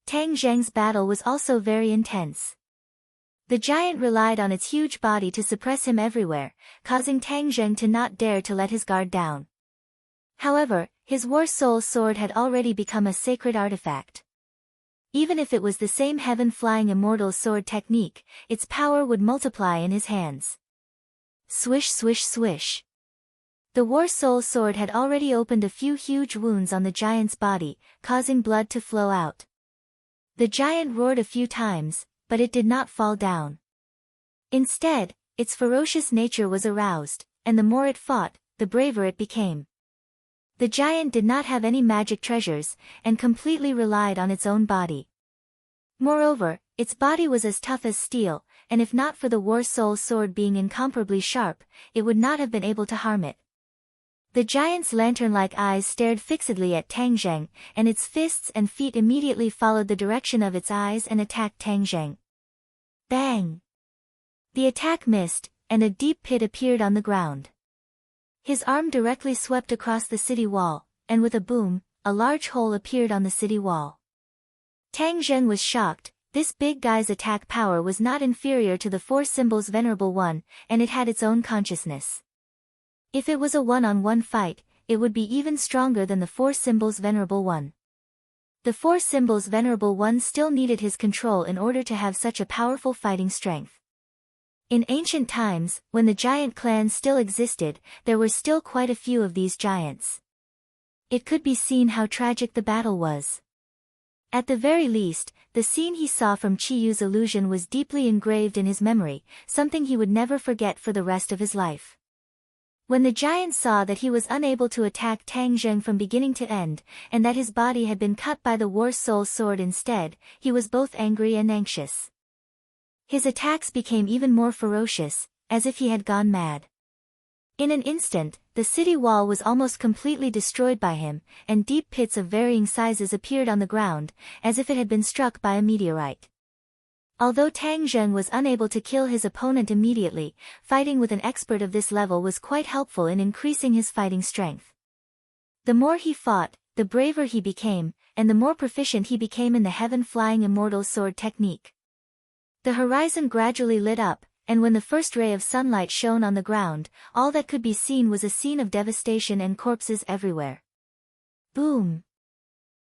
Tang Zheng's battle was also very intense. The giant relied on its huge body to suppress him everywhere, causing Tang Zheng to not dare to let his guard down. However, his War Soul sword had already become a sacred artifact. Even if it was the same heaven-flying immortal sword technique, its power would multiply in his hands. Swish swish swish. The War Soul sword had already opened a few huge wounds on the giant's body, causing blood to flow out. The giant roared a few times, but it did not fall down. Instead, its ferocious nature was aroused, and the more it fought, the braver it became. The giant did not have any magic treasures, and completely relied on its own body. Moreover, its body was as tough as steel, and if not for the War Soul sword being incomparably sharp, it would not have been able to harm it. The giant's lantern-like eyes stared fixedly at Tang Zheng, and its fists and feet immediately followed the direction of its eyes and attacked Tang Zheng. Bang! The attack missed, and a deep pit appeared on the ground. His arm directly swept across the city wall, and with a boom, a large hole appeared on the city wall. Tang Zheng was shocked. This big guy's attack power was not inferior to the Four Symbols Venerable One, and it had its own consciousness. If it was a one-on-one fight, it would be even stronger than the Four Symbols Venerable One. The Four Symbols Venerable One still needed his control in order to have such a powerful fighting strength. In ancient times, when the giant clans still existed, there were still quite a few of these giants. It could be seen how tragic the battle was. At the very least, the scene he saw from Chi Yu's illusion was deeply engraved in his memory, something he would never forget for the rest of his life. When the giant saw that he was unable to attack Tang Zheng from beginning to end, and that his body had been cut by the War Soul sword instead, he was both angry and anxious. His attacks became even more ferocious, as if he had gone mad. In an instant, the city wall was almost completely destroyed by him, and deep pits of varying sizes appeared on the ground, as if it had been struck by a meteorite. Although Tang Zheng was unable to kill his opponent immediately, fighting with an expert of this level was quite helpful in increasing his fighting strength. The more he fought, the braver he became, and the more proficient he became in the heaven-flying immortal sword technique. The horizon gradually lit up, and when the first ray of sunlight shone on the ground, all that could be seen was a scene of devastation and corpses everywhere. Boom!